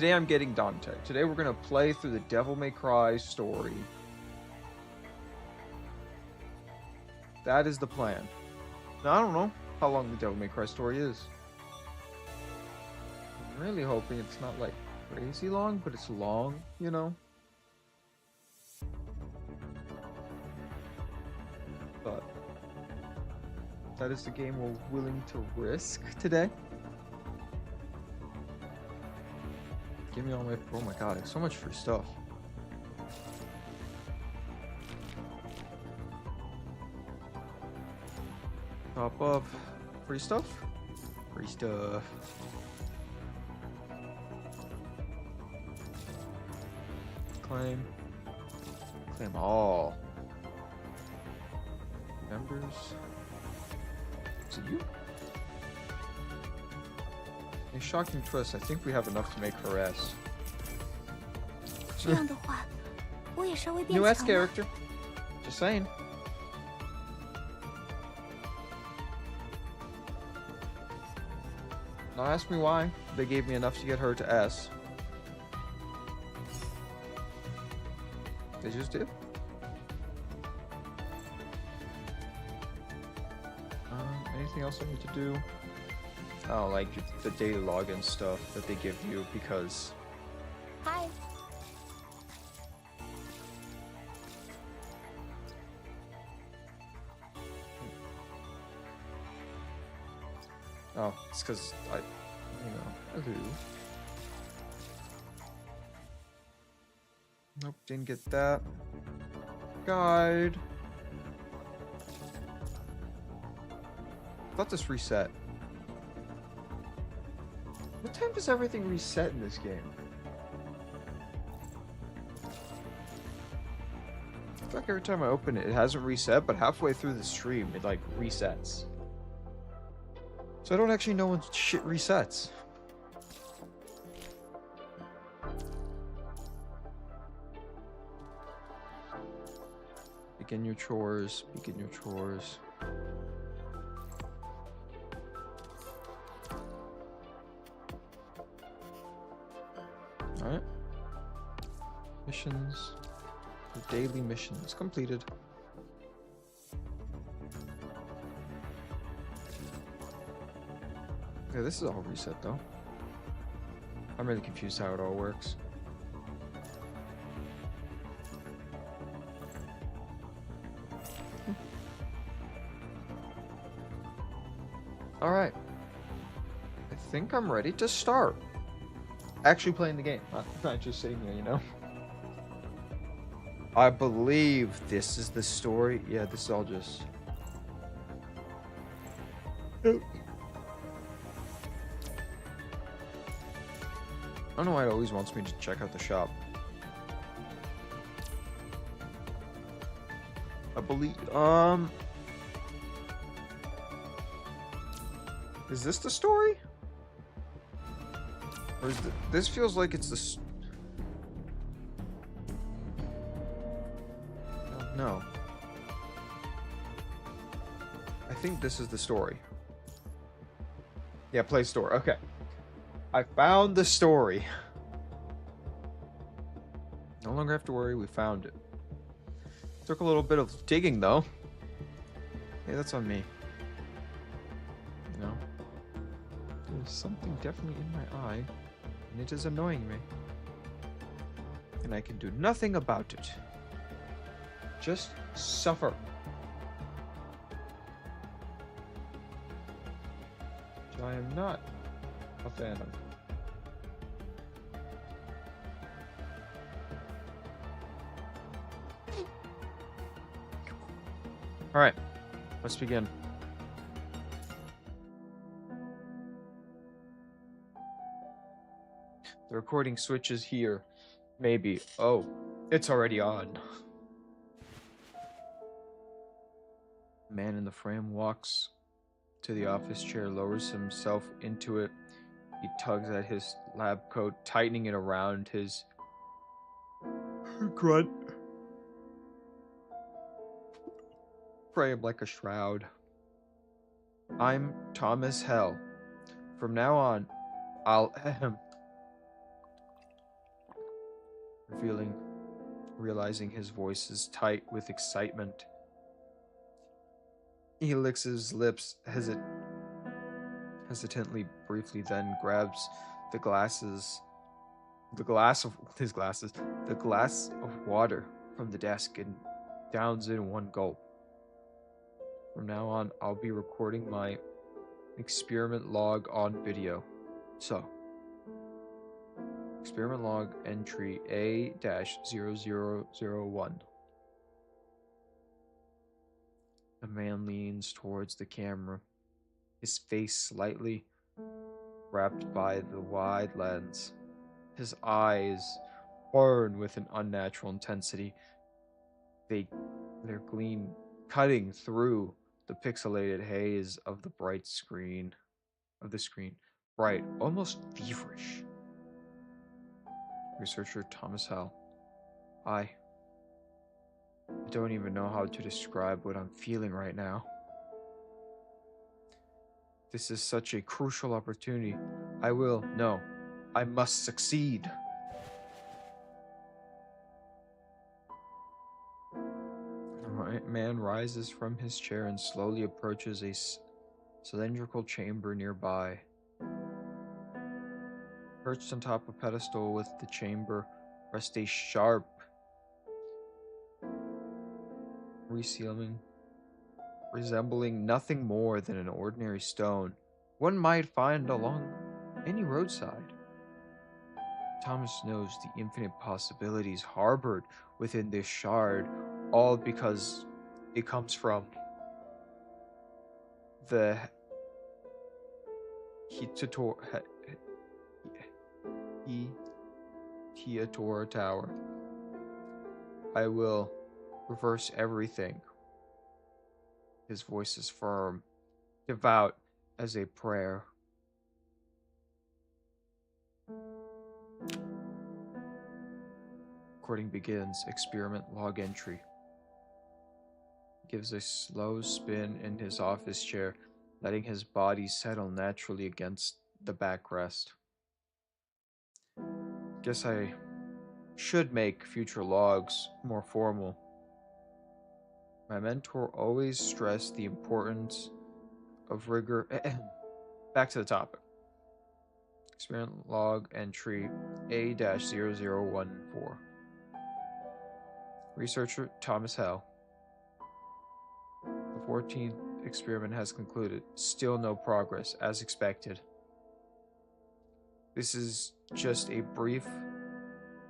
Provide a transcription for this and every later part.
Today I'm getting Dante. Today we're gonna play through the Devil May Cry story. That is the plan. Now, I don't know how long the Devil May Cry story is. I'm really hoping it's not like crazy long, but it's long, you know? But that is the game we're willing to risk today. Give me all my... Oh my god, so much free stuff. Top of free stuff? Free stuff. Claim. Claim all. Members. Is it you? A shocking twist. I think we have enough to make her S. 这样的话，我也稍微变 New 强 S 了。 character. Just saying. Now ask me why they gave me enough to get her to S. They just did. Anything else I need to do? Oh, like the daily login stuff that they give you because... Hi. Oh, it's because hello. Nope, didn't get that. Guide. Thought this reset. What time does everything reset in this game? I feel like every time I open it, it hasn't reset, but halfway through the stream, it like resets. So I don't actually know when shit resets. Begin your chores. Begin your chores. Alright. Missions. The daily missions completed. Okay, this is all reset though. I'm really confused how it all works. Alright. I think I'm ready to start. Actually playing the game, not just sitting here, you know? I believe this is the story. Yeah, this is all just... I don't know why it always wants me to check out the shop. I believe, is this the story? Or is this feels like it's the... No. I think this is the story. Yeah, play store. Okay. I found the story. No longer have to worry, we found it. Took a little bit of digging though. Hey, that's on me. You know? There's something definitely in my eye, and it is annoying me. And I can do nothing about it. Just suffer. Which I am not a fan of. Alright, let's begin. The recording switch is here. Maybe. Oh, it's already on. The man in the frame walks to the office chair, lowers himself into it. He tugs at his lab coat, tightening it around his grunt frame like a shroud. I'm Thomas Hell. From now on, I'll realizing his voice is tight with excitement. He licks his lips hesitantly, briefly, then grabs the glasses, the glass of his glasses, the glass of water from the desk and downs it in one gulp. From now on, I'll be recording my experiment log on video. So, experiment log entry A-0001. The man leans towards the camera, his face slightly wrapped by the wide lens. His eyes burn with an unnatural intensity. Their gleam cutting through the pixelated haze of the screen. Bright, almost feverish. Researcher Thomas Howell. I don't even know how to describe what I'm feeling right now. This is such a crucial opportunity. I must succeed. The man rises from his chair and slowly approaches a cylindrical chamber nearby. Perched on top of a pedestal with the chamber rests a sharp resealing resembling nothing more than an ordinary stone one might find along any roadside. Thomas knows the infinite possibilities harbored within this shard, all because it comes from the Hitatora Tower. I will reverse everything. His voice is firm, devout as a prayer. Recording begins. Experiment log entry. Gives a slow spin in his office chair, letting his body settle naturally against the backrest. Guess I should make future logs more formal. My mentor always stressed the importance of rigor. Back to the topic. Experiment log entry A-0014. Researcher Thomas Howell. The 14th experiment has concluded. Still no progress, as expected. This is just a brief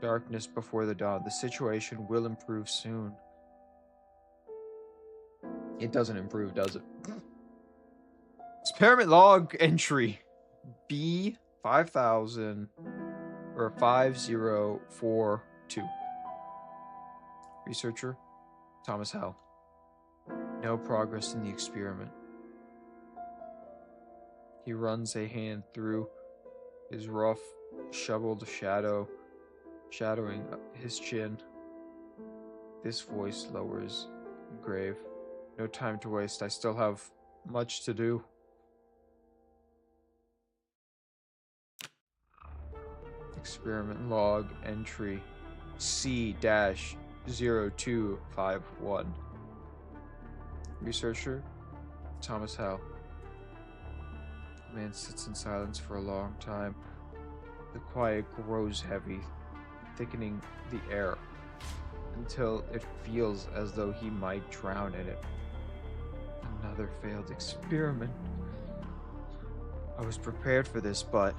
darkness before the dawn. The situation will improve soon. It doesn't improve, does it? Experiment log entry B5000 or 5042. Researcher Thomas Howell. No progress in the experiment. He runs a hand through his rough, shoveled shadowing his chin. This voice lowers and grave. No time to waste. I still have much to do. Experiment log entry C-0251. Researcher Thomas Howell. The man sits in silence for a long time. The quiet grows heavy, thickening the air until it feels as though he might drown in it. Another failed experiment. I was prepared for this, but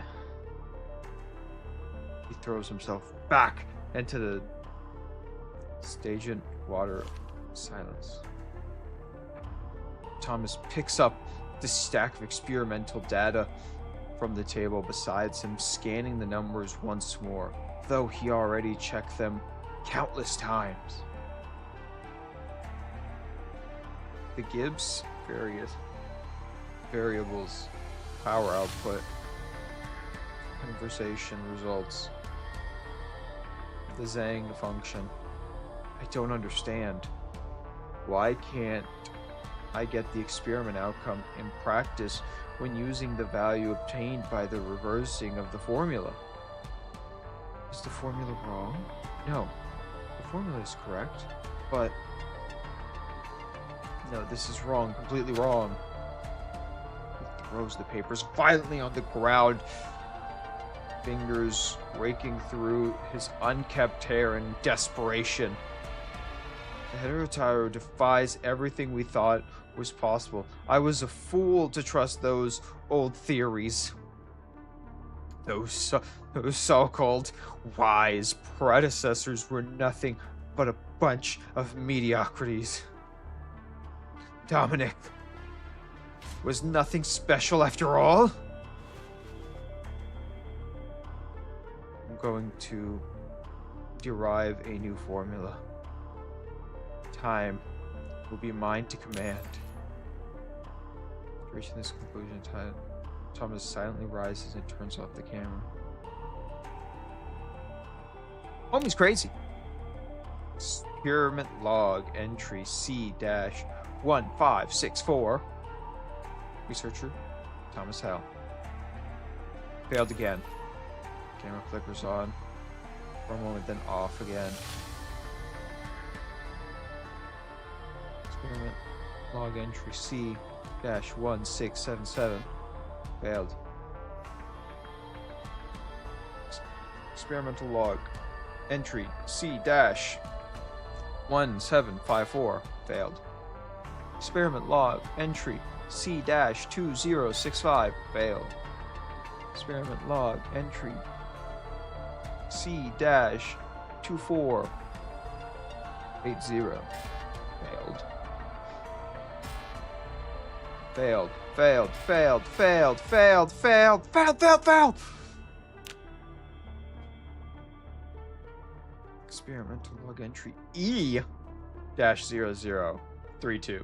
he throws himself back into the stagnant water silence. Thomas picks up the stack of experimental data from the table beside him, scanning the numbers once more, though he already checked them countless times. The Gibbs variables, power output, conversation results, the Zhang function. I don't understand. Why can't I get the experiment outcome in practice when using the value obtained by the reversing of the formula? Is the formula wrong? No, the formula is correct, but no, this is wrong, completely wrong. He throws the papers violently on the ground, fingers raking through his unkept hair in desperation. The Heterotyro defies everything we thought was possible. I was a fool to trust those old theories. Those so-called wise predecessors were nothing but a bunch of mediocrities. Dominic was nothing special after all. I'm going to derive a new formula. Time will be mine to command. Reaching this conclusion, Thomas silently rises and turns off the camera. Homie's crazy. Experiment log entry C-1564. Researcher Thomas Hell. Failed again. Camera flickers on for a moment, then off again. Experiment log entry C-1677. Failed. Experimental log entry C-1754. Failed. Experiment log entry C-2065. Failed. Experiment log entry C-2480. Failed. Failed. Failed. Experimental log entry E-0032.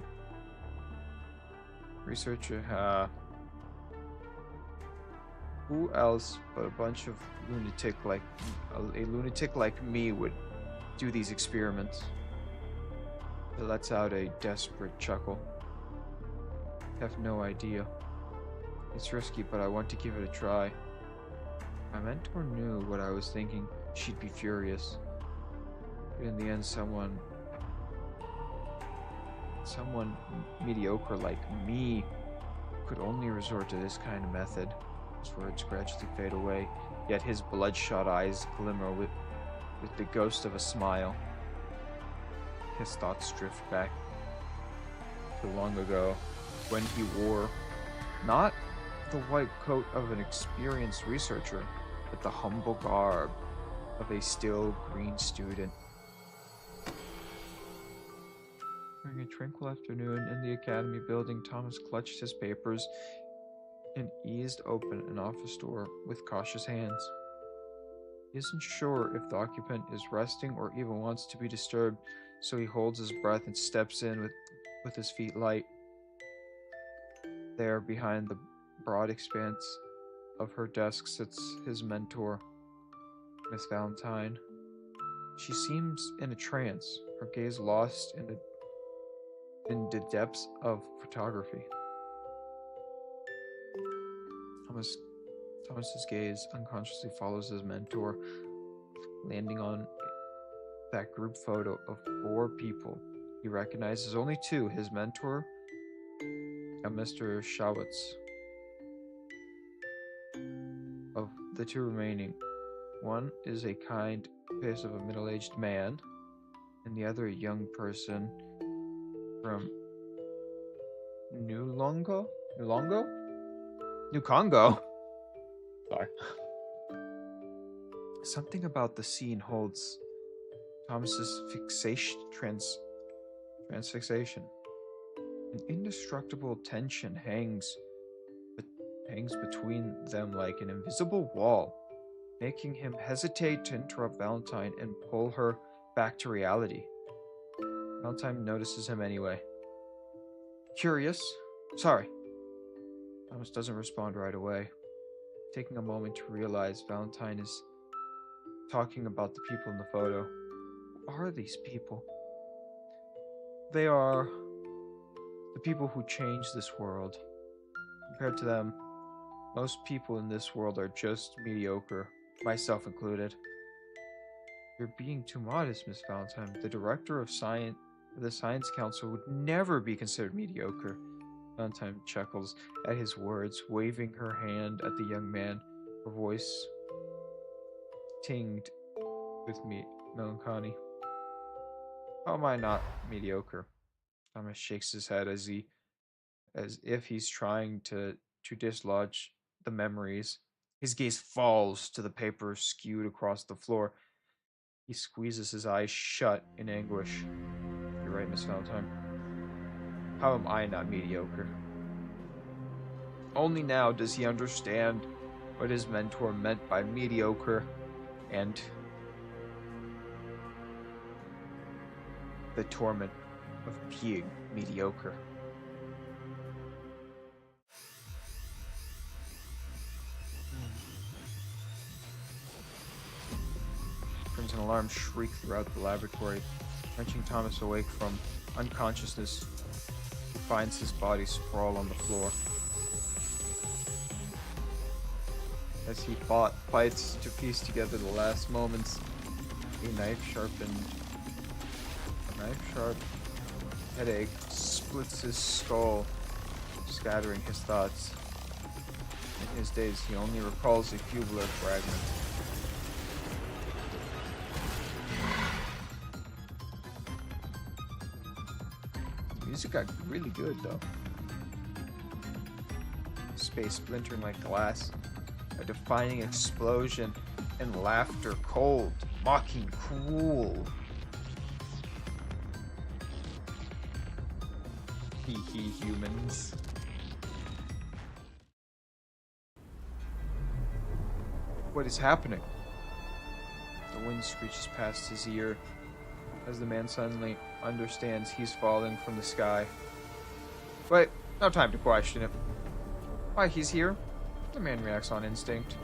Researcher, who else but a bunch of a lunatic like me would do these experiments? It lets out a desperate chuckle. I have no idea. It's risky, but I want to give it a try. My mentor knew what I was thinking. She'd be furious. But in the end, someone mediocre like me could only resort to this kind of method. His words gradually fade away, yet his bloodshot eyes glimmer with the ghost of a smile. His thoughts drift back to long ago, when he wore not the white coat of an experienced researcher, but the humble garb of a still green student. During a tranquil afternoon in the academy building, Thomas clutched his papers and eased open an office door with cautious hands. He isn't sure if the occupant is resting or even wants to be disturbed, so he holds his breath and steps in with his feet light. There, behind the broad expanse of her desk, sits his mentor, Miss Valentine. She seems in a trance, her gaze lost in the depths of photography. Thomas's gaze unconsciously follows his mentor, landing on that group photo of 4 people. He recognizes only 2, his mentor and Mr. Schawitz. Of the 2 remaining, one is a kind face of a middle-aged man, and the other a young person from New Congo? Sorry. Something about the scene holds Thomas's transfixation. An indestructible tension hangs between them like an invisible wall, making him hesitate to interrupt Valentine and pull her back to reality. Valentine notices him anyway. Curious? Sorry. Thomas doesn't respond right away, taking a moment to realize Valentine is talking about the people in the photo. Who are these people? They are the people who changed this world. Compared to them, most people in this world are just mediocre, myself included. You're being too modest, Miss Valentine. The director of the Science Council would never be considered mediocre. Valentine chuckles at his words, waving her hand at the young man. Her voice tinged with melancholy. How am I not mediocre? Thomas shakes his head as if he's trying to dislodge the memories. His gaze falls to the paper skewed across the floor. He squeezes his eyes shut in anguish. You're right, Miss Valentine. How am I not mediocre? Only now does he understand what his mentor meant by mediocre and the torment of being mediocre. Crimson alarm shrieked throughout the laboratory, wrenching Thomas awake from unconsciousness. He finds his body sprawled on the floor. As he fights to piece together the last moments, a knife-sharp headache splits his skull, scattering his thoughts. In his days, he only recalls a few blurred fragments. The music got really good, though. Space splintering like glass, a defining explosion, and laughter, cold, mocking, cruel. Hee humans. What is happening? The wind screeches past his ear as the man suddenly understands he's falling from the sky. But no time to question it. Why he's here? The man reacts on instinct.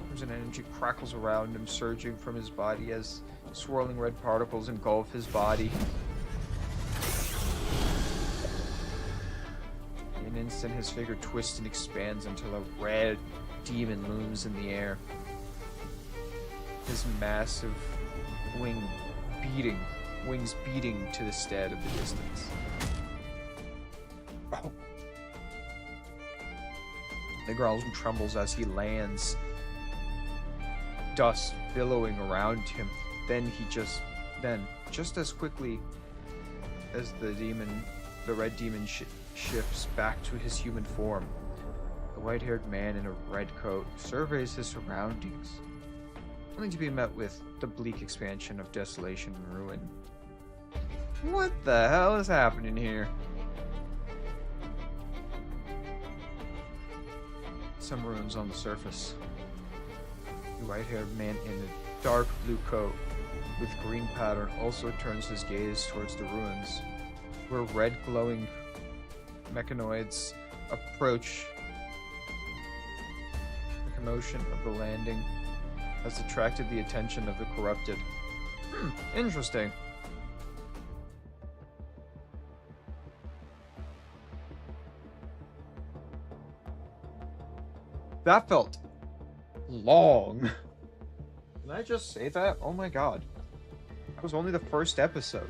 There's an energy crackles around him, surging from his body as swirling red particles engulf his body. In an instant, his figure twists and expands until a red demon looms in the air. His massive wings beating to the stead of the distance. Oh. The growls and trembles as he lands, dust billowing around him. Then just as quickly as the red demon shifts back to his human form, the white-haired man in a red coat surveys his surroundings, only to be met with the bleak expansion of desolation and ruin. What the hell is happening here? Some ruins on the surface. The white-haired man in a dark blue coat with green pattern also turns his gaze towards the ruins, where red glowing mechanoids approach. The commotion of the landing has attracted the attention of the corrupted. Interesting. That felt long. Can I just say that? Oh my god. That was only the first episode.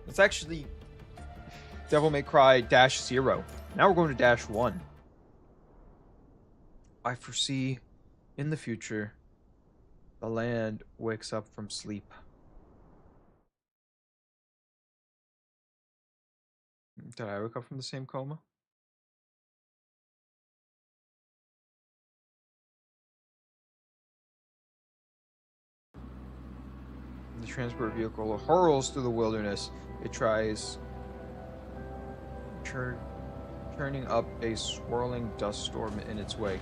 It's actually Devil May Cry -0. Now we're going to -1. I foresee in the future the land wakes up from sleep. Did I wake up from the same coma? The transport vehicle hurls through the wilderness. It tries turning up a swirling dust storm in its wake.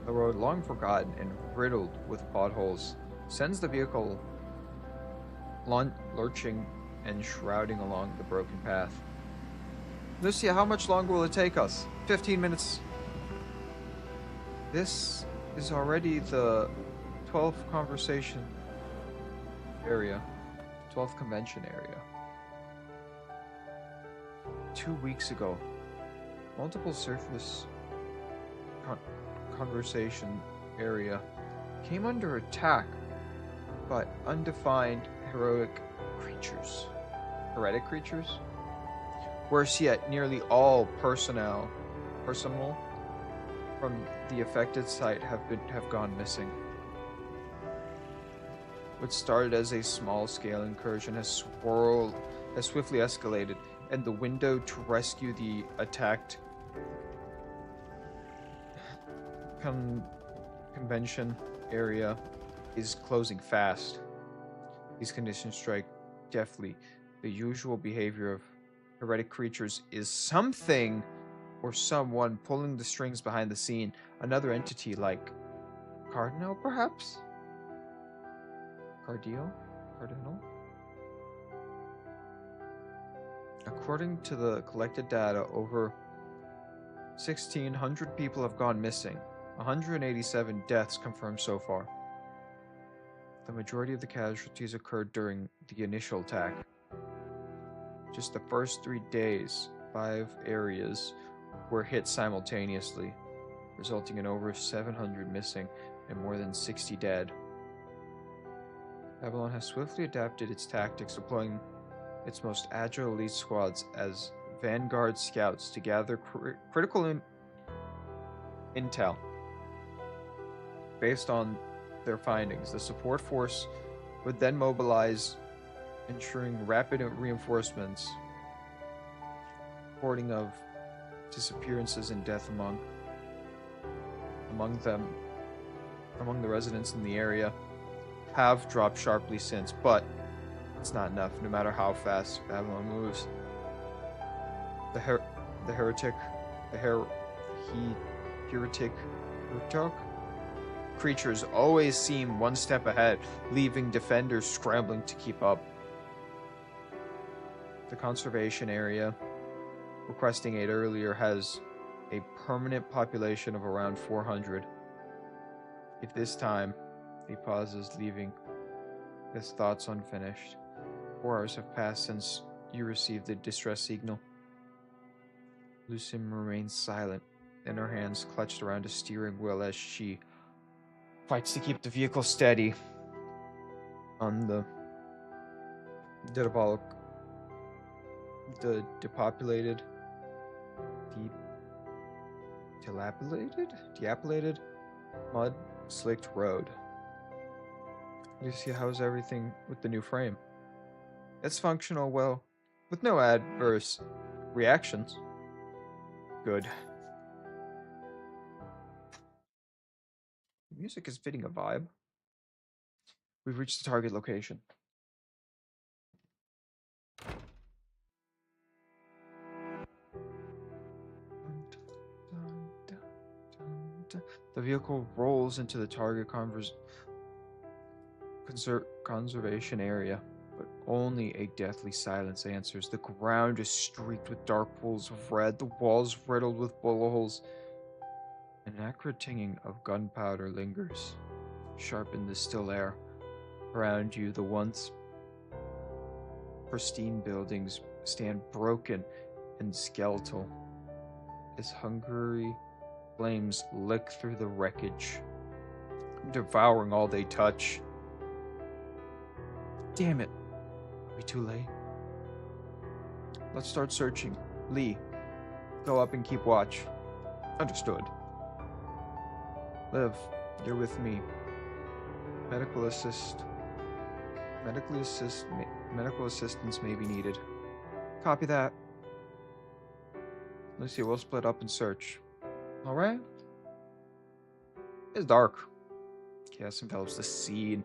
The road, long forgotten and riddled with potholes, sends the vehicle lurching and shrouding along the broken path. Lucia, how much longer will it take us? 15 minutes. This is already the 12th conversation area. 12th convention area. 2 weeks ago, multiple surface conversation area came under attack by undefined heroic creatures. Heretic creatures? Worse yet, nearly all personnel from the affected site have gone missing. What started as a small-scale incursion has swiftly escalated, and the window to rescue the attacked convention area is closing fast. These conditions strike deftly. The usual behavior of heretic creatures is something or someone pulling the strings behind the scene. Another entity like Cardinal, perhaps? Cardinal? According to the collected data, over 1,600 people have gone missing. 187 deaths confirmed so far. The majority of the casualties occurred during the initial attack. Just the first 3 days, 5 areas were hit simultaneously, resulting in over 700 missing and more than 60 dead. Babylon has swiftly adapted its tactics, deploying its most agile elite squads as vanguard scouts to gather critical intel. Based on their findings, the support force would then mobilize, ensuring rapid reinforcements, reporting of disappearances and death among the residents in the area have dropped sharply since, but it's not enough. No matter how fast Babylon moves, the heretic creatures always seem one step ahead, leaving defenders scrambling to keep up. The conservation area, requesting aid earlier, has a permanent population of around 400. If this time he pauses, leaving his thoughts unfinished. 4 hours have passed since you received the distress signal. Lucim remains silent, and her hands clutched around a steering wheel as she fights to keep the vehicle steady on the dilapidated, mud-slicked road. You see, how's everything with the new frame? It's functional well, with no adverse reactions. Good. The music is fitting a vibe. We've reached the target location. The vehicle rolls into the target conservation area, but only a deathly silence answers. The ground is streaked with dark pools of red, the walls riddled with bullet holes. An acrid tinging of gunpowder lingers, sharp in the still air. Around you, the once pristine buildings stand broken and skeletal as hungry flames lick through the wreckage, devouring all they touch. Damn it. Are we too late? Let's start searching. Lee, go up and keep watch. Understood. Liv, you're with me. Medical assistance may be needed. Copy that. Lucy, we'll split up and search. Alright? It's dark. Chaos envelops the scene,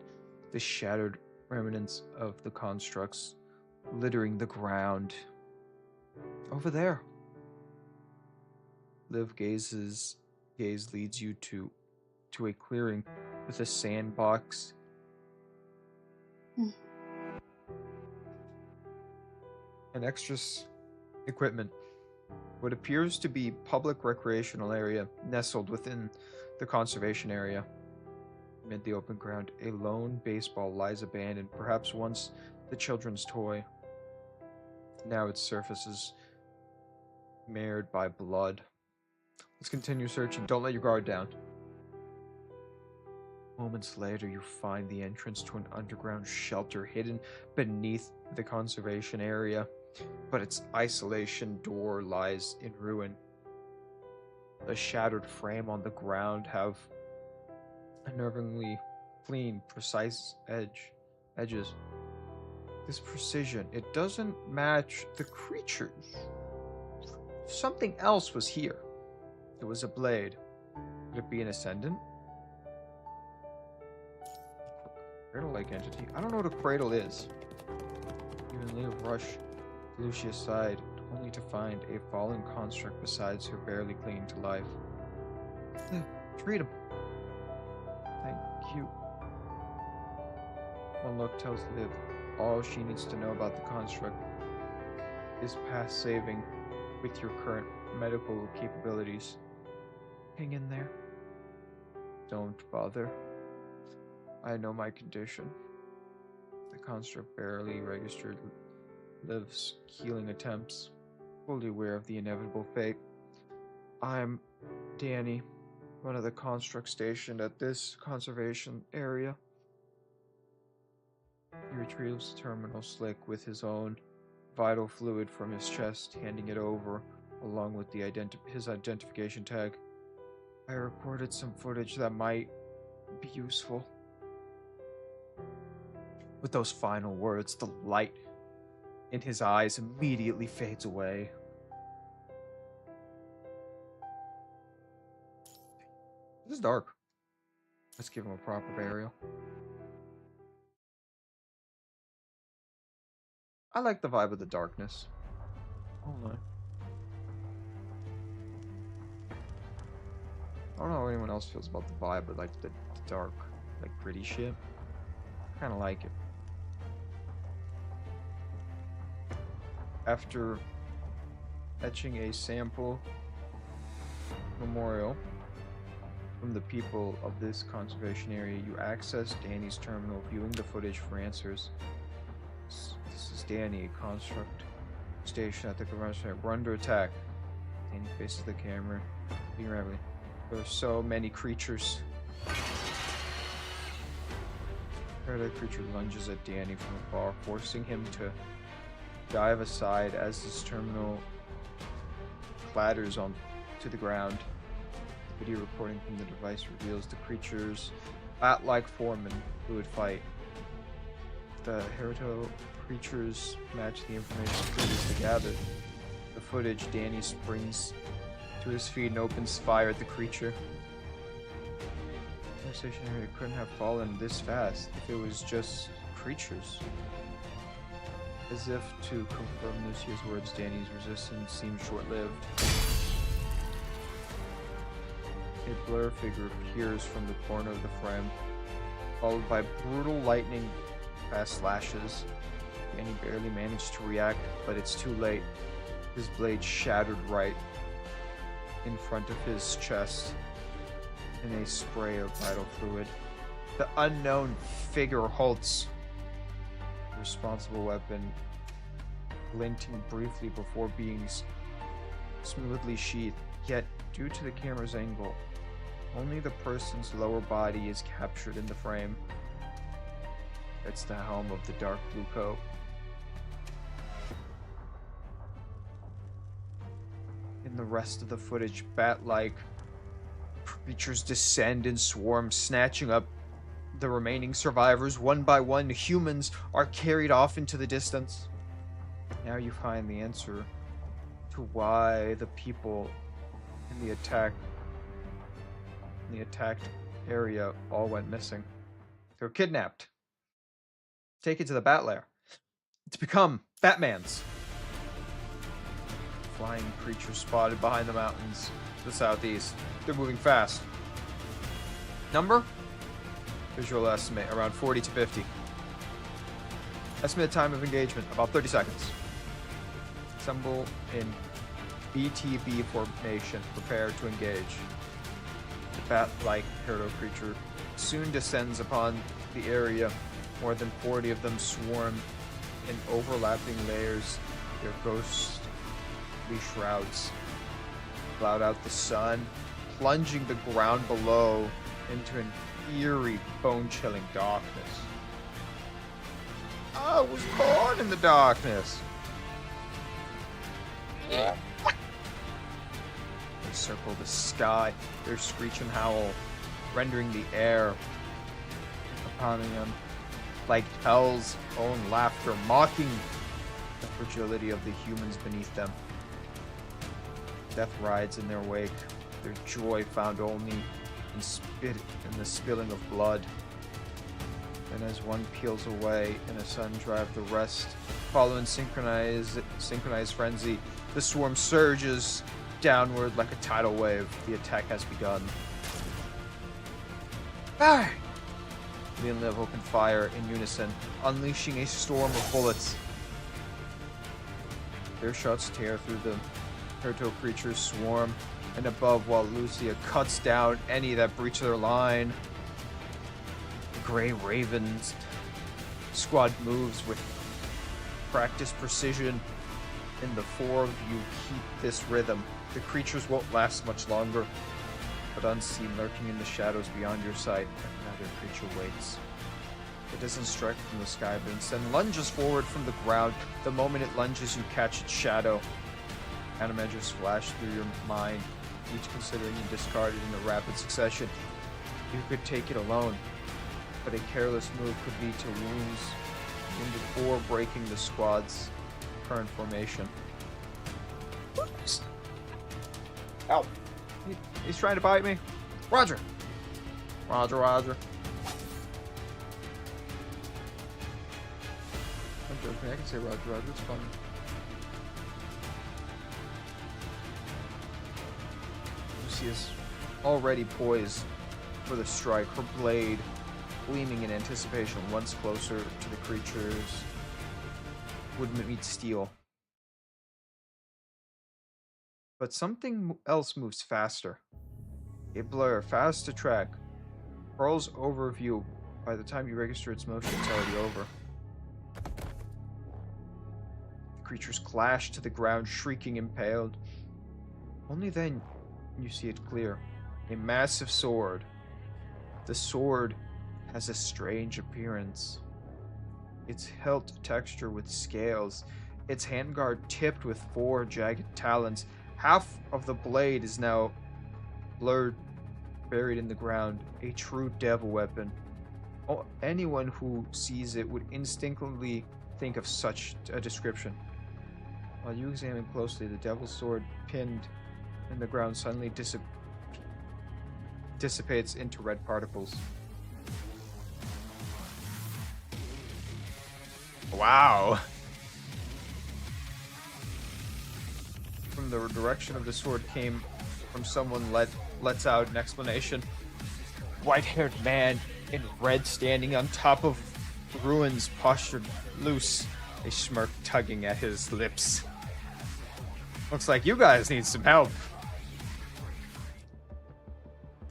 the shattered remnants of the constructs littering the ground. Over there. Liv gaze leads you to a clearing with a sandbox. And extra equipment. What appears to be public recreational area nestled within the conservation area. Amid the open ground, a lone baseball lies abandoned, perhaps once the children's toy. Now its surface is marred by blood. Let's continue searching. Don't let your guard down. Moments later, you find the entrance to an underground shelter hidden beneath the conservation area, but its isolation door lies in ruin. The shattered frame on the ground have unnervingly clean, precise edges. This precision, it doesn't match the creatures. Something else was here. It was a blade. Could it be an ascendant? Cradle-like entity. I don't know what a cradle is. Even Leah rushed Lucia's side, only to find a fallen construct besides her barely clinging to life. Treat him. Thank you. One look tells Liv all she needs to know about the construct is past saving with your current medical capabilities. Hang in there. Don't bother. I know my condition. The construct barely registered Liv's healing attempts, fully aware of the inevitable fate. I'm Danny, one of the constructs stationed at this conservation area. He retrieves the terminal slick with his own vital fluid from his chest, handing it over, along with the his identification tag. I recorded some footage that might be useful. With those final words, the light in his eyes immediately fades away. This is dark. Let's give him a proper burial. I like the vibe of the darkness. Oh my. I don't know how anyone else feels about the vibe, but like the dark, like gritty shit. I kind of like it. After etching a sample memorial from the people of this conservation area, you access Danny's terminal, viewing the footage for answers. This is Danny, a construct station at the conservation area. We're under attack. Danny faces the camera. Being rapidly. There are so many creatures. A creature lunges at Danny from afar, forcing him to dive aside as his terminal clatters on to the ground. The video recording from the device reveals the creature's bat-like form and fluid fight. The Hereto creatures match the information previously gathered. The footage, Danny springs to his feet and opens fire at the creature. The station area couldn't have fallen this fast if it was just creatures. As if to confirm Lucia's words, Danny's resistance seemed short-lived. A blur figure appears from the corner of the frame, followed by brutal lightning-fast slashes. Danny barely managed to react, but it's too late. His blade shattered right in front of his chest in a spray of vital fluid. The unknown figure halts, responsible weapon glinting briefly before being smoothly sheathed. Yet, due to the camera's angle, only the person's lower body is captured in the frame. It's the helm of the dark blue coat. In the rest of the footage, bat-like creatures descend in swarms, snatching up the remaining survivors. One by one, humans are carried off into the distance. Now you find the answer to why the people in the attacked area all went missing. They were kidnapped, taken to the Bat Lair to become Batmans. Flying creatures spotted behind the mountains to the southeast. They're moving fast. Number? Visual estimate, around 40 to 50. Estimated time of engagement, about 30 seconds. Assemble in BTB formation, prepare to engage. The bat-like Hereto creature soon descends upon the area. More than 40 of them swarm in overlapping layers, their ghosts ghostly shrouds cloud out the sun, plunging the ground below into an eerie, bone-chilling darkness. I was born in the darkness. They circle the sky, their screech and howl, rendering the air upon them like hell's own laughter, mocking the fragility of the humans beneath them. Death rides in their wake, their joy found only in the spilling of blood. And as one peels away in a sudden drive, the rest follow in synchronized frenzy. The swarm surges downward like a tidal wave. The attack has begun. Fire! The Live open fire in unison, unleashing a storm of bullets. Their shots tear through the turtle creatures swarm and above, while Lucia cuts down any that breach their line. The Grey Ravens squad moves with practiced precision. In the four of you keep this rhythm. The creatures won't last much longer, but unseen, lurking in the shadows beyond your sight, another creature waits. It doesn't strike from the sky, but instead lunges forward from the ground. The moment it lunges, you catch its shadow. Countermeasures flash through your mind, each considering and discarded in a rapid succession. You could take it alone, but a careless move could lead to wounds, wounded or breaking the squad's current formation. Oops. Ow. He's trying to bite me. Roger. Roger, roger. I'm joking. I can say Roger, roger. It's fun. Lucy is already poised for the strike, her blade gleaming in anticipation, once closer to the creatures would meet steel. But something else moves faster. A blur, fast to track. Pearl's overview. By the time you register its motion, it's already over. The creatures clash to the ground, shrieking, impaled. Only then you see it clear. A massive sword. The sword has a strange appearance. Its hilt texture with scales. Its handguard tipped with 4 jagged talons. Half of the blade is now blurred, buried in the ground. A true devil weapon. Oh, anyone who sees it would instinctively think of such a description. While you examine closely, the devil's sword pinned in the ground suddenly dissipates into red particles. Wow. From the direction of the sword came from someone lets out an explanation. White-haired man in red standing on top of ruins, postured loose, a smirk tugging at his lips. Looks like you guys need some help.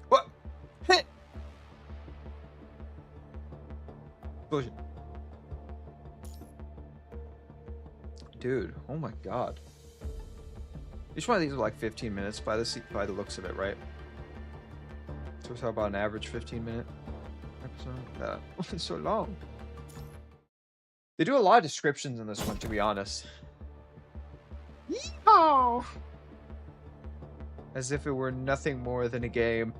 What? Hit! Bullshit. Dude, oh my god. Each one of these are like 15 minutes by the looks of it, right? So we're talking about an average 15-minute episode. Yeah, it's so long. They do a lot of descriptions in this one, to be honest. Yeehaw! As if it were nothing more than a game,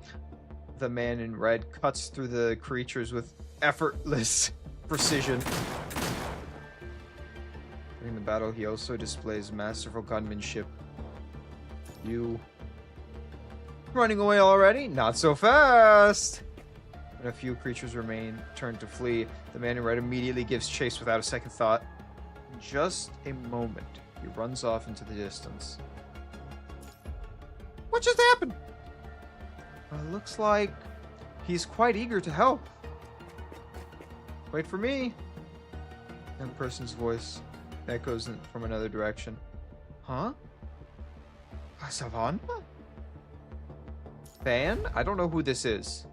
the man in red cuts through the creatures with effortless precision. During the battle, he also displays masterful gunmanship. You running away already? Not so fast! When a few creatures remain, turn to flee, the man in red immediately gives chase without a second thought. In just a moment, he runs off into the distance. What just happened? It looks like he's quite eager to help. Wait for me. And a person's voice echoes from another direction. Huh? Savannah? Fan? I don't know who this is.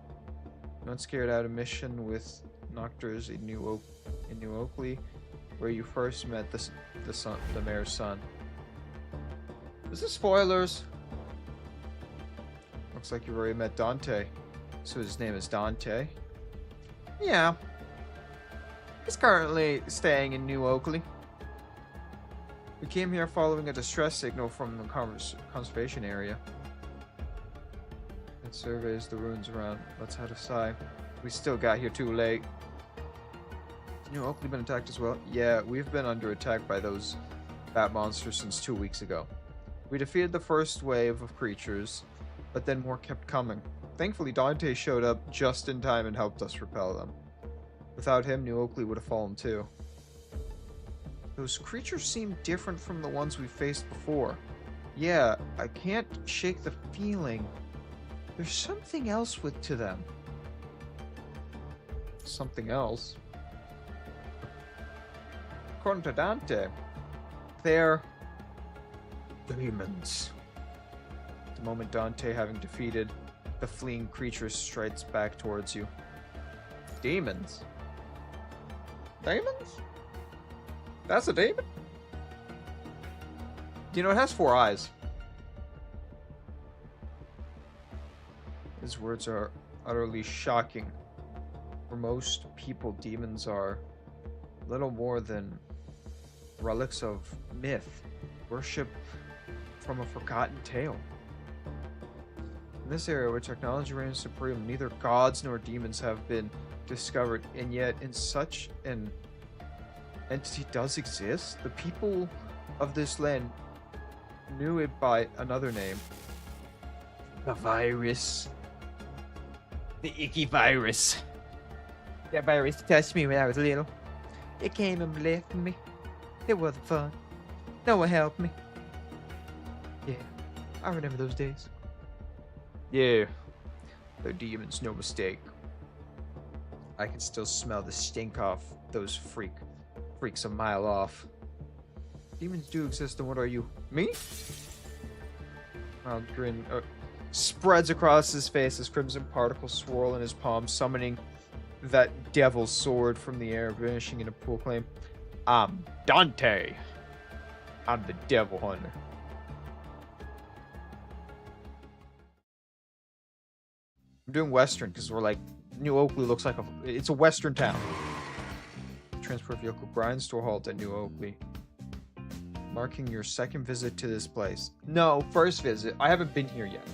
Not scared out of mission with Nocturs in New Oakley, where you first met the mayor's son. Is this spoilers? Looks like you've already met Dante. So his name is Dante. Yeah. He's currently staying in New Oakley. We came here following a distress signal from the conservation area. It surveys the ruins around. Let's head aside. We still got here too late. Has New Oakley been attacked as well? Yeah, we've been under attack by those bat monsters since 2 weeks ago. We defeated the first wave of creatures, but then more kept coming. Thankfully, Dante showed up just in time and helped us repel them. Without him, New Oakley would have fallen too. Those creatures seem different from the ones we faced before. Yeah, I can't shake the feeling. There's something else to them. Something else? According to Dante, they're demons. The moment Dante, having defeated the fleeing creature, strides back towards you. Demons? Demons? That's a demon? You know, it has 4 eyes. His words are utterly shocking. For most people, demons are little more than relics of myth, worship from a forgotten tale. In this area where technology reigns supreme, neither gods nor demons have been discovered, and yet in such an entity does exist. The people of this land knew it by another name. The virus. The icky virus. That virus touched me when I was little. It came and left me. It wasn't fun. No one helped me. Yeah, I remember those days. Yeah, they're demons, no mistake. I can still smell the stink off those freaks a mile off. Demons do exist, and what are you? Me? Mild grin spreads across his face as crimson particles swirl in his palm, summoning that devil's sword from the air, vanishing in a pool flame. I'm Dante. I'm the devil hunter. I'm doing Western because we're like, New Oakley looks like it's a Western town. Transport vehicle grinds to a halt at New Oakley, marking your second visit to this place. No, first visit. I haven't been here yet.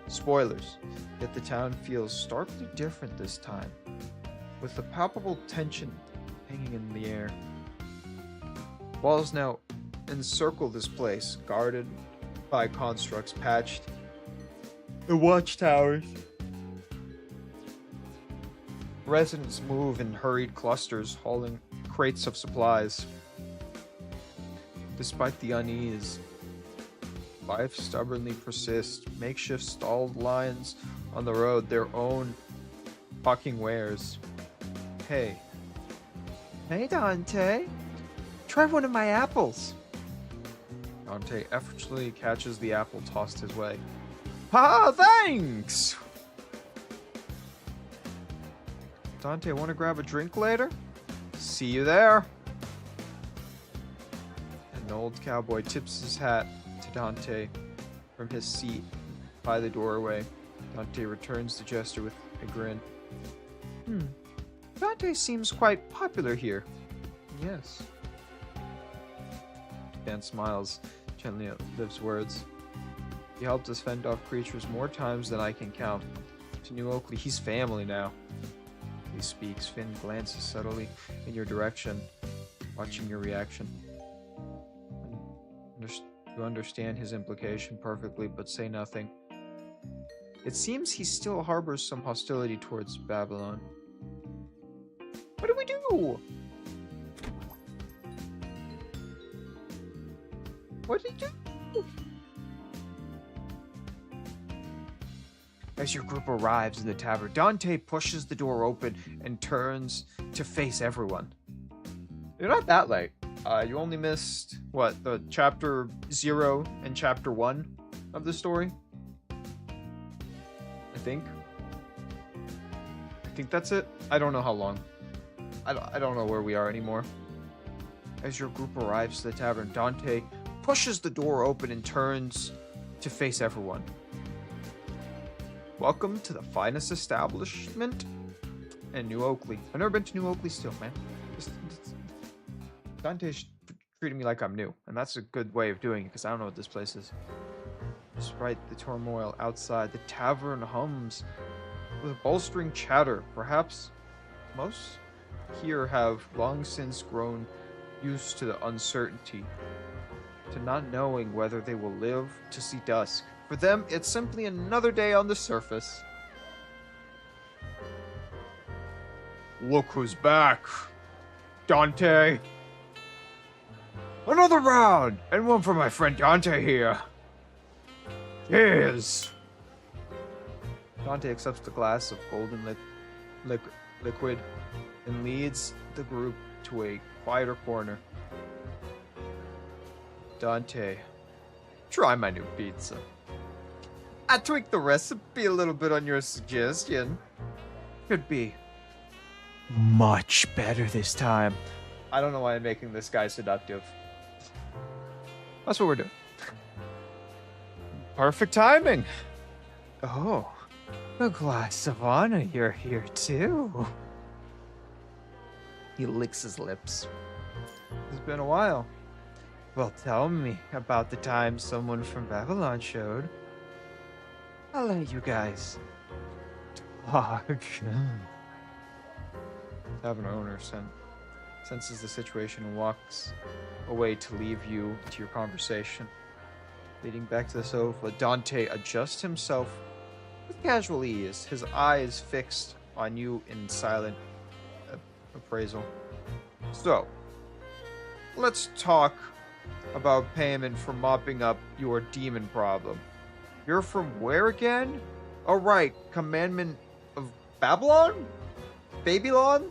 Spoilers. Yet the town feels starkly different this time, with a palpable tension hanging in the air. Walls now encircle this place, guarded by constructs patched. The watchtowers. Residents move in hurried clusters, hauling crates of supplies. Despite the unease, life stubbornly persists. Makeshift stalled lines on the road, their own fucking wares. Hey. Hey, Dante. Try one of my apples. Dante effortlessly catches the apple tossed his way. Ah, thanks! Dante, want to grab a drink later? See you there. An old cowboy tips his hat to Dante from his seat by the doorway. Dante returns the gesture with a grin. Dante seems quite popular here. Yes. Dan smiles, gently outlives words. He helped us fend off creatures more times than I can count. To New Oakley, he's family now. He speaks. Finn glances subtly in your direction, watching your reaction. You understand his implication perfectly, but say nothing. It seems he still harbors some hostility towards Babylon. What do we do? What did he do? As your group arrives in the tavern, Dante pushes the door open and turns to face everyone. You're not that late. You only missed, what, the chapter 0 and chapter 1 of the story? I think that's it. I don't know how long. I don't know where we are anymore. As your group arrives to the tavern, Dante pushes the door open and turns to face everyone. Welcome to the finest establishment in New Oakley. I've never been to New Oakley still, man. Dante's treating me like I'm new, and that's a good way of doing it, because I don't know what this place is. Despite the turmoil outside, the tavern hums with bolstering chatter. Perhaps most here have long since grown used to the uncertainty, to not knowing whether they will live to see dusk. For them, it's simply another day on the surface. Look who's back! Dante! Another round! And one for my friend Dante here. Cheers! Dante accepts the glass of golden liquid and leads the group to a quieter corner. Dante, try my new pizza. I tweaked the recipe a little bit on your suggestion. Could be much better this time. I don't know why I'm making this guy seductive. That's what we're doing. Perfect timing. Oh, a glass of honor, you're here too. He licks his lips. It's been a while. Well, tell me about the time someone from Babylon showed. I'll let you guys talk. Tavern owner senses the situation and walks away to leave you to your conversation. Leading back to the sofa, Dante adjusts himself with casual ease, his eyes fixed on you in silent appraisal. So, let's talk about payment for mopping up your demon problem. You're from where again? Oh, right, Commandment of Babylon? Babylon?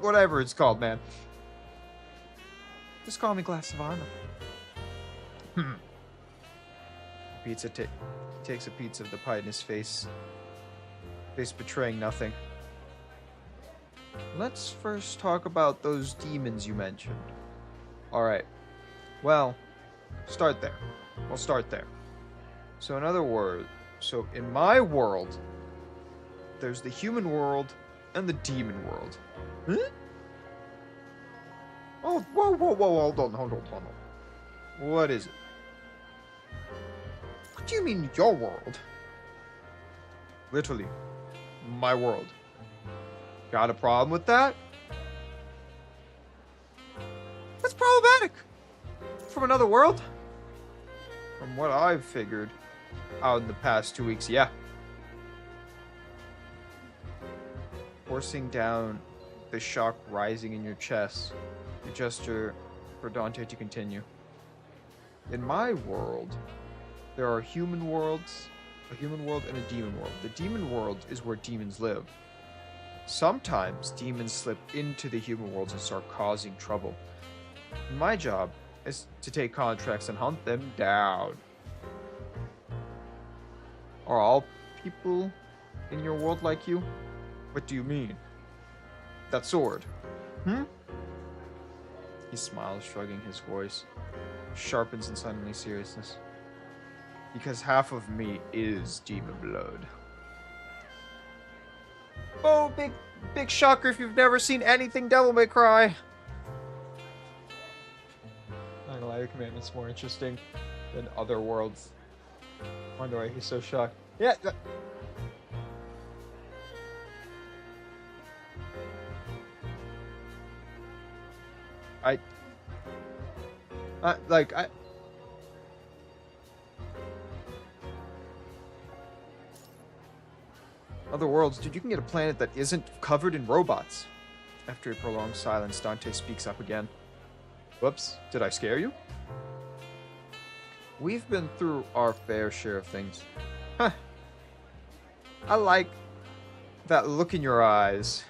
Whatever it's called, man. Just call me Glass of Honor. Pizza takes a piece of the pie in his face betraying nothing. Let's first talk about those demons you mentioned. Alright. Well, start there. We'll start there. So in other words, in my world, there's the human world and the demon world. Huh? Oh, whoa, hold on. What is it? What do you mean, your world? Literally, my world. Got a problem with that? That's problematic. From another world? From what I've figured out in the past 2 weeks, yeah. Forcing down the shock rising in your chest, you gesture for Dante to continue. In my world, there are human worlds, a human world and a demon world. The demon world is where demons live. Sometimes demons slip into the human worlds and start causing trouble. My job is to take contracts and hunt them down. Are all people in your world like you? What do you mean? That sword. He smiles, shrugging his voice. Sharpens in suddenly seriousness. Because half of me is demon blood. Oh, big shocker if you've never seen anything Devil May Cry. Not gonna lie, the commandment's more interesting than other worlds. Wonder why he's so shocked. Yeah. Other worlds, dude, you can get a planet that isn't covered in robots. After a prolonged silence, Dante speaks up again. Whoops, did I scare you? We've been through our fair share of things. Huh. I like that look in your eyes.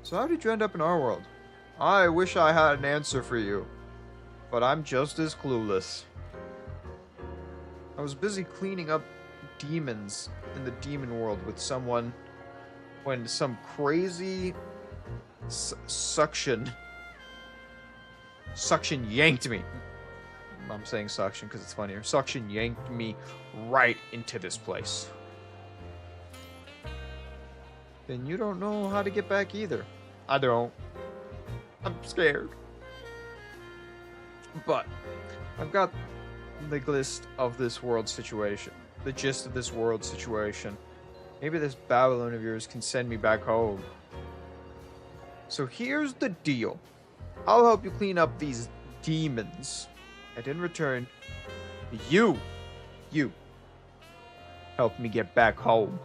So how did you end up in our world? I wish I had an answer for you, but I'm just as clueless. I was busy cleaning up demons in the demon world with someone when some crazy suction suction yanked me. I'm saying suction because it's funnier. Suction yanked me right into this place. Then you don't know how to get back either. I don't. I'm scared. But I've got the gist of this world situation. The gist of this world situation. Maybe this Babylon of yours can send me back home. So here's the deal. I'll help you clean up these demons. And in return, you help me get back home.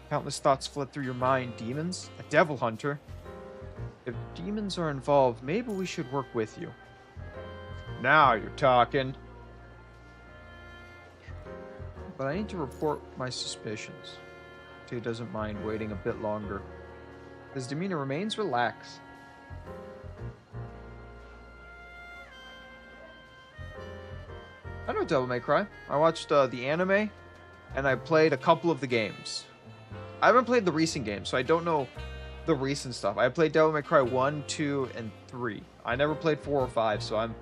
Countless thoughts fled through your mind. Demons? A devil hunter? If demons are involved, maybe we should work with you. Now you're talking. But I need to report my suspicions. He doesn't mind waiting a bit longer. His demeanor remains relaxed. I know Devil May Cry. I watched the anime, and I played a couple of the games. I haven't played the recent games, so I don't know the recent stuff. I played Devil May Cry 1, 2, and 3. I never played 4 or 5, so I'm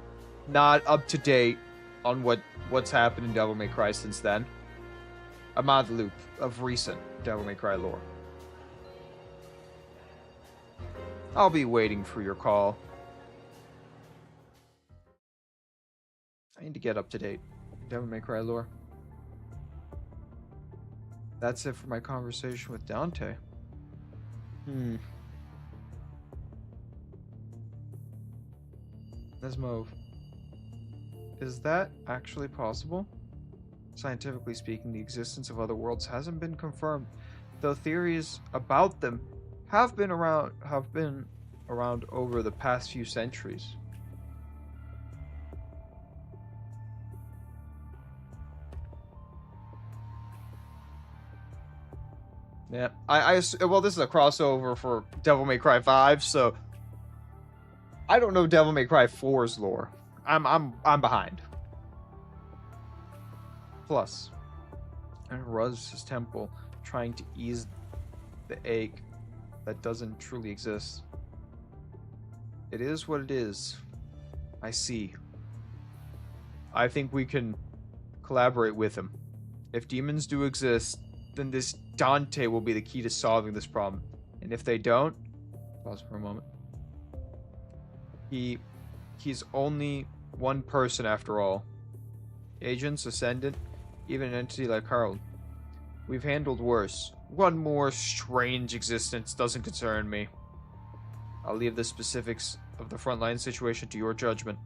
not up to date on what's happened in Devil May Cry since then. I'm out of the loop of recent Devil May Cry lore. I'll be waiting for your call. I need to get up to date. Devil May Cry lore. That's it for my conversation with Dante. Nesmove. Is that actually possible? Scientifically speaking, the existence of other worlds hasn't been confirmed, though theories about them have been around over the past few centuries. Yeah, well, this is a crossover for Devil May Cry 5, so I don't know Devil May Cry 4's lore. I'm behind. Plus, and Ruz's temple, trying to ease the ache that doesn't truly exist. It is what it is. I see. I think we can collaborate with him. If demons do exist, then this Dante will be the key to solving this problem. And if they don't, pause for a moment. He's only one person after all. Agents, Ascendant, even an entity like Harold. We've handled worse. One more strange existence doesn't concern me. I'll leave the specifics of the frontline situation to your judgment.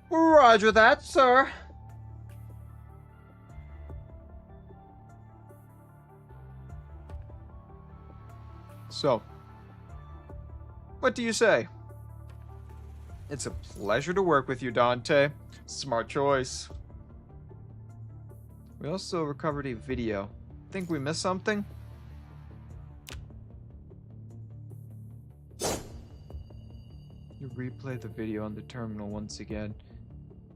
Roger that, sir. So, what do you say? It's a pleasure to work with you, Dante. Smart choice. We also recovered a video. Think we missed something? You replay the video on the terminal once again.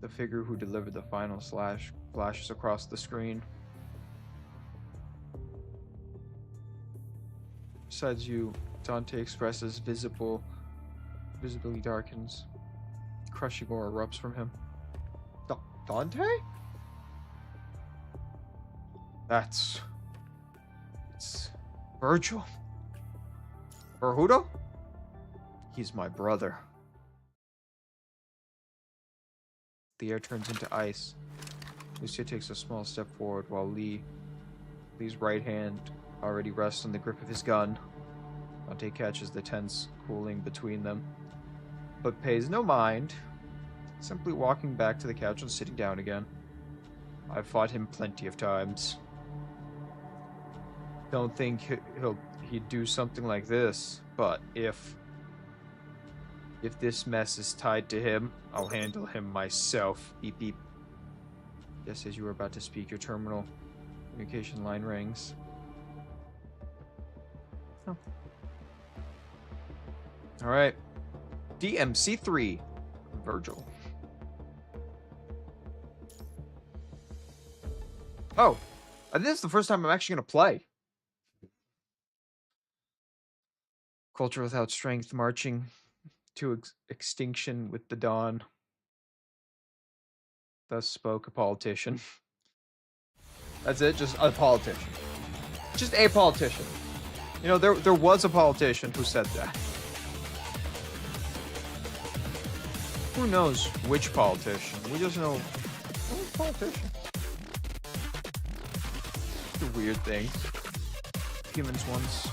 The figure who delivered the final slash flashes across the screen. Besides you, Dante expresses visibly darkens. Crushing aura erupts from him. Dante? It's Virgil. Berhudo? He's my brother. The air turns into ice. Lucia takes a small step forward while Lee's right hand already rests on the grip of his gun. Dante catches the tense cooling between them, but pays no mind, simply walking back to the couch and sitting down again. I've fought him plenty of times. Don't think he'd do something like this, but if this mess is tied to him, I'll handle him myself. Beep beep. Just as you were about to speak, your terminal communication line rings. Oh. Alright. DMC3. Virgil. Oh. This is the first time I'm actually going to play. Culture without strength, marching to extinction with the dawn. Thus spoke a politician. That's it, just a politician. Just a politician. You know, there was a politician who said that. Who knows which politician? We just know politician. The weird thing. Humans once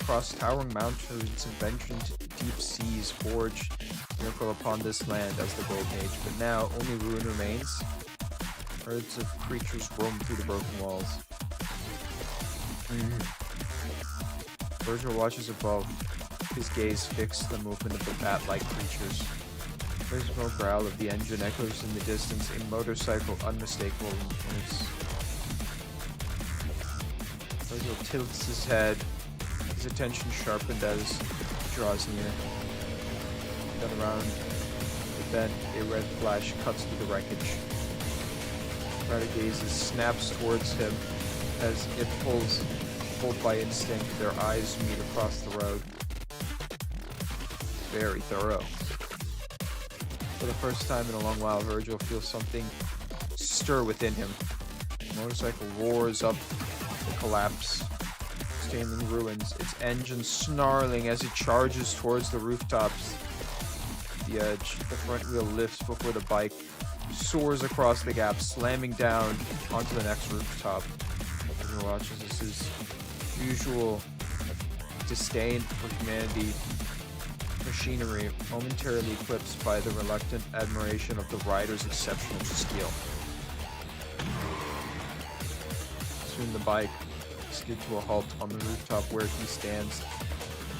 crossed towering mountains and ventured into deep seas, forged miracle upon this land as the Golden Age, but now only ruin remains. Herds of creatures roam through the broken walls. Virgil watches above, his gaze fixed the movement of the bat-like creatures. The dismal growl of the engine echoes in the distance, a motorcycle unmistakable in its... Virgil tilts his head, his attention sharpened as he draws near. Then around the bend, a red flash cuts through the wreckage. Ryder gazes, snaps towards him as it pulled by instinct. Their eyes meet across the road. Very thorough. For the first time in a long while, Virgil feels something stir within him. The motorcycle roars up the collapse, standing ruins, its engine snarling as it charges towards the rooftops. The edge, the front wheel lifts before the bike soars across the gap, slamming down onto the next rooftop. Virgil watches as his usual disdain for humanity machinery momentarily eclipsed by the reluctant admiration of the rider's exceptional skill. Soon the bike skid to a halt on the rooftop where he stands,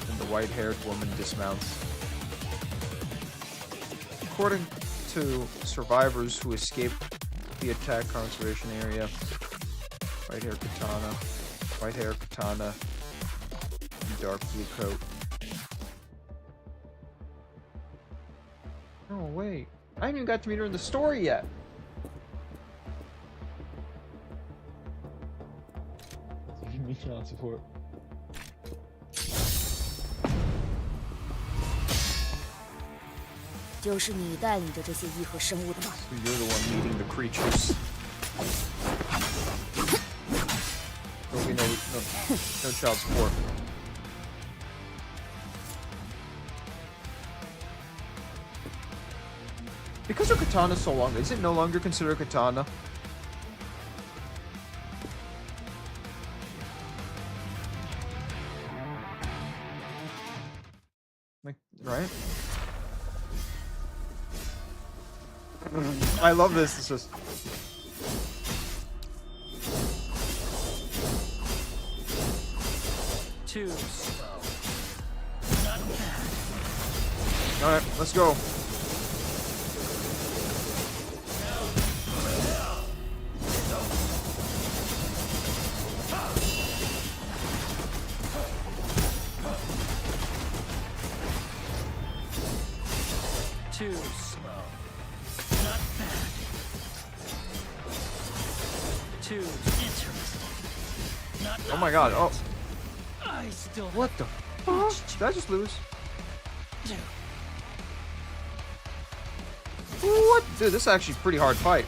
and the white-haired woman dismounts. According to survivors who escaped the attack conservation area, white-haired katana, and dark blue coat. Oh wait, I haven't even got to meet her in the story yet. Give me child support. So you're the one meeting the creatures. There'll be no child support. Because her katana's so long, is it no longer considered a katana? Like, right? I love this. It's just... Too slow. Alright, let's go. Too slow. Not bad. Too interesting. Not Oh my god, oh. I still What the fuck? Did I just lose? What? Dude, this is actually a pretty hard fight.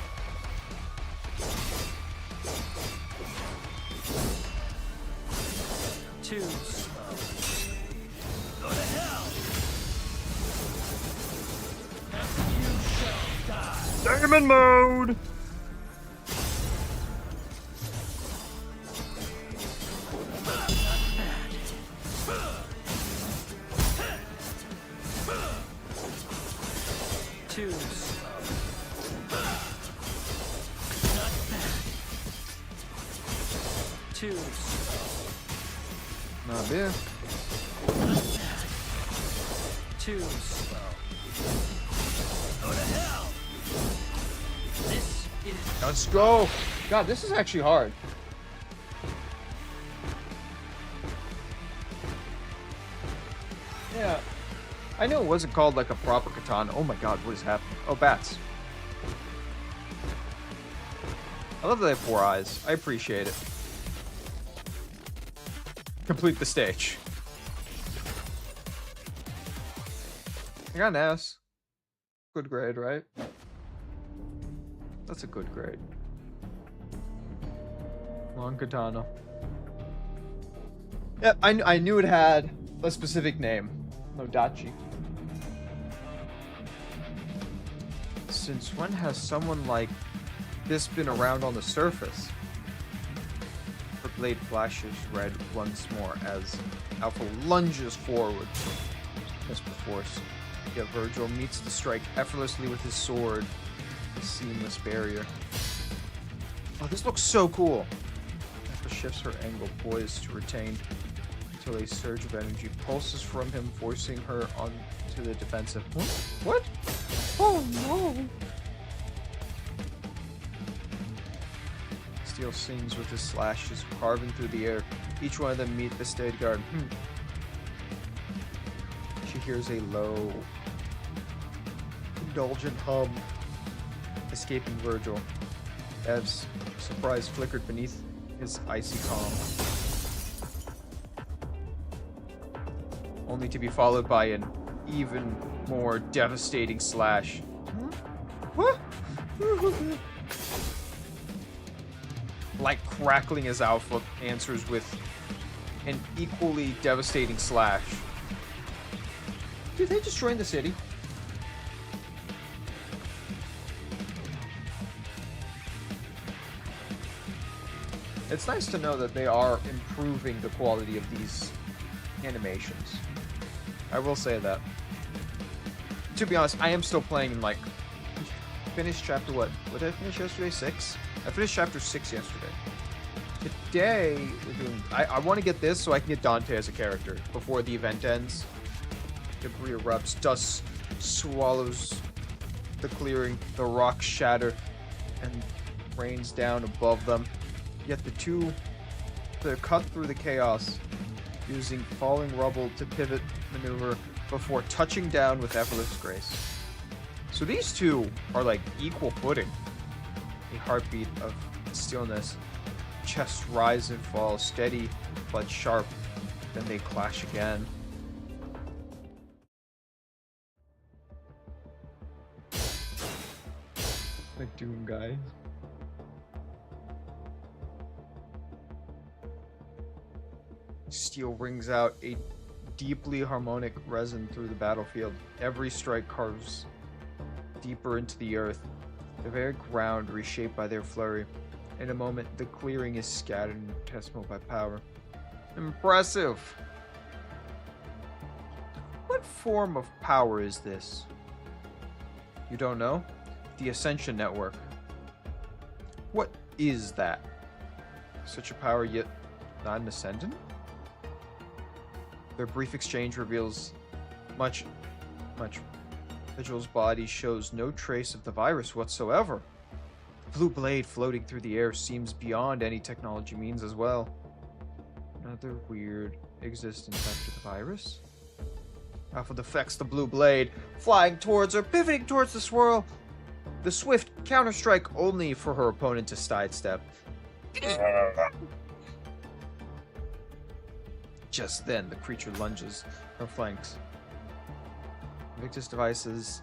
Too slow. Go to hell. You shall die. Diamond mode! Too slow. Not bad. Too slow. Not bad. Too slow. Go to hell. This is... Let's go! God, this is actually hard. Yeah. I knew it wasn't called like a proper katana. Oh my god, what is happening? Oh, bats. I love that they have 4 eyes. I appreciate it. Complete the stage. I got an S. Good grade, right? That's a good grade. Long katana. Yeah, I knew it had a specific name. Nodachi. Since when has someone like this been around on the surface? Her blade flashes red once more as Alpha lunges forward. As before, yet Virgil meets the strike effortlessly with his sword. A seamless barrier. Oh, this looks so cool. Alpha shifts her angle, poised to retain until a surge of energy pulses from him, forcing her onto the defensive. What? Oh no! Steel sings with his slashes carving through the air. Each one of them meet the steady guard. She hears a low, indulgent hum escaping Virgil as surprise flickered beneath his icy calm, only to be followed by an even more devastating slash. Like crackling as Alpha answers with an equally devastating slash. Dude, they destroying the city? It's nice to know that they are improving the quality of these animations. I will say that. To be honest, I am still playing in like... Finished chapter what? What did I finish yesterday? 6? I finished chapter 6 yesterday. Today, we're doing... I want to get this so I can get Dante as a character before the event ends. Debris erupts, dust swallows the clearing, the rocks shatter, and rains down above them. Yet the two, they're cut through the chaos, using falling rubble to pivot maneuver before touching down with effortless grace. So these two are like equal footing. A heartbeat of stillness, chests rise and fall, steady but sharp, then they clash again. The Doom guys. Steel rings out a deeply harmonic resin through the battlefield. Every strike carves deeper into the earth, the very ground reshaped by their flurry. In a moment, the clearing is scattered infinitesimal by power. Impressive! What form of power is this? You don't know? The Ascension Network. What is that? Such a power, yet not an Ascendant? Their brief exchange reveals much. Vigil's body shows no trace of the virus whatsoever. The blue blade floating through the air seems beyond any technology means as well. Another weird existence after the virus. Alpha defects the blue blade, flying towards her, pivoting towards the swirl. The swift counter-strike only for her opponent to sidestep. Just then, the creature lunges her flanks. Victus devices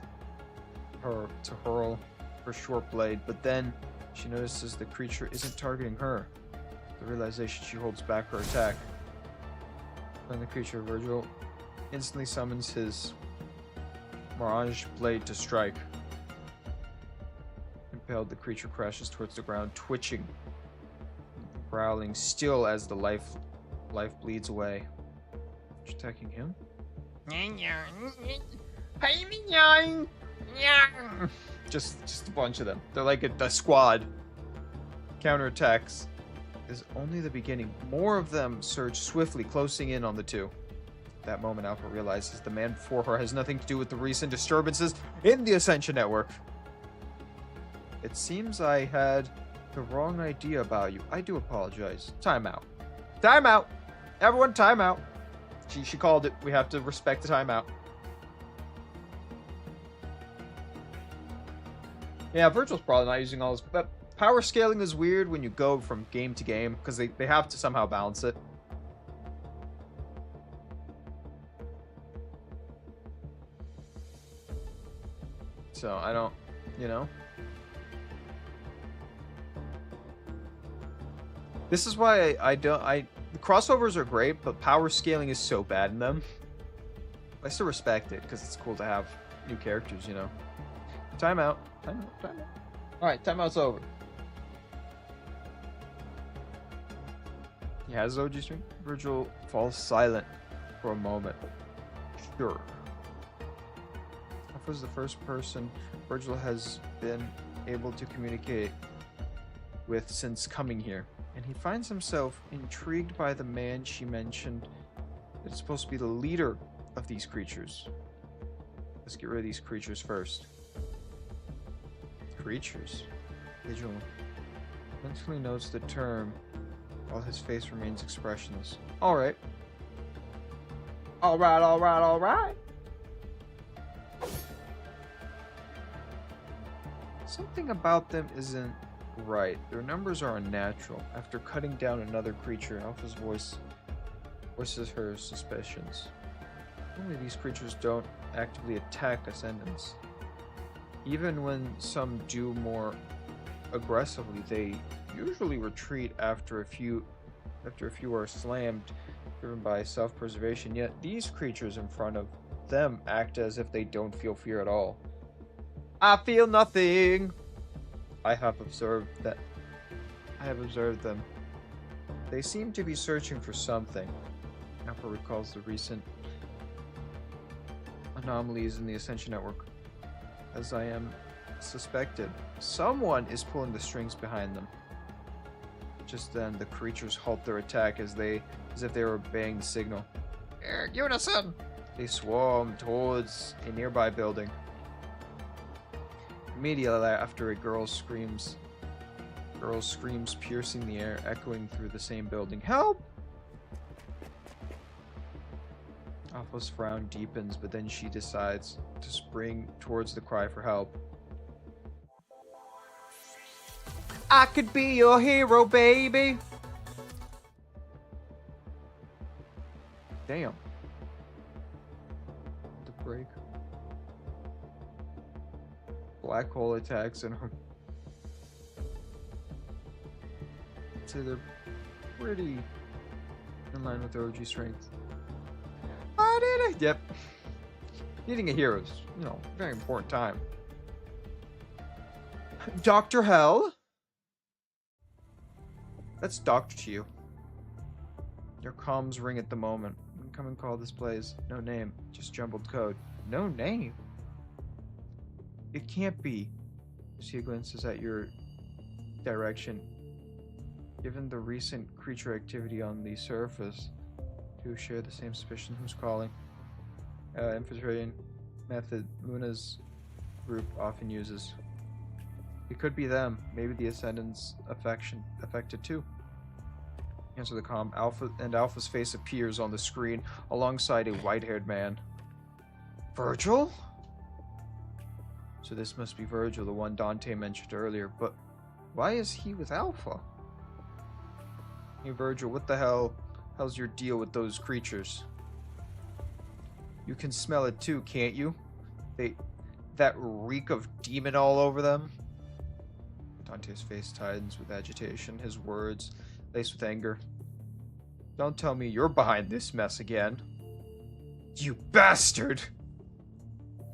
her to hurl her short blade, but then she notices the creature isn't targeting her. The realization she holds back her attack. Then the creature, Virgil, instantly summons his Mirage blade to strike. Impaled, the creature crashes towards the ground, twitching, growling, still as the life bleeds away. She's attacking him? Just a bunch of them. They're like a squad. Counterattacks is only the beginning. More of them surge swiftly, closing in on the two. At that moment, Alpha realizes the man before her has nothing to do with the recent disturbances in the Ascension Network. It seems I had the wrong idea about you. I do apologize. Time out. Time out! Everyone, time out. She called it. We have to respect the timeout. Yeah, Virgil's probably not using all this, but power scaling is weird when you go from game to game, because they have to somehow balance it. So I don't, you know. This is why the crossovers are great, but power scaling is so bad in them. I still respect it because it's cool to have new characters, you know. Timeout. Timeout. Alright, timeout's over. He has OG string. Virgil falls silent for a moment. Sure. Alpha's the first person Virgil has been able to communicate with since coming here, and he finds himself intrigued by the man she mentioned that is supposed to be the leader of these creatures. Let's get rid of these creatures first. Creatures. Vigil mentally notes the term while his face remains expressionless. Alright. Alright. Something about them isn't right. Their numbers are unnatural. After cutting down another creature, Alpha's voice voices her suspicions. Normally these creatures don't actively attack Ascendants. Even when some do more aggressively, they usually retreat after a few are slammed, driven by self-preservation. Yet these creatures in front of them act as if they don't feel fear at all. I feel nothing. I have observed them. They seem to be searching for something. Alpha recalls the recent anomalies in the Ascension Network. As I am suspected, someone is pulling the strings behind them. Just then, the creatures halt their attack as if they were obeying the signal. Unison! They swarm towards a nearby building. Immediately after, a girl's screams piercing the air, echoing through the same building. Help! Alpha's frown deepens, but then she decides to spring towards the cry for help. I could be your hero, baby! Damn. The break. Black hole attacks and her. I'd say they're pretty in line with their OG strength. Yep. Needing a hero is, very important time. Dr. Hell? That's Doctor to you. Your comms ring at the moment. Incoming call displays no name, just jumbled code. No name? It can't be. Lucia glances at your direction. Given the recent creature activity on the surface, to share the same suspicion who's calling. Infiltrating method Luna's group often uses. It could be them. Maybe the Ascendant's affected too. Answer the comm. Alpha's face appears on the screen alongside a white-haired man. Virgil? So this must be Virgil, the one Dante mentioned earlier, but why is he with Alpha? Hey Virgil, what the hell's your deal with those creatures? You can smell it too, can't you? That reek of demon all over them? Dante's face tightens with agitation, his words laced with anger. Don't tell me you're behind this mess again. You bastard!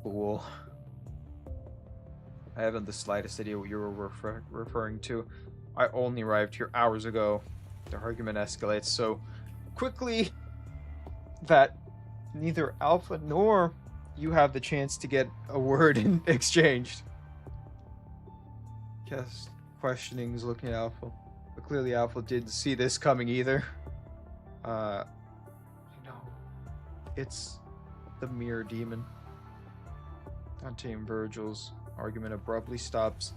Fool. I haven't the slightest idea what you were referring to. I only arrived here hours ago. The argument escalates so quickly that neither Alpha nor you have the chance to get a word exchanged. Yes, questioning is looking at Alpha, but clearly Alpha didn't see this coming either. It's the mirror demon. Dante and Virgil's argument abruptly stops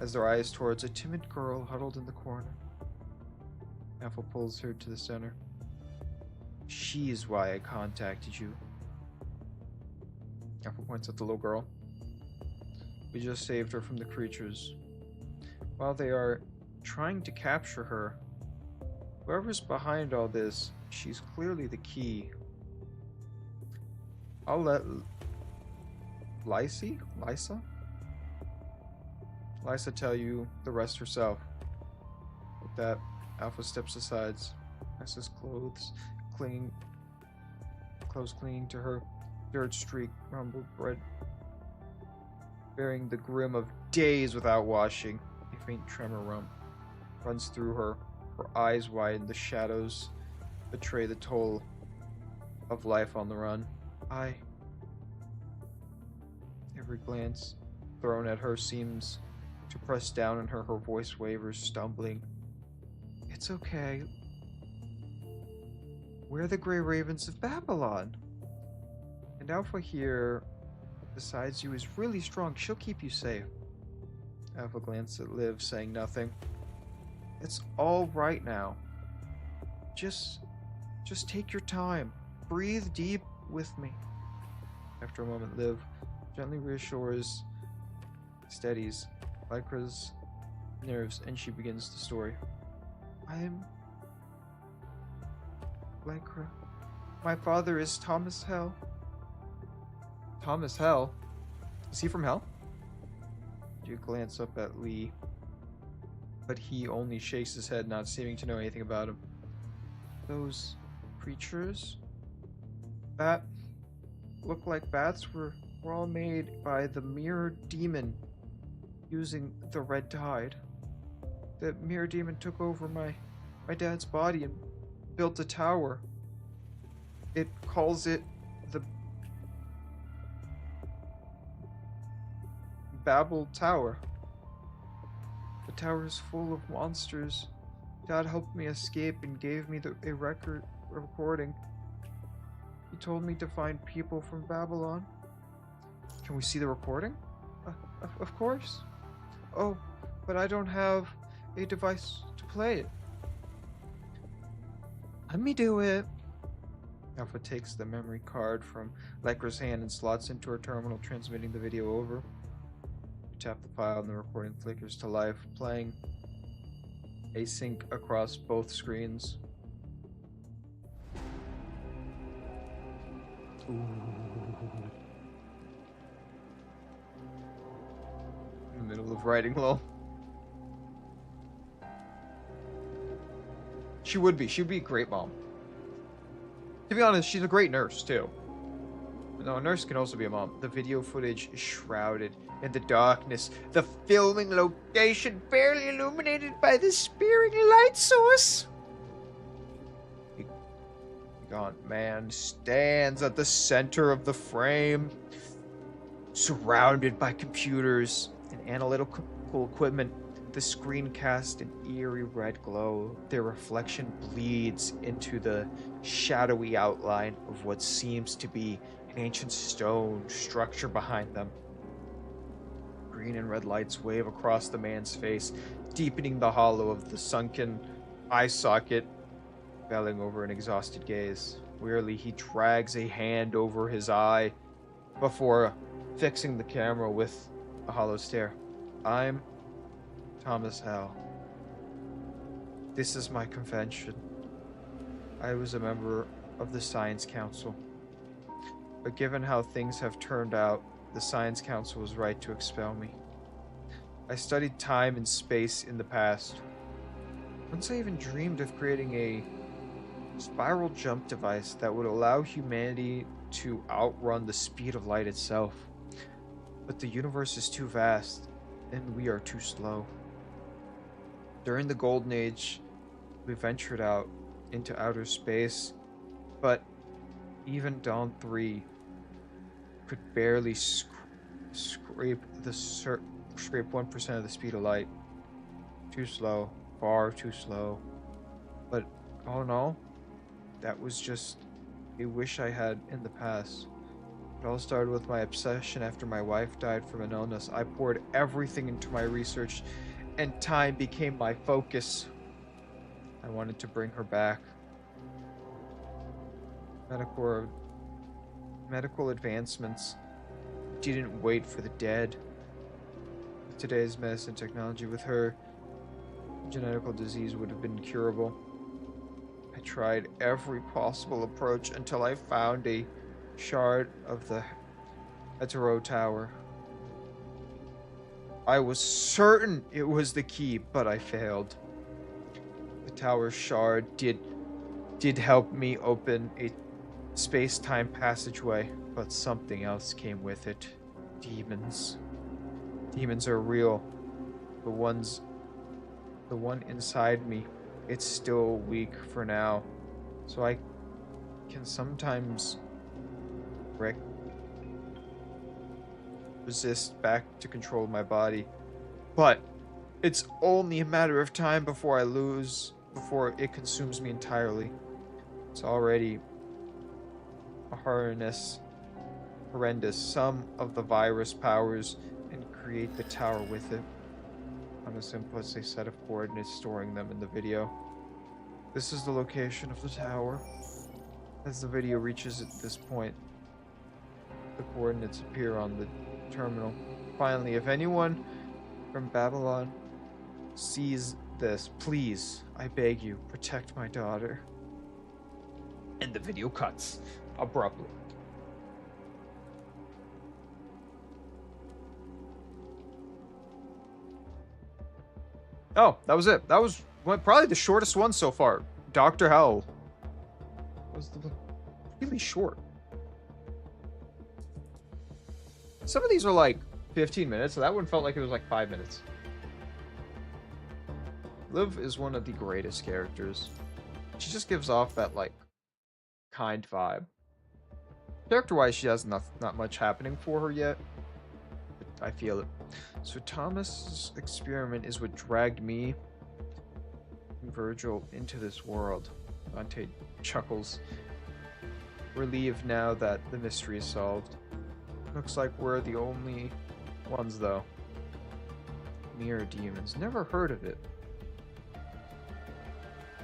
as their eyes towards a timid girl huddled in the corner. Alpha pulls her to the center. She's why I contacted you. Alpha points at the little girl. We just saved her from the creatures. While they are trying to capture her, whoever's behind all this, she's clearly the key. I'll let Lysa Lysa tell you the rest herself. With that, Alpha steps aside. Lysa's clothes clinging to her, dirt streak, rumbled bread, bearing the grim of days without washing. A faint tremor runs through her. Her eyes widen. The shadows betray the toll of life on the run. Every glance thrown at her seems to press down on her. Her voice wavers, stumbling. It's okay. We're the Grey Ravens of Babylon. And Alpha here, besides you, is really strong. She'll keep you safe. Alpha glanced at Liv, saying nothing. It's all right now. Just take your time. Breathe deep with me. After a moment, Liv gently reassures, steadies Lycra's nerves, and she begins the story. I'm Lycra. My father is Thomas Hell. Thomas Hell? Is he from Hell? You glance up at Lee, but he only shakes his head, not seeming to know anything about him. Those creatures that look like bats were all made by the Mirror Demon using the Red Tide. The Mirror Demon took over my dad's body and built a tower. It calls it the Babel Tower. The tower is full of monsters. Dad helped me escape and gave me a recording. He told me to find people from Babylon. Can we see the recording? Of course. Oh, but I don't have a device to play it. Let me do it. Alpha takes the memory card from Lycra's hand and slots into her terminal, transmitting the video over. You tap the file and the recording flickers to life, playing async across both screens. Ooh. In the middle of writing low. She would be a great mom. To be honest, she's a great nurse too. No, a nurse can also be a mom. The video footage is shrouded in the darkness. The filming location barely illuminated by the spearing light source. The gaunt man stands at the center of the frame, surrounded by computers and analytical equipment. The screen casts an eerie red glow. Their reflection bleeds into the shadowy outline of what seems to be an ancient stone structure behind them. Green and red lights wave across the man's face, deepening the hollow of the sunken eye socket, belling over an exhausted gaze. Wearily, he drags a hand over his eye before fixing the camera with a hollow stare. I'm Thomas Hell. This is my confession. I was a member of the Science Council. But given how things have turned out, the Science Council was right to expel me. I studied time and space in the past. Once I even dreamed of creating a spiral jump device that would allow humanity to outrun the speed of light itself. But the universe is too vast, and we are too slow. During the Golden Age, we ventured out into outer space, but even Dawn 3 could barely scrape 1% of the speed of light. Too slow, far too slow. But all in all, that was just a wish I had in the past. It all started with my obsession after my wife died from an illness. I poured everything into my research, and time became my focus. I wanted to bring her back. Medical advancements didn't wait for the dead. With today's medicine technology, with her, genetical disease would have been curable. I tried every possible approach until I found a shard of the Hetero Tower. I was certain it was the key, but I failed. The tower shard did help me open a space-time passageway, but something else came with it. Demons. Demons are real. The one inside me, it's still weak for now, so I can sometimes resist back to control my body. But it's only a matter of time before before it consumes me entirely. It's already a horrendous. Some of the virus powers and create the tower with it. On a simple as a set of coordinates storing them in the video. This is the location of the tower. As the video reaches at this point, the coordinates appear on the terminal. Finally, if anyone from Babylon sees this, please, I beg you, protect my daughter. And the video cuts abruptly. Oh, that was it. That was probably the shortest one so far. Dr. Hell was really short. Some of these are like 15 minutes, so that one felt like it was like 5 minutes. Liv is one of the greatest characters. She just gives off that like kind vibe. Character-wise, she has not much happening for her yet. But I feel it. So Thomas's experiment is what dragged me and Virgil into this world. Dante chuckles, relieved now that the mystery is solved. Looks like we're the only ones, though. Mirror demons. Never heard of it.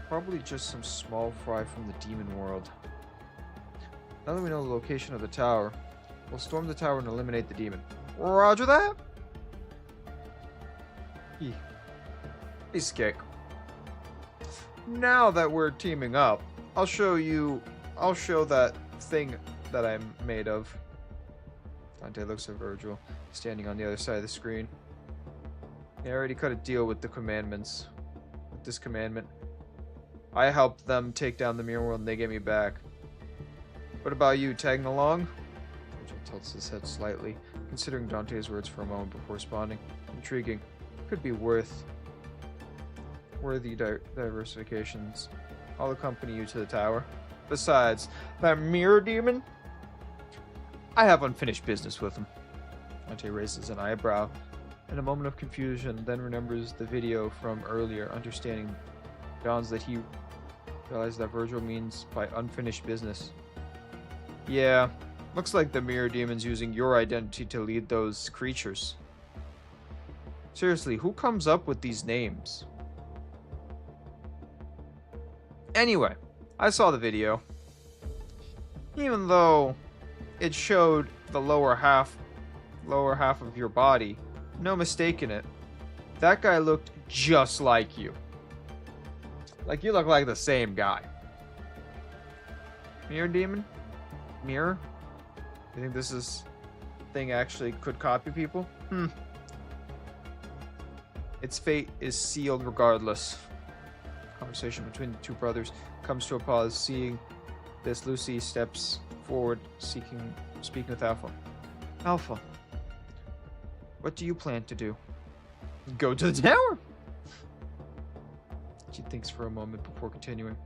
Probably just some small fry from the demon world. Now that we know the location of the tower, we'll storm the tower and eliminate the demon. Roger that! He's kick. Now that we're teaming up, I'll show that thing that I'm made of. Dante looks at Virgil, standing on the other side of the screen. I already cut a deal with the commandments. With this commandment. I helped them take down the mirror world and they get me back. What about you, tagging along? Virgil tilts his head slightly, considering Dante's words for a moment before responding. Intriguing. Could be worthy diversifications. I'll accompany you to the tower. Besides, that mirror demon? I have unfinished business with him. Dante raises an eyebrow in a moment of confusion, then remembers the video from earlier, understanding dawns that he realized that Virgil means by unfinished business. Yeah, looks like the mirror demon's using your identity to lead those creatures. Seriously, who comes up with these names? Anyway, I saw the video. Even though it showed the lower half of your body, no mistake in it. That guy looked just like you. Like you look like the same guy. Mirror demon? Mirror? You think this thing actually could copy people? Its fate is sealed regardless. Conversation between the two brothers comes to a pause. Seeing this, Lucy steps forward, speaking with Alpha. Alpha, what do you plan to do? Go to the tower! She thinks for a moment before continuing.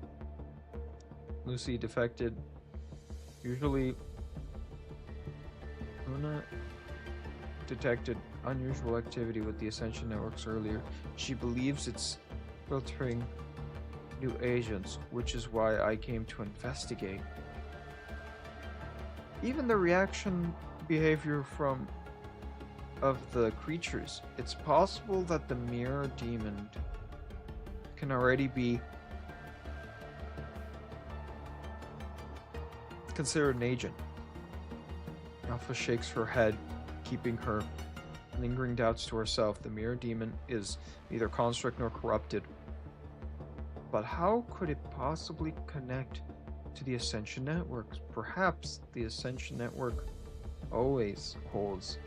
Lucy defected. Usually, Luna detected unusual activity with the Ascension networks earlier. She believes it's filtering new agents, which is why I came to investigate. Even the reaction behavior of the creatures, it's possible that the mirror demon can already be considered an agent. Alpha shakes her head, keeping her lingering doubts to herself. The mirror demon is neither construct nor corrupted. But how could it possibly connect to the Ascension networks? Perhaps the Ascension network always holds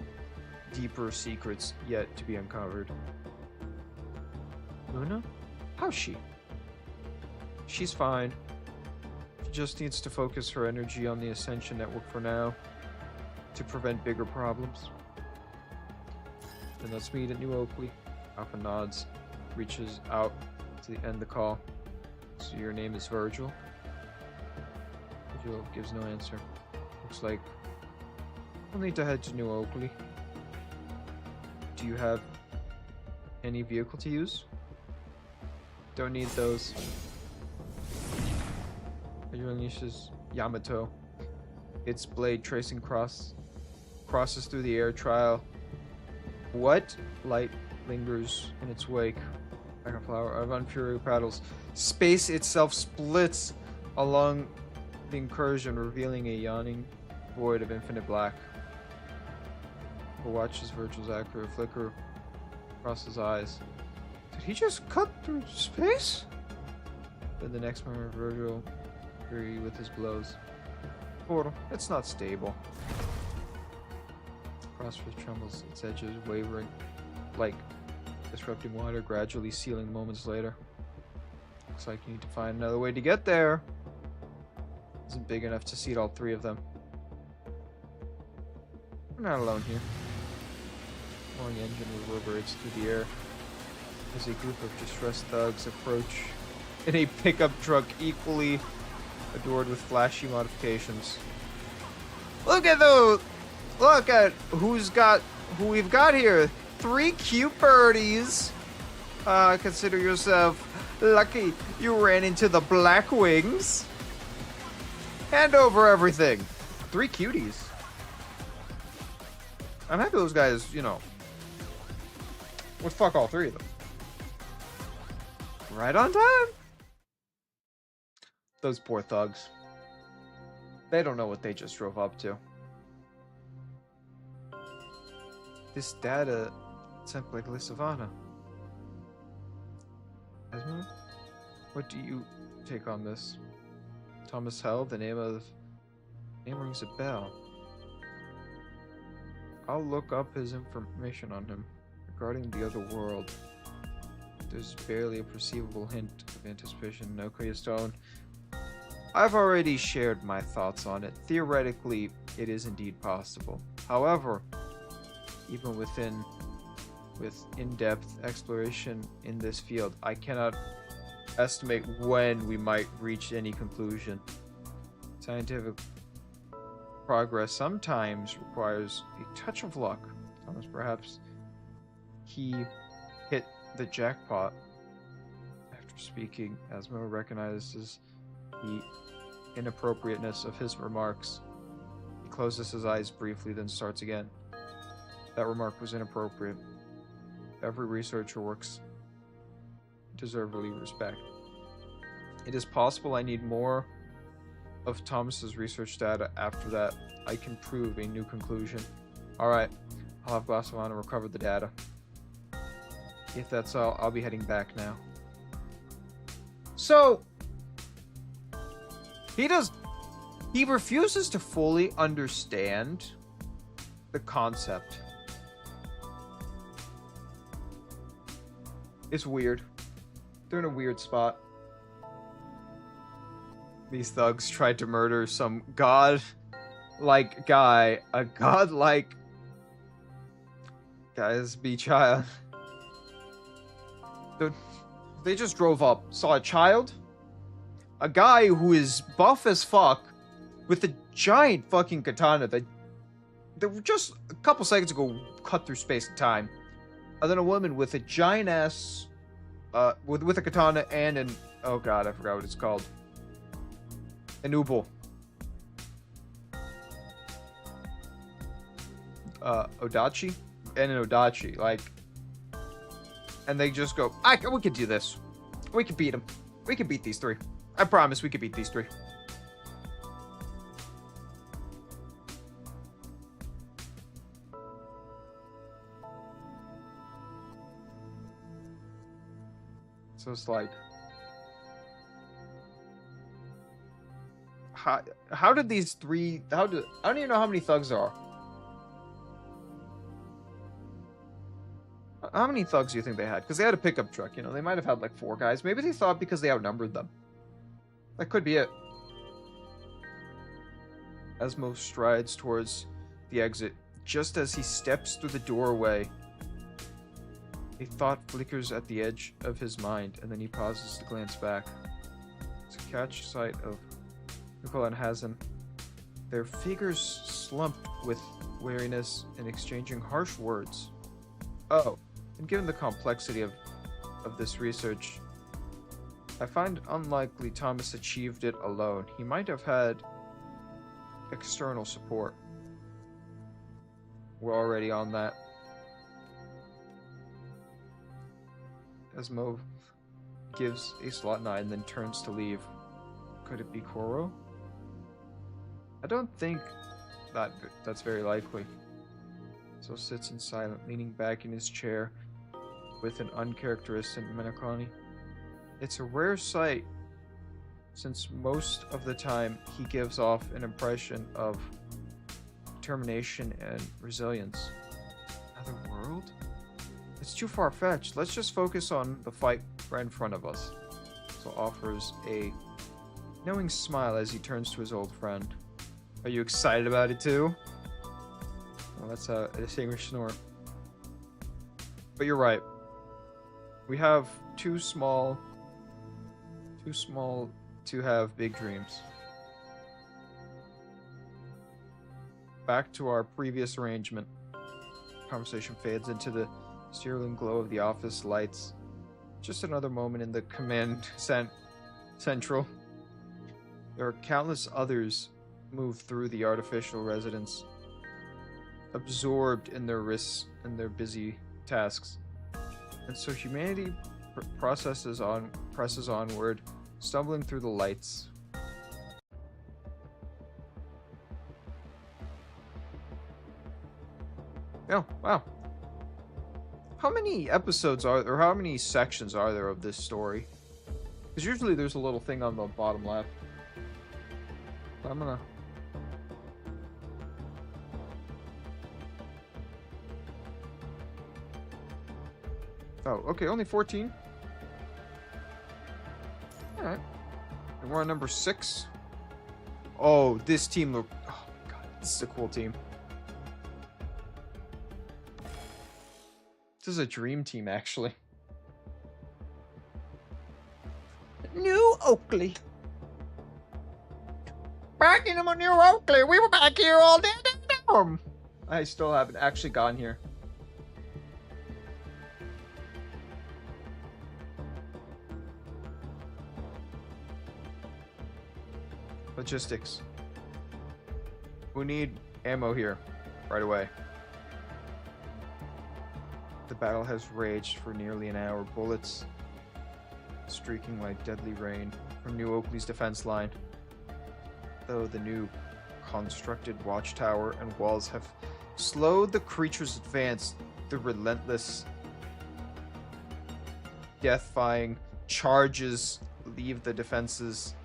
deeper secrets yet to be uncovered. Luna? How's she? She's fine. She just needs to focus her energy on the Ascension Network for now to prevent bigger problems. Then let's meet at New Oakley. Alpha nods, reaches out to end the call. So your name is Virgil? Virgil gives no answer. Looks like we'll need to head to New Oakley. Do you have any vehicle to use? Don't need those. It unleashes Yamato. Its blade tracing crosses through the air trail. What? Light lingers in its wake, like a flower of unfury petals. Space itself splits along the incursion, revealing a yawning void of infinite black. Who watches Virgil's accurate flicker across his eyes. Did he just cut through space? Then the next moment, Virgil fury with his blows. Portal, it's not stable. Crossroads trembles, its edges wavering, like disrupting water, gradually sealing moments later. Looks like you need to find another way to get there. Isn't big enough to seat all three of them. We're not alone here. Roaring engine reverberates through the air as a group of distressed thugs approach in a pickup truck equally adored with flashy modifications. Look at those! Look at who we've got here. 3 cute birdies. Consider yourself lucky you ran into the Black Wings. Hand over everything. 3 cuties. I'm happy those guys, you know, would fuck all 3 of them. Right on time. Those poor thugs. They don't know what they just drove up to. This data sent by Glisavana. Esma? What do you take on this? Thomas Hell, the name rings a bell. I'll look up his information on him. Regarding the other world, there's barely a perceivable hint of anticipation. No Stone. I've already shared my thoughts on it. Theoretically, it is indeed possible. However, even with in-depth exploration in this field, I cannot estimate when we might reach any conclusion. Scientific progress sometimes requires a touch of luck. Thomas, perhaps he hit the jackpot. After speaking, Asmo recognizes the inappropriateness of his remarks. He closes his eyes briefly, then starts again. That remark was inappropriate. Every researcher works deservedly respect. It is possible I need more of Thomas's research data. After that, I can prove a new conclusion. Alright, I'll have Glasavana recover the data. If that's all, I'll be heading back now. So, he refuses to fully understand the concept. It's weird. They're in a weird spot. These thugs tried to murder some god-like guy. A god-like guy's be child. They just drove up, saw a child, a guy who is buff as fuck, with a giant fucking katana that just a couple seconds ago cut through space and time. And then a woman with a giant ass, with a katana and an, oh god, I forgot what it's called. An ubal. Odachi? And an Odachi, like. And they just go, we could do this. We could beat them. We could beat these 3. I promise we could beat these 3. So it's like, how did these 3? I don't even know how many thugs there are. How many thugs do you think they had? Because they had a pickup truck, you know. They might have had like 4 guys. Maybe they thought because they outnumbered them. That could be it. Asmo strides towards the exit. Just as he steps through the doorway, a thought flickers at the edge of his mind, and then he pauses to glance back. To catch sight of Nicola and Hazen, their figures slumped with weariness and exchanging harsh words. Oh, and given the complexity of this research, I find unlikely Thomas achieved it alone. He might have had external support. We're already on that. Asmo gives a slot 9 and then turns to leave. Could it be Koro? I don't think that's very likely. So sits in silence, leaning back in his chair with an uncharacteristic melancholy. It's a rare sight, since most of the time he gives off an impression of determination and resilience. Another world? It's too far-fetched. Let's just focus on the fight right in front of us. So offers a knowing smile as he turns to his old friend. Are you excited about it too? Well, that's a distinguished snort. But you're right. We have too small to have big dreams. Back to our previous arrangement. Conversation fades into the sterling glow of the office lights. Just another moment in the command central. There are countless others move through the artificial residence, absorbed in their risks and their busy tasks. And so humanity presses onward, stumbling through the lights. Oh, wow. How many episodes are there, or how many sections are there of this story? Because usually there's a little thing on the bottom left. So I'm gonna... Oh, okay, only 14. Alright. And we're on number 6. Oh, this team look... Oh my god, this is a cool team. This is a dream team, actually. New Oakley. Back in New Oakley. We were back here all day. I still haven't actually gone here. Logistics. We need ammo here right away. The battle has raged for nearly an hour. Bullets streaking like deadly rain from New Oakley's defense line. Though the new constructed watchtower and walls have slowed the creature's advance, the relentless, death-defying charges leave the defenses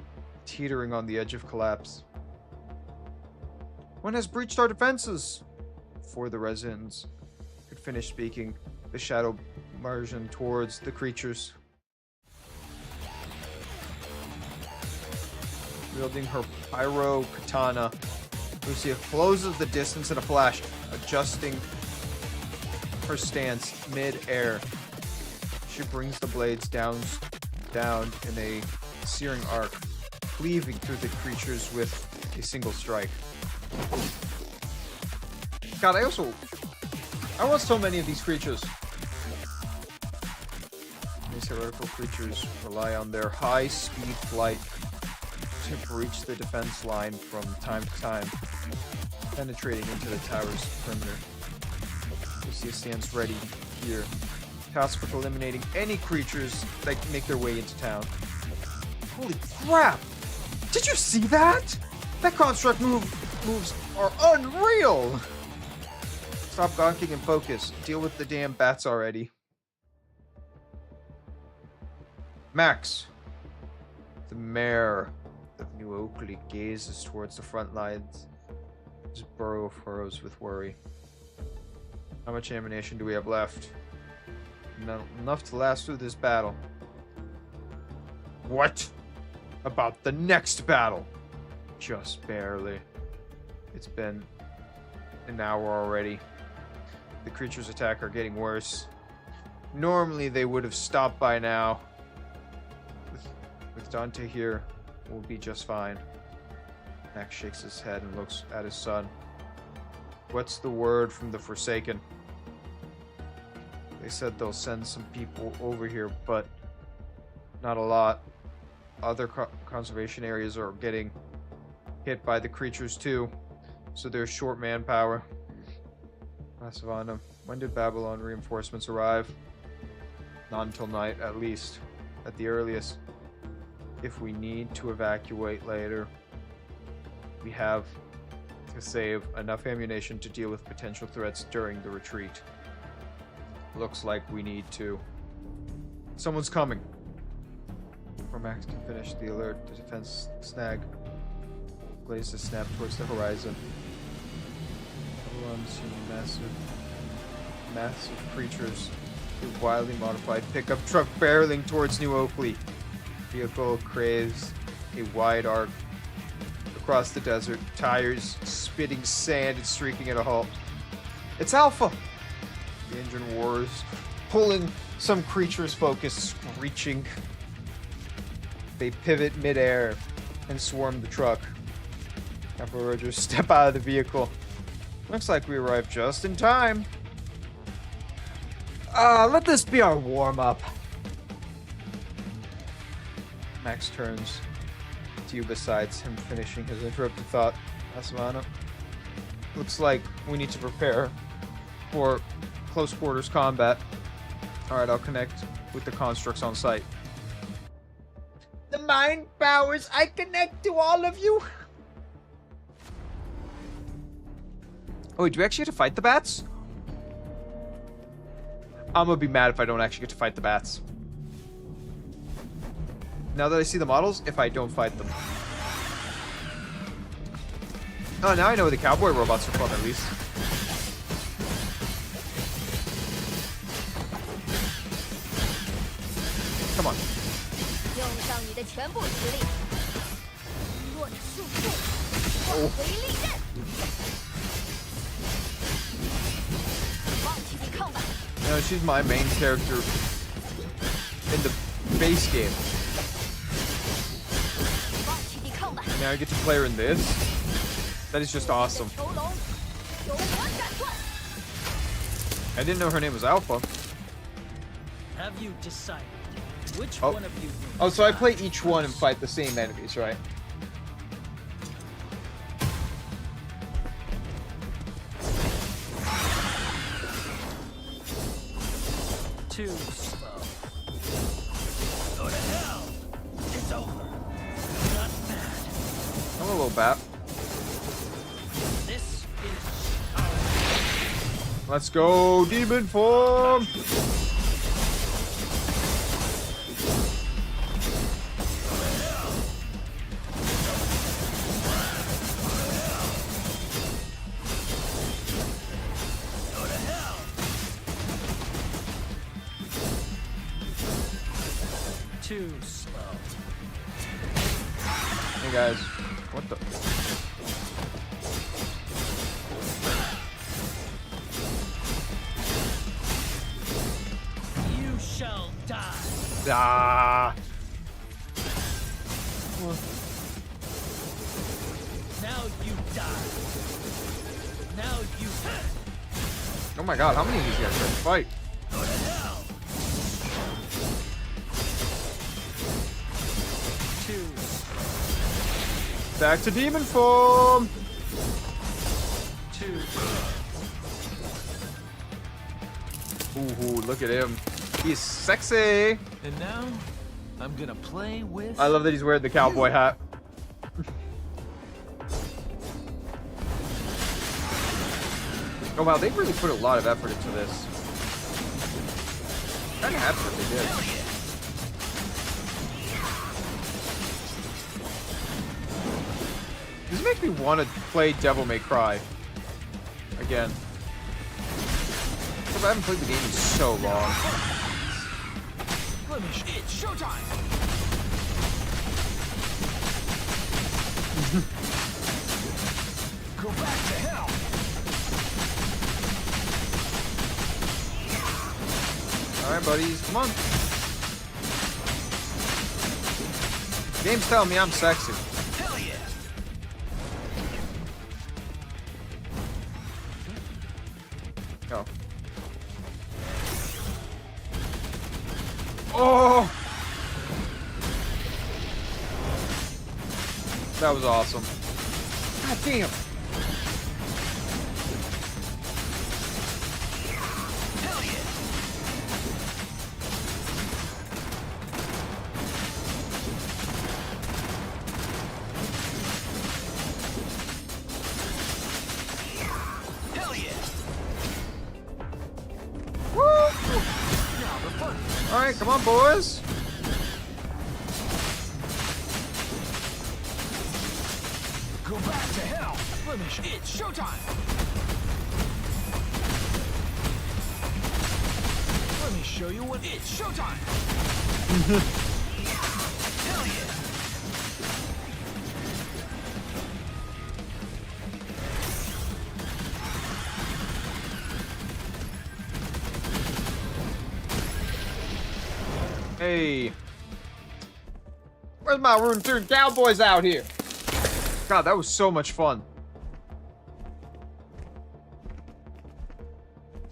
teetering on the edge of collapse. One has breached our defenses! Before the residents could finish speaking, the shadow margin towards the creatures. Wielding her pyro katana, Lucia closes the distance in a flash, adjusting her stance mid-air. She brings the blades down in a searing arc, cleaving through the creatures with a single strike. God, I want so many of these creatures. These heretical creatures rely on their high-speed flight to breach the defense line from time to time, penetrating into the tower's perimeter. Lucia stands ready here, tasked with eliminating any creatures that make their way into town. Holy crap! Did you see that? That construct moves are unreal! Stop gawking and focus. Deal with the damn bats already. Max. The mayor of New Oakley gazes towards the front lines. His burrow furrows with worry. How much ammunition do we have left? enough to last through this battle. What about the next battle? Just barely. It's been an hour already. The creatures' attack are getting worse. Normally they would have stopped by now. With Dante here, we'll be just fine. Max shakes his head and looks at his son. What's the word from the Forsaken? They said they'll send some people over here, but not a lot. Other conservation areas are getting hit by the creatures too, so there's short manpower. Savannah, when did Babylon reinforcements arrive? Not until night, at least. At the earliest. If we need to evacuate later, we have to save enough ammunition to deal with potential threats during the retreat. Looks like we need to. Someone's coming. Before Max can finish the alert, the defense snag blazes snap towards the horizon. Babylon's seen massive creatures. A wildly modified pickup truck barreling towards New Oakley. Vehicle craves a wide arc across the desert, tires spitting sand and streaking at a halt. It's Alpha! The engine roars, pulling some creature's focus, screeching. They pivot midair and swarm the truck. Capo Rogers step out of the vehicle. Looks like we arrived just in time. Let this be our warm-up. Max turns to you besides him finishing his interrupted thought. Asavana, looks like we need to prepare for close quarters combat. Alright, I'll connect with the constructs on site. The mind powers, I connect to all of you. Oh, wait, do we actually get to fight the bats? I'm gonna be mad if I don't actually get to fight the bats. Now that I see the models, if I don't fight them. Oh, now I know the cowboy robots are fun, at least. Come on. No, she's my main character in the base game. Now I get to play her in this. That is just awesome. I didn't know her name was Alpha. Have you decided which one of you? Oh, so I play each one and fight the same enemies, right? Too slow. Go to hell. It's over. Not mad. I'm a little bat. This is our... Let's go, demon form! Too slow. Hey guys, what the? You shall die. Ah! Now you die. Now you. Oh my god, how many of these guys trying to fight? Go to hell. Back to demon form! Ooh, look at him. He's sexy! And now, I'm gonna play with... I love that he's wearing the cowboy hat. Oh wow, they really put a lot of effort into this. Kinda happy what they did. This makes me want to play Devil May Cry again. I haven't played the game in so long. It's showtime. Go back to hell. All right, buddies, come on. Game's telling me I'm sexy. Hell yeah. Go. Oh! That was awesome. God damn. Hell yeah. Hell yeah. Woo! Now the fun. All right, come on, boys. Go back to hell. It's showtime. Let me show you what it's showtime. Hell yeah. Hey. Where's my Rune 3 Cowboys out here? God, that was so much fun.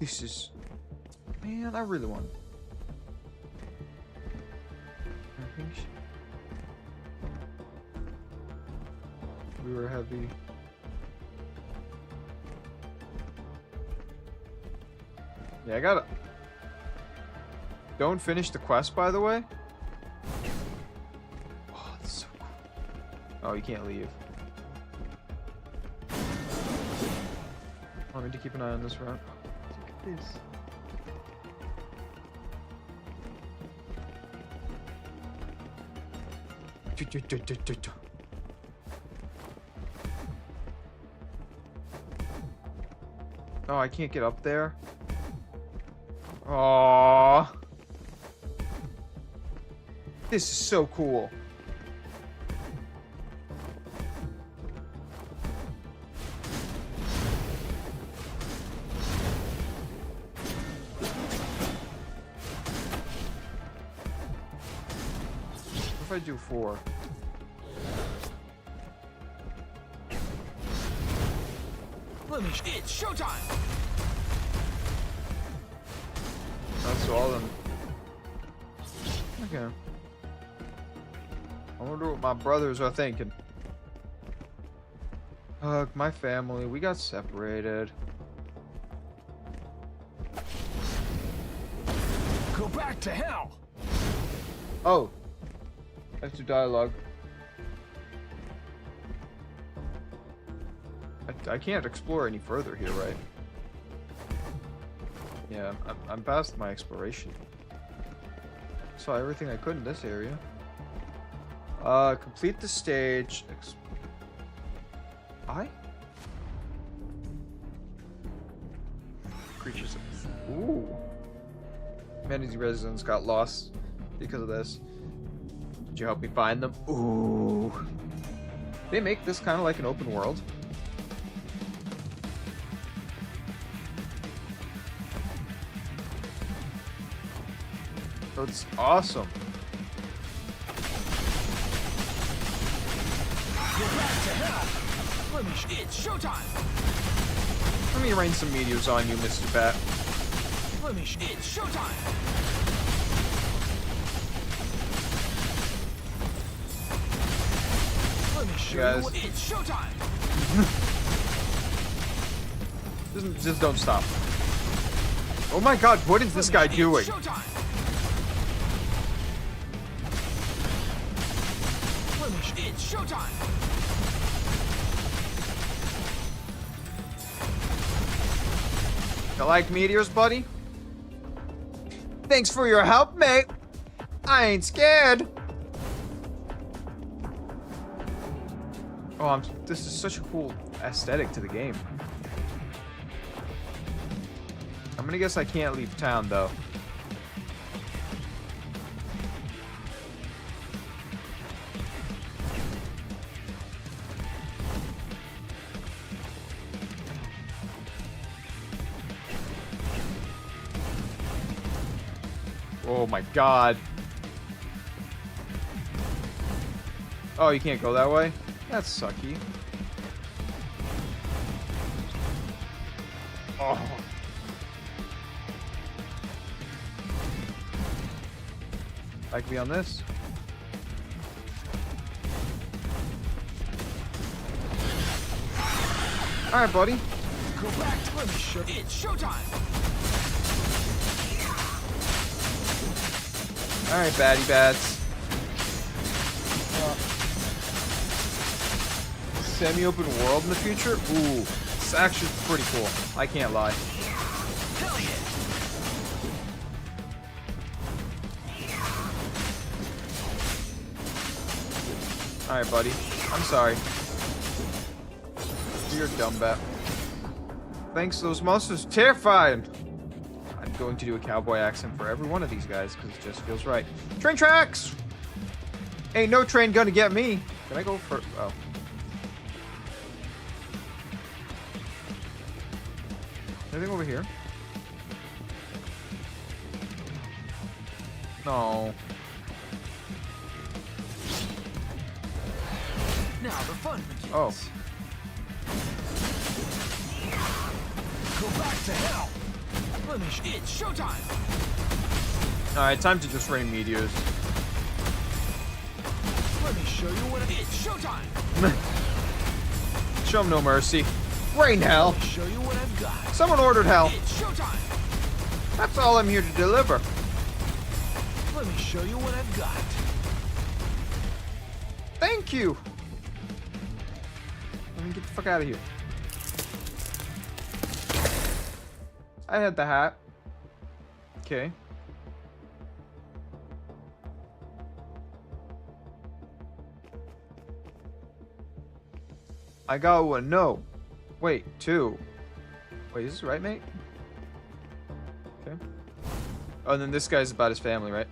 This is... Man, I really want... I think we were heavy. Yeah, I gotta... Don't finish the quest, by the way. Oh, that's so cool. Oh, you can't leave. I need to keep an eye on this route. Look at this. Oh, I can't get up there. Aww. This is so cool. What if I do 4? It's showtime. That's all of them. Okay. I wonder what my brothers are thinking. Ugh, my family, we got separated. Go back to hell. Oh. Let's do dialogue. I can't explore any further here, right? Yeah, I'm past my exploration. Saw everything I could in this area. Complete the stage. Creatures. Ooh. Many residents got lost because of this. Did you help me find them? Ooh. They make this kind of like an open world. That's awesome. Go back to hell. It's showtime. Let me rain some meteors on you, Mr. Bat. It's showtime. Let me show Guys. you what it's showtime. Just don't stop. Oh my god, what is this guy doing? It's showtime. It's showtime. You like meteors, buddy? Thanks for your help, mate. I ain't scared. Oh, this is such a cool aesthetic to the game. I'm gonna guess I can't leave town, though. Oh my god. Oh, you can't go that way? That's sucky. Oh. I can be on this. Alright, buddy. Go back to the show. It's showtime. Alright, baddie bats. Semi-open world in the future? Ooh, it's actually pretty cool. I can't lie. Hell yeah. Alright, buddy. I'm sorry. You're a dumb bat. Thanks, those monsters terrifying. I'm going to do a cowboy accent for every one of these guys because it just feels right. Train tracks! Ain't no train gonna get me. Can I go for... Oh. Anything over here? No. Now the fun begins. Oh. Go back to hell. It's showtime. Alright, time to just rain meteors. Let me show you what it's showtime. Show 'em no mercy. Rain hell. Let me show you what I've got. Someone ordered hell. It's showtime. That's all I'm here to deliver. Let me show you what I've got. Thank you. Let me get the fuck out of here. I had the hat. Okay. I got one. No. Wait, two. Wait, is this right, mate? Okay. Oh, and then this guy's about his family, right?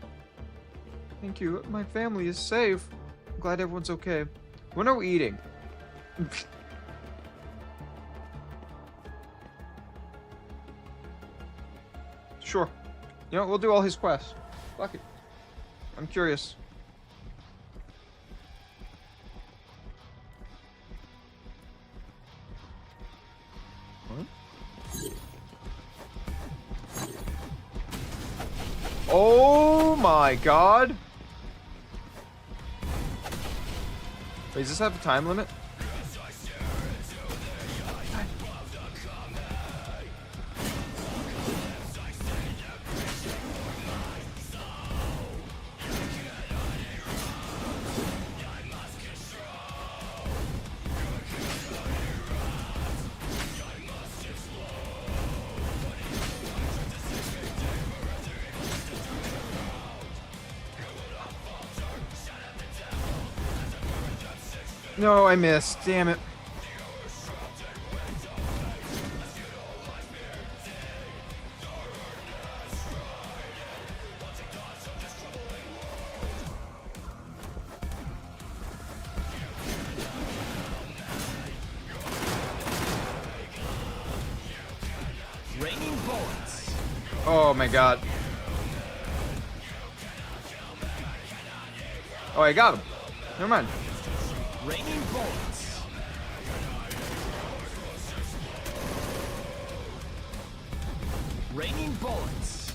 Thank you. My family is safe. I'm glad everyone's okay. When are we eating? Sure. You know, we'll do all his quests. Fuck it. I'm curious. Huh? Oh my god! Wait, does this have a time limit? No, I missed. Damn it. Raining bullets. Oh my god. Oh, I got him. Never mind. Raining bullets. Raining bullets.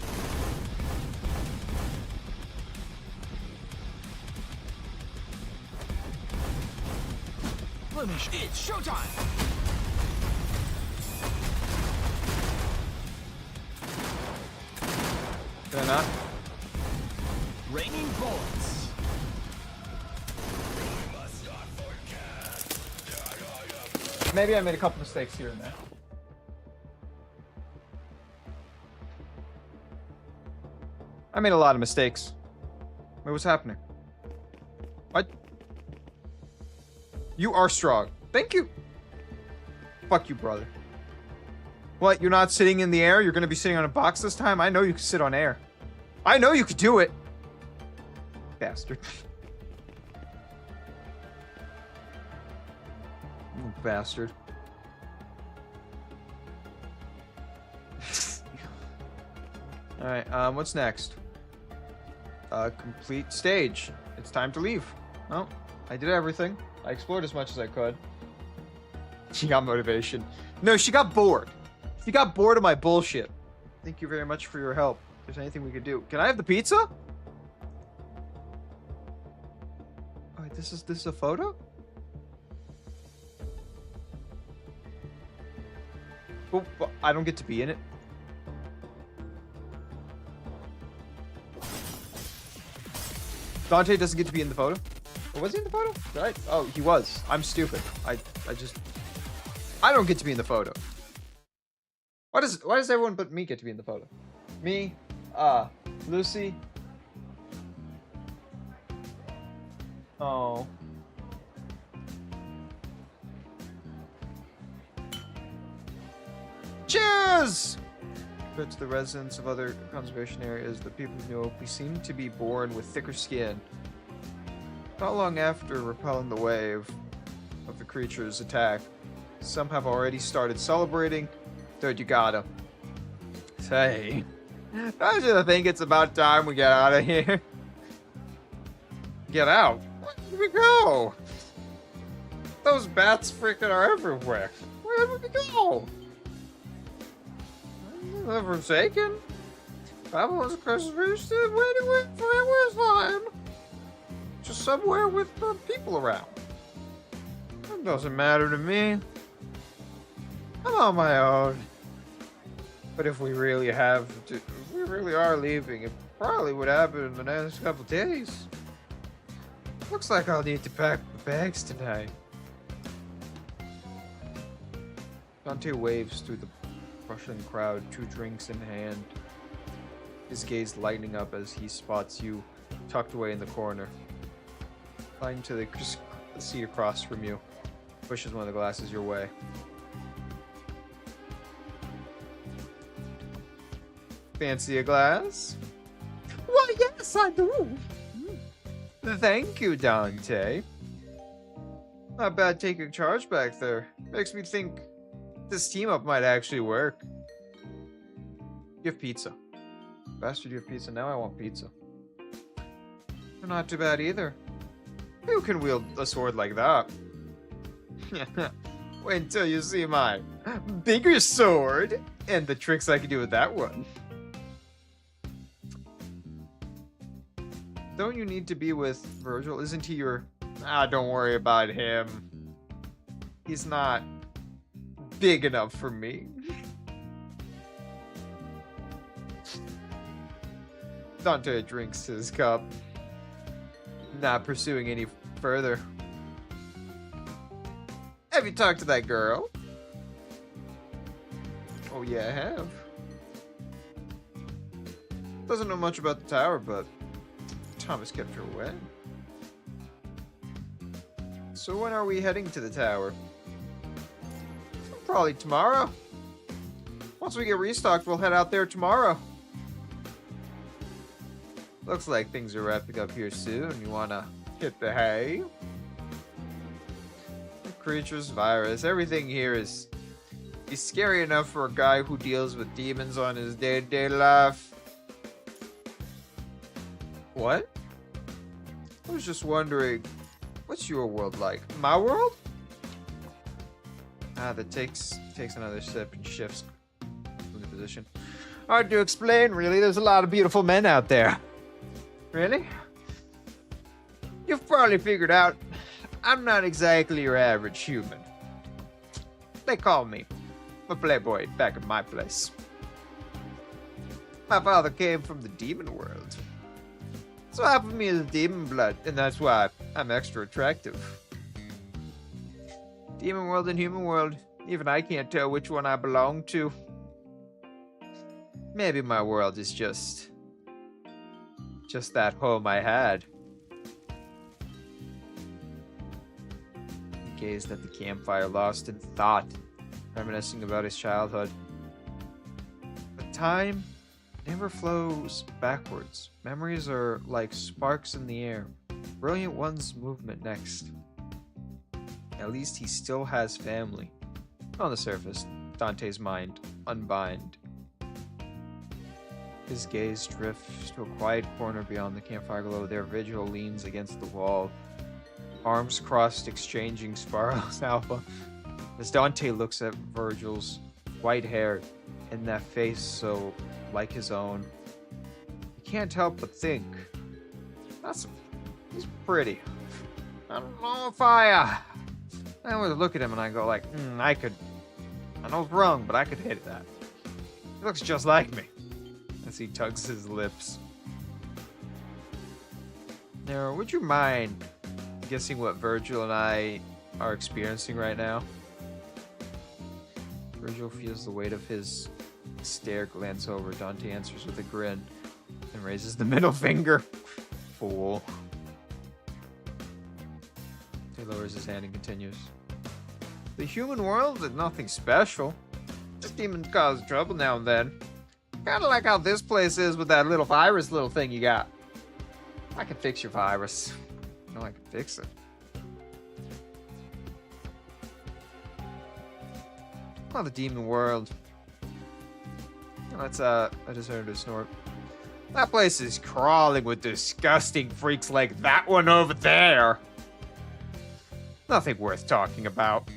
Let me it's showtime. Did I not? Raining bullets. Maybe I made a couple mistakes here and there. I made a lot of mistakes. Wait, what's happening? What? You are strong. Thank you. Fuck you, brother. What, you're not sitting in the air? You're gonna be sitting on a box this time? I know you can sit on air. I know you could do it. Bastard. You bastard. Alright, what's next? complete stage. It's time to leave. Well, I did everything. I explored as much as I could. She got motivation. No, she got bored. She got bored of my bullshit. Thank you very much for your help. If there's anything we could do. Can I have the pizza? Oh, wait, this is a photo? Oh, I don't get to be in it. Dante doesn't get to be in the photo. Or was he in the photo? Right? Oh, he was. I'm stupid. I don't get to be in the photo. Why does everyone but me get to be in the photo? Me, Lucy. Oh. Cheers! But to the residents of other conservation areas, the people of New Hope, we seem to be born with thicker skin. Not long after repelling the wave of the creature's attack, some have already started celebrating. Dude, you gotta. Say, don't you think it's about time we get out of here? Get out? Where did we go? Those bats freaking are everywhere. Where did we go? They're forsaken. Babylon's conservation waiting for everyone's time. Just somewhere with people around. That doesn't matter to me. I'm on my own. But if we really are leaving, it probably would happen in the next couple days. Looks like I'll need to pack my bags tonight. Dante waves through the Russian crowd, 2 drinks in hand. His gaze lighting up as he spots you tucked away in the corner. Lying to the seat across from you. Pushes one of the glasses your way. Fancy a glass? Why, yes, I do. Thank you, Dante. Not bad taking charge back there. Makes me think this team up might actually work. You have pizza. Bastard, you have pizza. Now I want pizza. You're not too bad either. Who can wield a sword like that? Wait until you see my bigger sword and the tricks I can do with that one. Don't you need to be with Virgil? Isn't he your... don't worry about him. He's not big enough for me. Dante drinks his cup, not pursuing any further. Have you talked to that girl? Oh yeah, I have. Doesn't know much about the tower, but Thomas kept her away. So when are we heading to the tower? Probably tomorrow. Once we get restocked, we'll head out there tomorrow. Looks like things are wrapping up here soon. You wanna hit the hay? The creatures, virus, everything here is scary enough for a guy who deals with demons on his day-to-day life. What? I was just wondering, what's your world like? My world? That takes another sip and shifts from the position. Hard to explain, really. There's a lot of beautiful men out there. Really? You've probably figured out I'm not exactly your average human. They call me a playboy back at my place. My father came from the demon world. So half of me is demon blood, and that's why I'm extra attractive. Demon world and human world, even I can't tell which one I belong to. Maybe my world is just that home I had. He gazed at the campfire, lost in thought, reminiscing about his childhood. But time never flows backwards. Memories are like sparks in the air. Brilliant one's movement next. At least he still has family. On the surface, Dante's mind unbind. His gaze drifts to a quiet corner beyond the campfire glow. Their vigil leans against the wall, arms crossed, exchanging spirals alpha. As Dante looks at Virgil's white hair and that face so like his own, he can't help but think, he's pretty. I don't know if I always look at him and I go like, I know it's wrong, but I could hit that. He looks just like me. As he tugs his lips. Now, would you mind guessing what Virgil and I are experiencing right now? Virgil feels the weight of his stare glance over. Dante answers with a grin and raises the middle finger. Fool. He lowers his hand and continues. The human world is nothing special. Just demons cause trouble now and then. Kinda like how this place is with that little virus little thing you got. I can fix your virus. No, I can fix it. Oh, the demon world. That's I just heard a snort. That place is crawling with disgusting freaks like that one over there. Nothing worth talking about.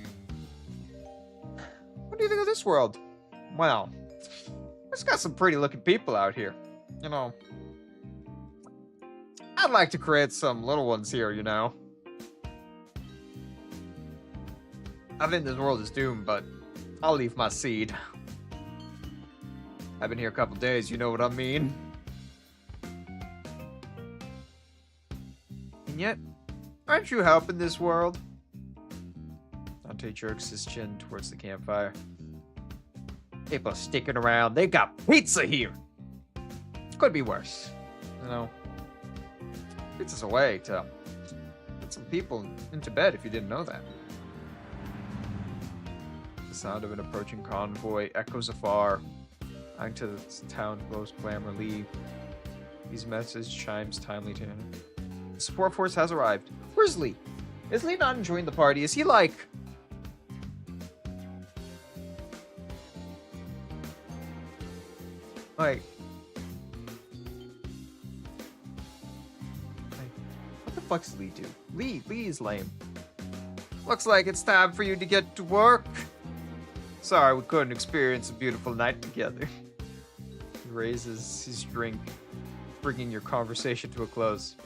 What do you think of this world? Well, it's got some pretty looking people out here. You know, I'd like to create some little ones here, you know. I think this world is doomed, but I'll leave my seed. I've been here a couple days, you know what I mean? And yet, aren't you helping this world? Dante jerks his chin towards the campfire. People are sticking around. They got pizza here. Could be worse. You know, pizza's a way to get some people into bed if you didn't know that. The sound of an approaching convoy echoes afar, adding to the town close clamor. Lee. These message chimes timely to him. The support force has arrived. Where's Lee? Is Lee not enjoying the party? Is he like... Like, what the fuck's Lee do? Lee is lame. Looks like it's time for you to get to work. Sorry, we couldn't experience a beautiful night together. He raises his drink, bringing your conversation to a close.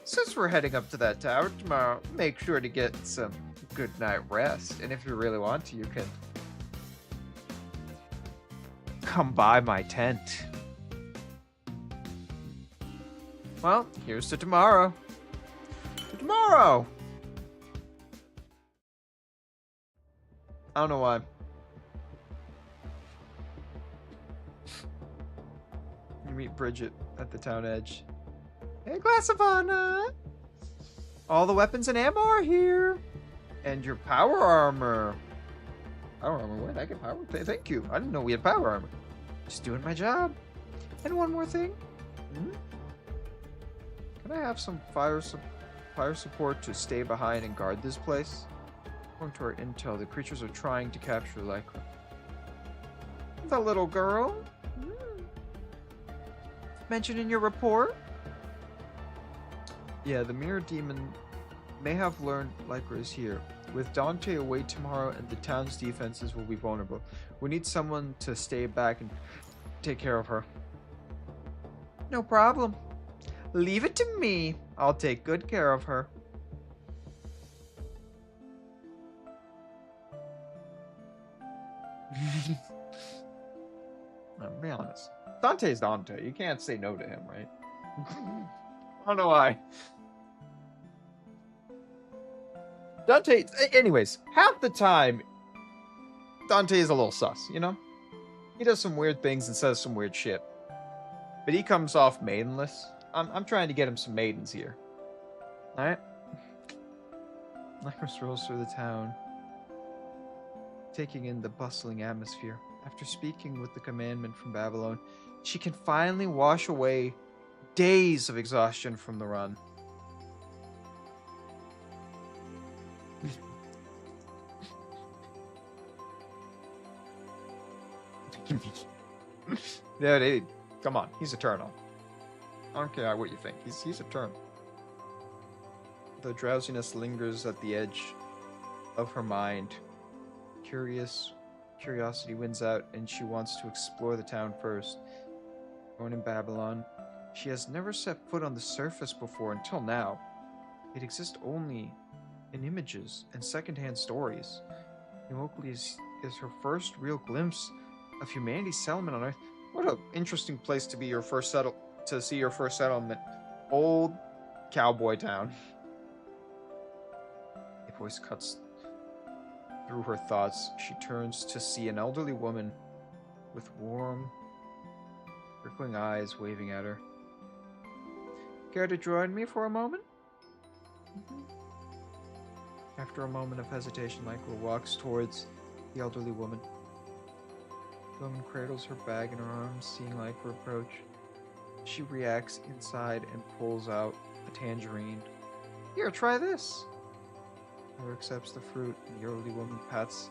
Since we're heading up to that tower tomorrow, make sure to get some good night rest. And if you really want to, you can come by my tent. Well, here's to tomorrow. To tomorrow! I don't know why. You meet Bridget at the town edge. Hey, glass of honor! All the weapons and ammo are here! And your power armor. Power armor? Where did I get power? Thank you. I didn't know we had power armor. Just doing my job. And one more thing. Can I have some fire support to stay behind and guard this place? According to our intel, the creatures are trying to capture Lycra. The little girl? Mentioned in your report? Yeah, the mirror demon may have learned Lycra is here. With Dante away tomorrow and the town's defenses will be vulnerable. We need someone to stay back and take care of her. No problem. Leave it to me. I'll take good care of her. I'll be honest. Dante's Dante. You can't say no to him, right? I don't know why. Dante, anyways, half the time, Dante is a little sus, you know? He does some weird things and says some weird shit. But he comes off maidenless. I'm trying to get him some maidens here. Alright? Lycra strolls through the town, taking in the bustling atmosphere. After speaking with the commandment from Babylon, she can finally wash away days of exhaustion from the run. Yeah, Come on, he's eternal. I don't care what you think. He's eternal. The drowsiness lingers at the edge of her mind. Curiosity wins out, and she wants to explore the town first. Born in Babylon, she has never set foot on the surface before until now. It exists only in images and secondhand stories. Immokalee is her first real glimpse of humanity's settlement on Earth. What an interesting place to be to see your first settlement. Old cowboy town. A voice cuts through her thoughts. She turns to see an elderly woman with warm, trickling eyes waving at her. Care to join me for a moment? After a moment of hesitation, Lycra walks towards the elderly woman. The woman cradles her bag in her arms, seeing Lycra approach. She reacts inside and pulls out a tangerine. Here, try this. Lycra accepts the fruit, and the elderly woman pats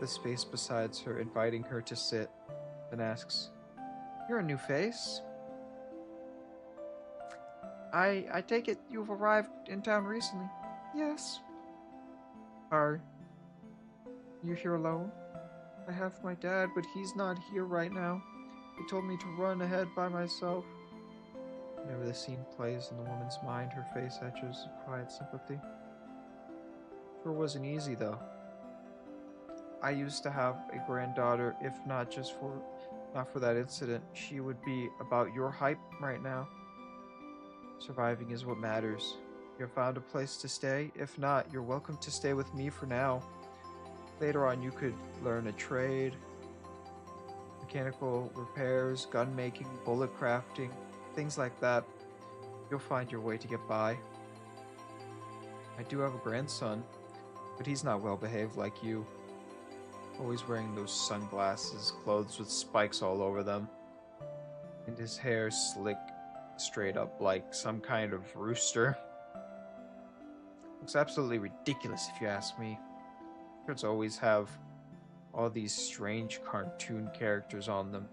the space beside her, inviting her to sit, then asks, You're a new face. I take it you've arrived in town recently? Yes. Are you here alone? I have my dad, but he's not here right now. He told me to run ahead by myself. Whenever the scene plays in the woman's mind, her face etches with quiet sympathy. Sure wasn't easy, though. I used to have a granddaughter, if not for that incident, she would be about your height right now. Surviving is what matters. You have found a place to stay? If not, you're welcome to stay with me for now. Later on, you could learn a trade, mechanical repairs, gun making, bullet crafting, things like that. You'll find your way to get by. I do have a grandson, but he's not well behaved like you. Always wearing those sunglasses, clothes with spikes all over them, and his hair slick straight up like some kind of rooster. Looks absolutely ridiculous if you ask me. Kids always have all these strange cartoon characters on them.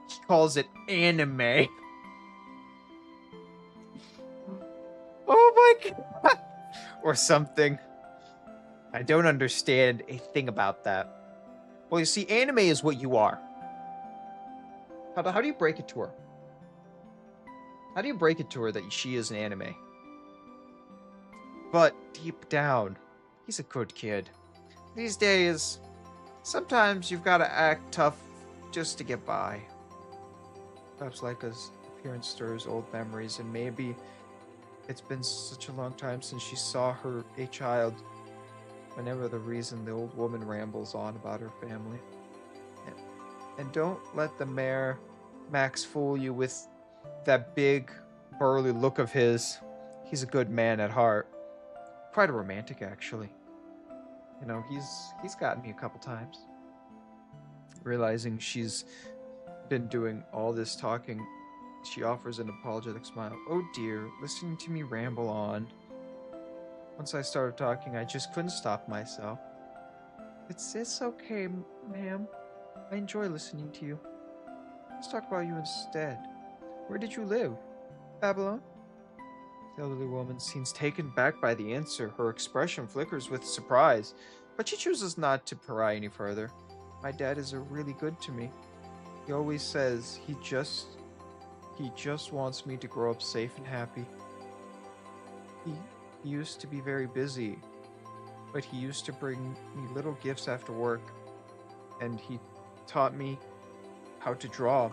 He calls it anime. Oh my god. Or something. I don't understand a thing about that. Well, you see, anime is what you are. How do you break it to her? How do you break it to her that she is an anime? But deep down, he's a good kid. These days, sometimes you've got to act tough just to get by. Perhaps Laika's appearance stirs old memories, and maybe it's been such a long time since she saw her a child. Whenever the reason, the old woman rambles on about her family. And don't let the mayor, Max, fool you with that big, burly look of his. He's a good man at heart. Quite a romantic, actually. You know, he's gotten me a couple times. Realizing she's been doing all this talking, she offers an apologetic smile. Oh dear, listening to me ramble on. Once I started talking, I just couldn't stop myself. It's okay, ma'am. I enjoy listening to you. Let's talk about you instead. Where did you live? Babylon? The elderly woman seems taken back by the answer. Her expression flickers with surprise, but she chooses not to pry any further. My dad is really good to me. He always says he just wants me to grow up safe and happy. He used to be very busy, but he used to bring me little gifts after work, and he taught me how to draw.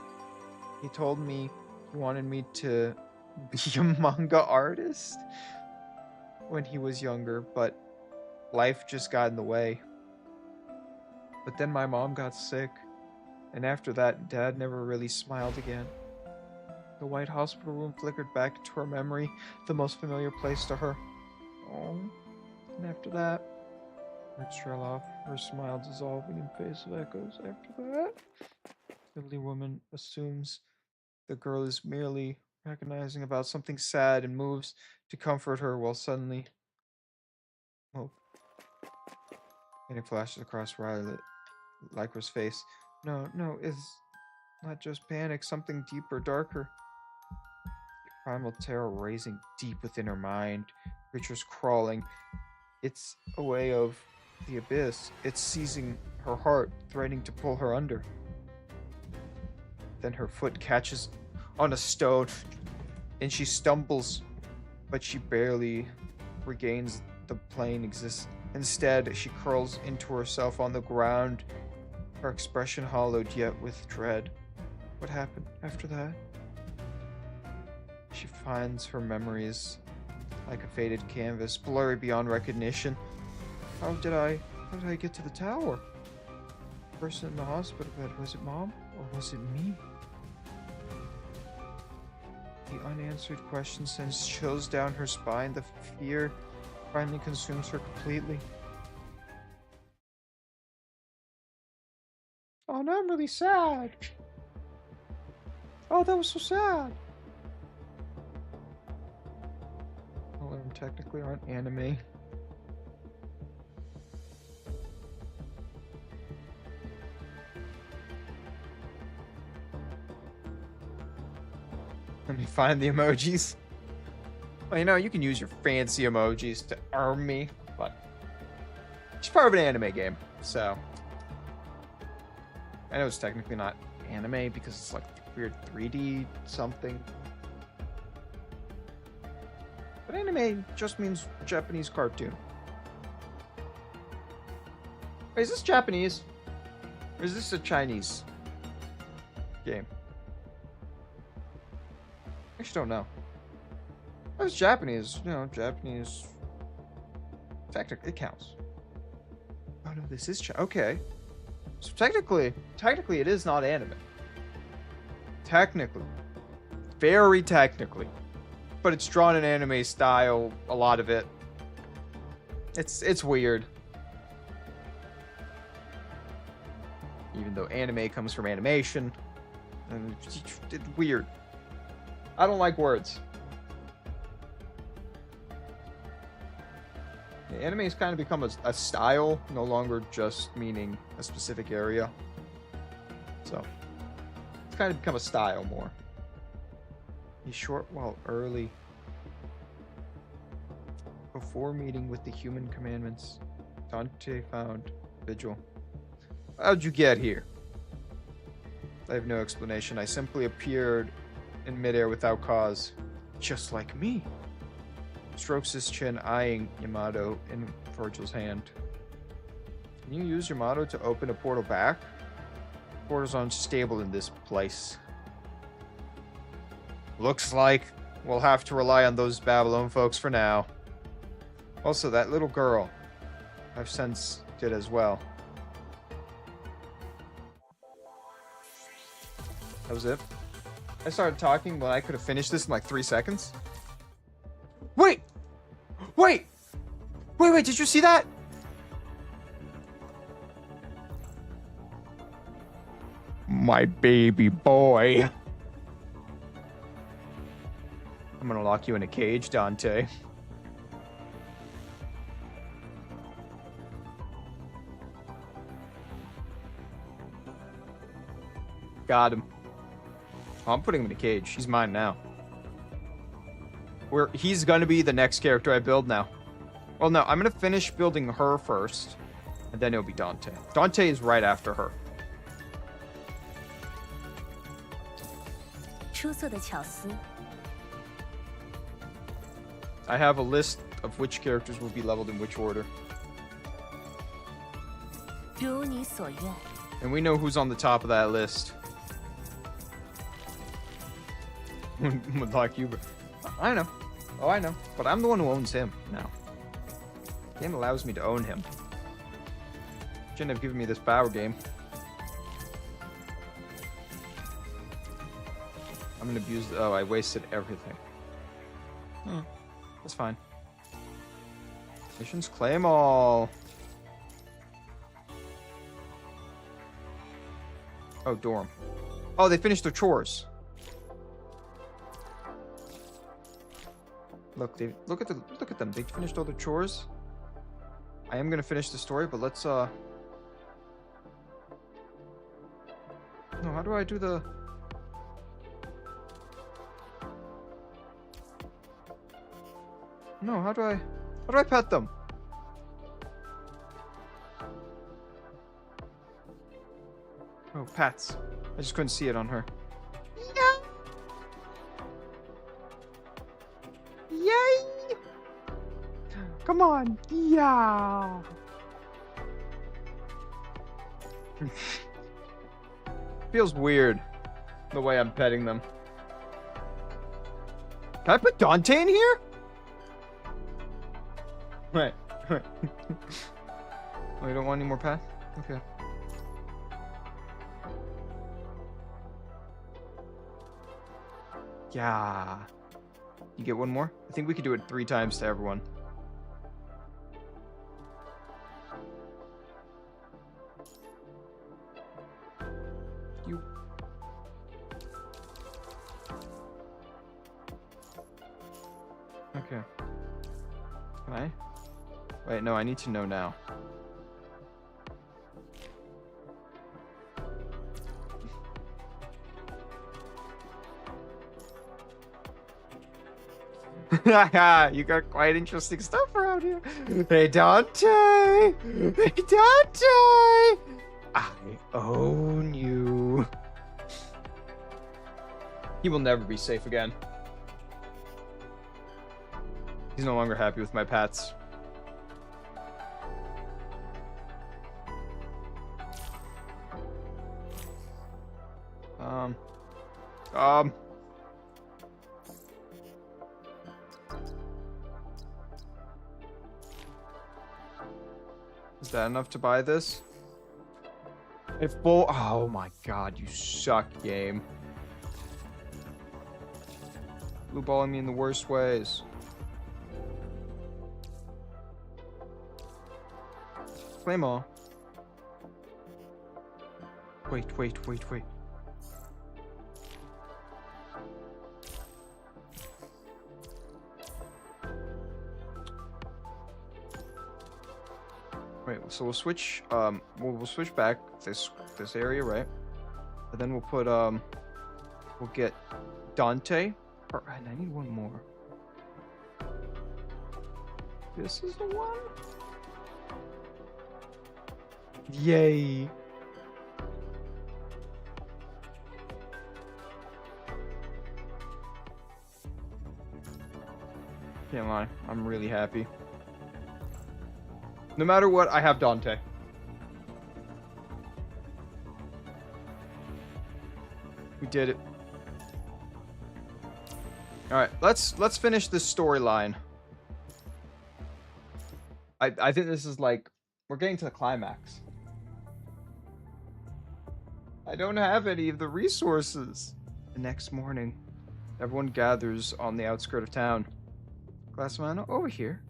He told me he wanted me to be a manga artist when he was younger, but life just got in the way. But then my mom got sick, and after that, Dad never really smiled again. The white hospital room flickered back into her memory, the most familiar place to her. Oh, and after that, words trail off, her smile dissolving in face of echoes. After that, the elderly woman assumes the girl is merely recognizing about something sad and moves to comfort her while suddenly, oh, and it flashes across Lycra's face. No, not just panic, something deeper, darker. Primal terror raising deep within her mind. Creatures crawling. It's a way of the abyss. It's seizing her heart, threatening to pull her under. Then her foot catches on a stone and she stumbles, but she barely regains the plane exists. Instead, she curls into herself on the ground, her expression hollowed yet with dread. What happened after that? She finds her memories like a faded canvas, blurry beyond recognition. How did I get to the tower? The person in the hospital bed, was it Mom or was it me? The unanswered question sends chills down her spine. The fear finally consumes her completely. Oh, now I'm really sad. Oh, that was so sad. All of them technically aren't anime. Let me find the emojis. Well, you know, you can use your fancy emojis to arm me, but it's part of an anime game, so. I know it's technically not anime because it's like weird 3D something. But anime just means Japanese cartoon. Wait, is this Japanese? Or is this a Chinese game? I actually don't know. If it's Japanese, you know, Japanese. Technically, it counts. Oh no, this is okay. So technically it is not anime. Technically. Very technically. But it's drawn in anime style, a lot of it. It's weird. Even though anime comes from animation. And it's weird. I don't like words. Yeah, anime has kind of become a style, no longer just meaning a specific area. So, it's kind of become a style more. He's short while early. Before meeting with the human commandments, Dante found Vigil. How'd you get here? I have no explanation. I simply appeared in midair without cause. Just like me. Strokes his chin, eyeing Yamato in Virgil's hand. Can you use Yamato to open a portal back? Portals aren't stable in this place. Looks like we'll have to rely on those Babylon folks for now. Also, that little girl. I've sensed it as well. That was it. I started talking when I could have finished this in like 3 seconds. Wait! Wait! Wait, did you see that? My baby boy. I'm gonna lock you in a cage, Dante. Got him. Oh, I'm putting him in a cage. He's mine now. He's gonna be the next character I build now. Well, no, I'm gonna finish building her first, and then it'll be Dante. Dante is right after her. 出色的巧思。 I have a list of which characters will be leveled in which order. 如你所愿。 And we know who's on the top of that list. Would like you, but I know. Oh, I know. But I'm the one who owns him now. The game allows me to own him. Shouldn't have given me this power game. I'm gonna abuse. Oh, I wasted everything. That's fine. Missions claim all. Oh, dorm. Oh, they finished their chores. Look, look at them. They finished all their chores. I am gonna finish the story, but let's No, how do I do the... No, how do I pet them? Oh, pats. I just couldn't see it on her. Yay! Come on. Yeah. Feels weird the way I'm petting them. Can I put Dante in here? Wait. Oh, you don't want any more pets? Okay. Yeah. You get one more? I think we could do it 3 times to everyone. You. Okay. Can I? Wait, no, I need to know now. You got quite interesting stuff around here. Hey, Dante! Hey, Dante! I own you. He will never be safe again. He's no longer happy with my pets. Is that enough to buy this? If bull, oh my god, you suck, game. Blue balling me in the worst ways. Claim all. Wait. Right, so we'll switch we'll switch back this area, right? And then we'll put we'll get Dante. And I need one more. This is the one? Yay. Can't lie, I'm really happy. No matter what, I have Dante. We did it. All right, let's finish this storyline. I think this is like we're getting to the climax. I don't have any of the resources. The next morning, everyone gathers on the outskirts of town. Glassman, over here.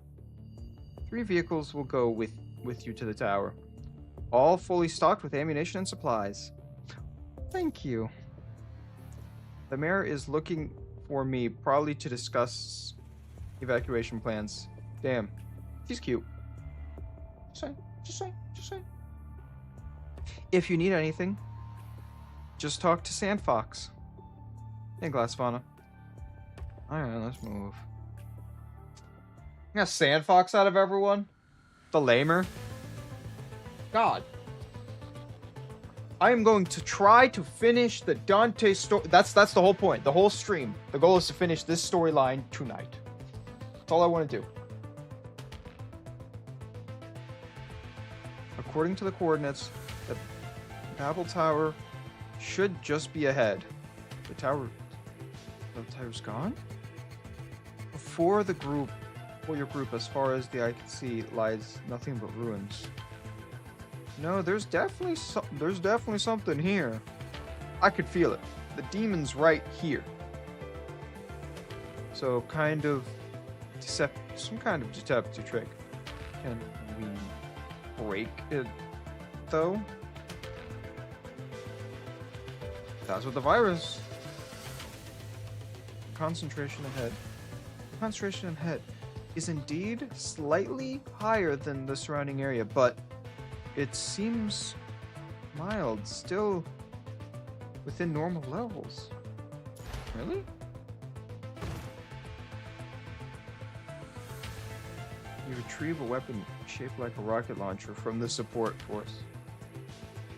3 vehicles will go with you to the tower. All fully stocked with ammunition and supplies. Thank you. The mayor is looking for me, probably to discuss evacuation plans. Damn. She's cute. Just saying. If you need anything, just talk to Sandfox. And Glassfauna. Alright, let's move. I got Sandfox out of everyone. The lamer. God. I am going to try to finish the Dante story. That's the whole point. The whole stream. The goal is to finish this storyline tonight. That's all I want to do. According to the coordinates, the Babel Tower should just be ahead. The tower's gone? For your group, as far as the eye can see, lies nothing but ruins. No, there's definitely something here. I could feel it. The demon's right here. So some kind of deceptive trick. Can we break it though? That's what the virus. Concentration ahead is indeed slightly higher than the surrounding area, but it seems mild. Still within normal levels. Really? You retrieve a weapon shaped like a rocket launcher from the support force.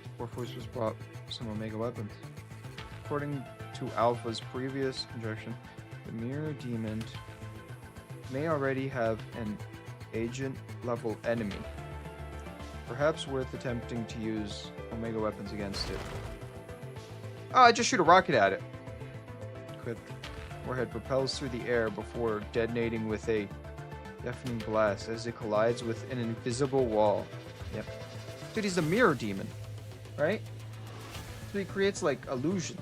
Support force just brought some Omega weapons. According to Alpha's previous injection, the Mirror Demon may already have an agent-level enemy. Perhaps worth attempting to use Omega weapons against it. Oh, I just shoot a rocket at it. Quick. Warhead propels through the air before detonating with a deafening blast as it collides with an invisible wall. Yep. Dude, he's a mirror demon, right? So he creates, like, illusions.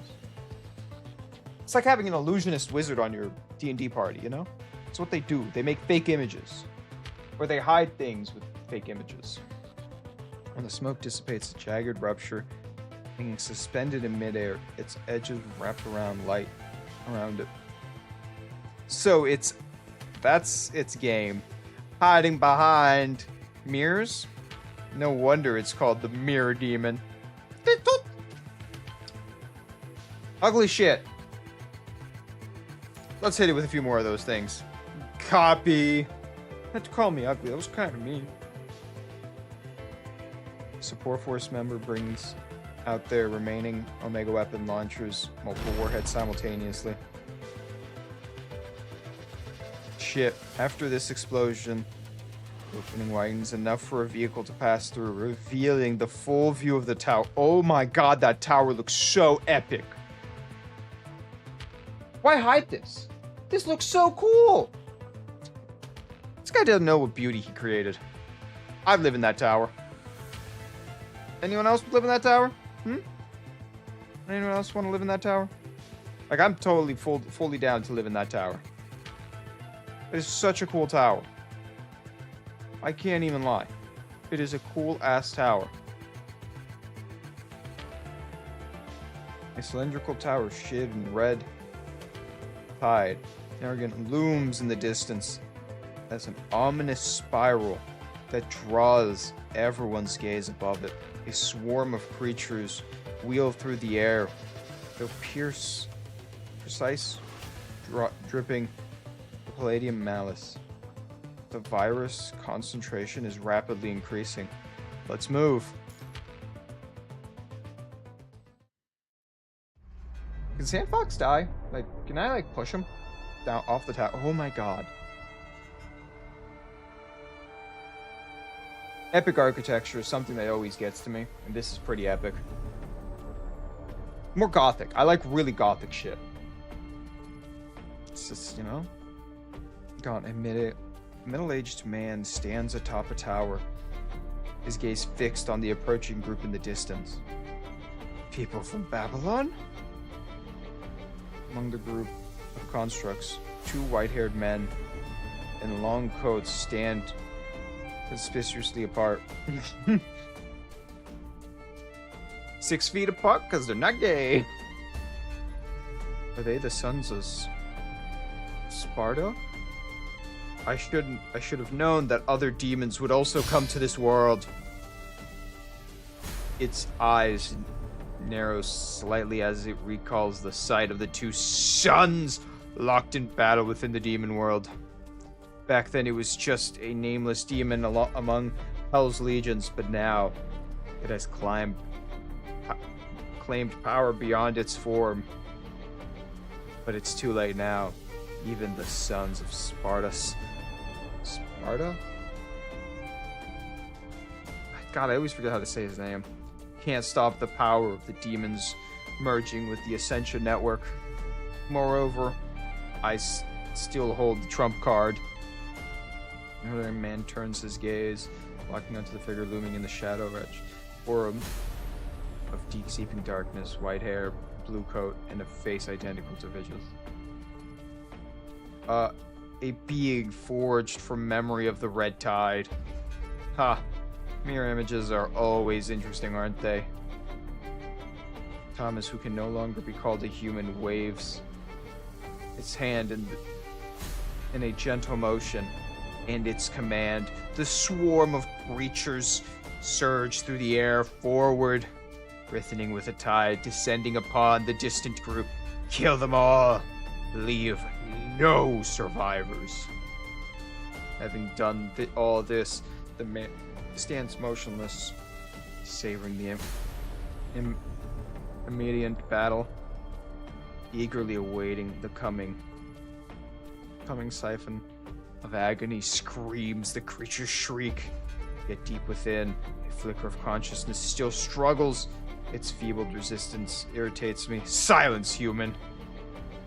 It's like having an illusionist wizard on your D&D party, you know? It's what they do. They make fake images. Or they hide things with fake images. When the smoke dissipates, a jagged rupture, being suspended in midair, its edges wrapped around light around it. So that's its game. Hiding behind mirrors? No wonder it's called the Mirror Demon. Ugly shit. Let's hit it with a few more of those things. Copy. Had to call me ugly. That was kind of mean. Support force member brings out their remaining Omega weapon launchers, multiple warheads simultaneously. Shit. After this explosion, the opening widens enough for a vehicle to pass through, revealing the full view of the tower. Oh my god, that tower looks so epic. Why hide this? This looks so cool. This guy doesn't know what beauty he created. I'd live in that tower. Anyone else live in that tower? Anyone else want to live in that tower? Like, I'm totally fully down to live in that tower. It is such a cool tower. I can't even lie. It is a cool-ass tower. A cylindrical tower shid in red tide. Arrogant looms in the distance as an ominous spiral that draws everyone's gaze above it. A swarm of creatures wheel through the air. They'll pierce precise dripping palladium malice. The virus concentration is rapidly increasing. Let's move. Can Sandfox die? Like, can I, like, push him down off the tower? Oh my god. Epic architecture is something that always gets to me, and this is pretty epic. More gothic. I like really gothic shit. It's just, you know? God, a middle-aged man stands atop a tower, his gaze fixed on the approaching group in the distance. People from Babylon? Among the group of constructs, two white-haired men in long coats stand conspicuously apart. 6 feet apart because they're not gay. Are they the sons of Sparta? I should have known that other demons would also come to this world. Its eyes narrow slightly as it recalls the sight of the two sons locked in battle within the demon world. Back then it was just a nameless demon among Hell's legions, but now it has claimed power beyond its form. But it's too late now. Even the sons of Sparta? God, I always forget how to say his name. Can't stop the power of the demons merging with the Ascension Network. Moreover, I still hold the trump card. Another man turns his gaze, locking onto the figure looming in the shadow edge. Forum of deep-seeping darkness, white hair, blue coat, and a face identical to Vigil's. A being forged from memory of the Red Tide. Ha! Mirror images are always interesting, aren't they? Thomas, who can no longer be called a human, waves its hand in a gentle motion, and its command. The swarm of creatures surge through the air forward. writhing with a tide descending upon the distant group. Kill them all. Leave no survivors. Having done all this, the man stands motionless, savoring the immediate battle, eagerly awaiting the coming siphon of agony. Screams, the creature's shriek. Yet deep within, a flicker of consciousness still struggles. Its feeble resistance irritates me. Silence, human!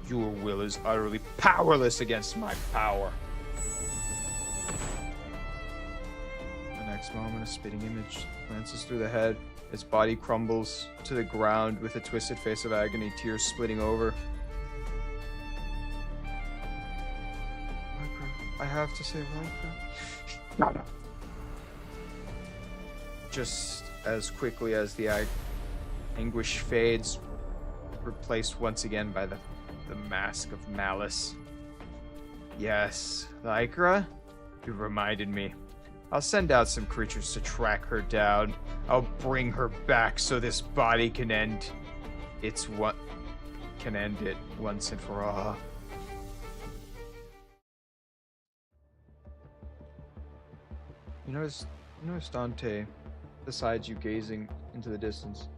Your will is utterly powerless against my power. The next moment, a spitting image glances through the head. Its body crumbles to the ground with a twisted face of agony, tears splitting over. I have to say Lycra. Just as quickly as the anguish fades, replaced once again by the mask of malice. Yes, Lycra, you reminded me. I'll send out some creatures to track her down. I'll bring her back so this body can end it once and for all. You notice Dante beside you gazing into the distance.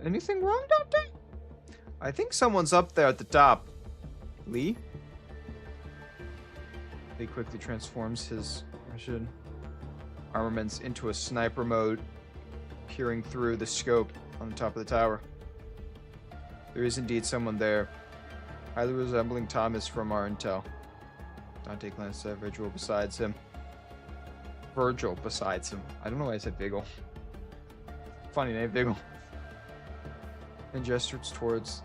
Anything wrong, Dante? I think someone's up there at the top. Lee? Lee quickly transforms his armaments into a sniper mode, peering through the scope on the top of the tower. There is indeed someone there, highly resembling Thomas from our intel. Dante glances at Virgil beside him. I don't know why I said Vigil. Funny name, Vigil. And gestures towards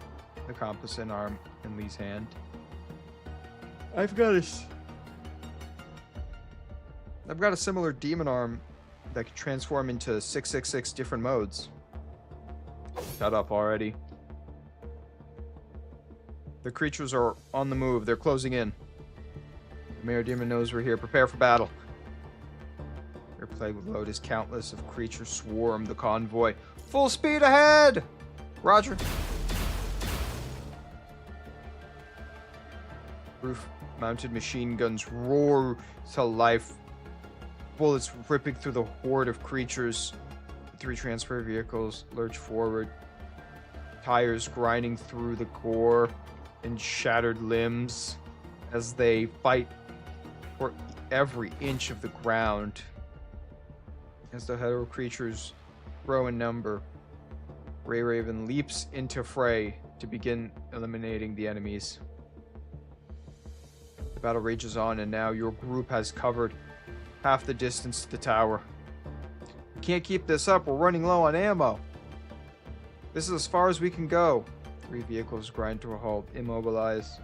the compass and arm in Lee's hand. I've got a similar demon arm that can transform into 666 different modes. Shut up already. The creatures are on the move. They're closing in. The Mayor Demon knows we're here. Prepare for battle. Your plague load is countless of creatures swarm the convoy. Full speed ahead! Roger. Roof-mounted machine guns roar to life. Bullets ripping through the horde of creatures. 3 transport vehicles lurch forward. Tires grinding through the gore and shattered limbs as they fight for every inch of the ground. As the hetero creatures grow in number, Ray Raven leaps into fray to begin eliminating the enemies. The battle rages on, and now your group has covered half the distance to the tower. We can't keep this up. We're running low on ammo. This is as far as we can go. 3 vehicles grind to a halt, immobilized.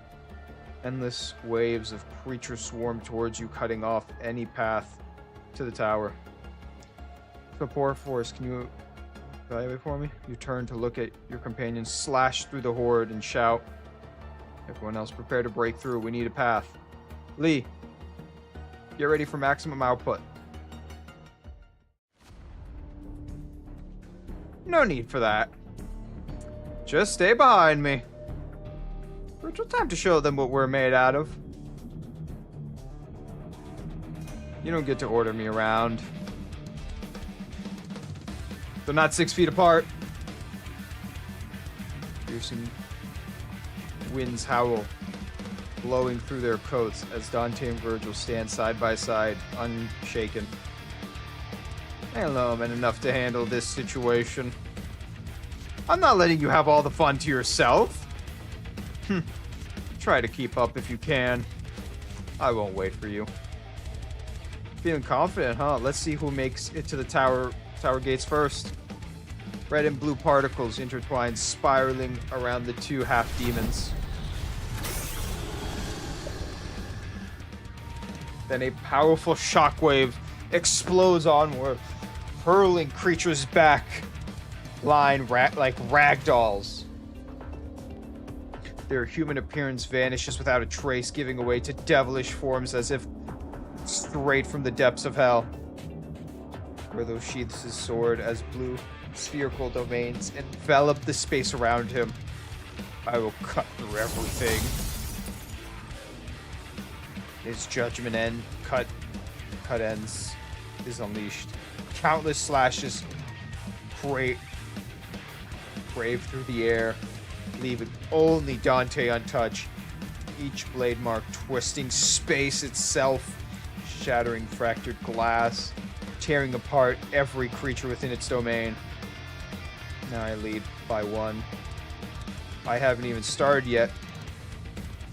Endless waves of creatures swarm towards you, cutting off any path to the tower. Support force, can you evaluate for me? You turn to look at your companions slash through the horde and shout. Everyone else prepare to break through. We need a path. Lee, get ready for maximum output. No need for that. Just stay behind me. Virtual time to show them what we're made out of. You don't get to order me around. They're not 6 feet apart. Piercing winds howl, blowing through their coats as Dante and Virgil stand side by side, unshaken. I know I'm enough to handle this situation. I'm not letting you have all the fun to yourself. Try to keep up if you can. I won't wait for you. Feeling confident, huh? Let's see who makes it to the tower gates first. Red and blue particles intertwine, spiraling around the 2 half-demons. Then a powerful shockwave explodes onward, hurling creatures back line like ragdolls. Their human appearance vanishes without a trace, giving way to devilish forms as if straight from the depths of hell. Where those sheaths his sword as blue spherical domains envelop the space around him. I will cut through everything. His judgment cut ends is unleashed. Countless slashes brave through the air, leaving only Dante untouched. Each blade mark twisting space itself, shattering fractured glass, tearing apart every creature within its domain. Now I lead by 1. I haven't even started yet.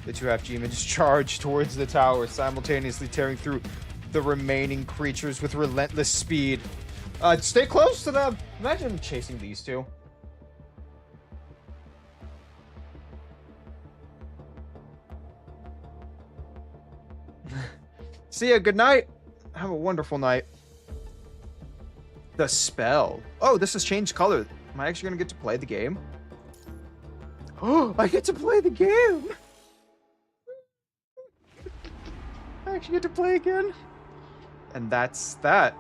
The 2 half-demons charge towards the tower, simultaneously tearing through the remaining creatures with relentless speed. Stay close to them! Imagine chasing these 2. See ya, good night. Have a wonderful night. The spell. Oh, this has changed color. Am I actually gonna get to play the game? Oh, I get to play the game! I actually get to play again. And that's that.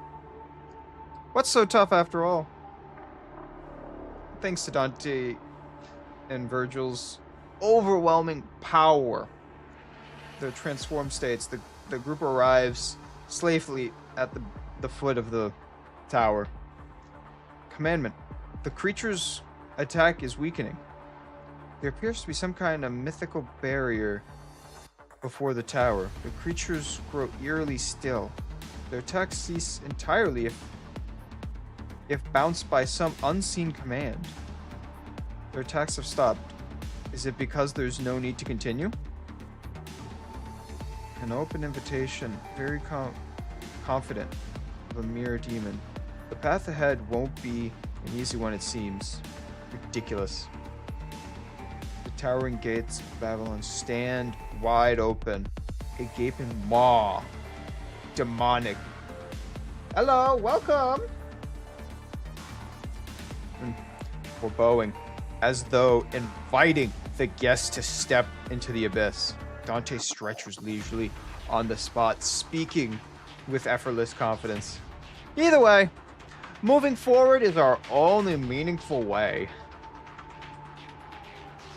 What's so tough after all? Thanks to Dante and Virgil's overwhelming power, their transformed states, the group arrives safely at the foot of the tower. Commandment. The creature's attack is weakening. There appears to be some kind of mythical barrier before the tower. The creatures grow eerily still. Their attacks cease entirely if bounced by some unseen command. Their attacks have stopped. Is it because there's no need to continue? An open invitation, very confident of a mere demon. The path ahead won't be an easy one, it seems. Ridiculous. The towering gates of Babylon stand wide open, a gaping maw. Demonic. Hello, welcome! Forebowing, as though inviting the guest to step into the abyss. Dante stretches leisurely on the spot, speaking with effortless confidence. Either way, moving forward is our only meaningful way.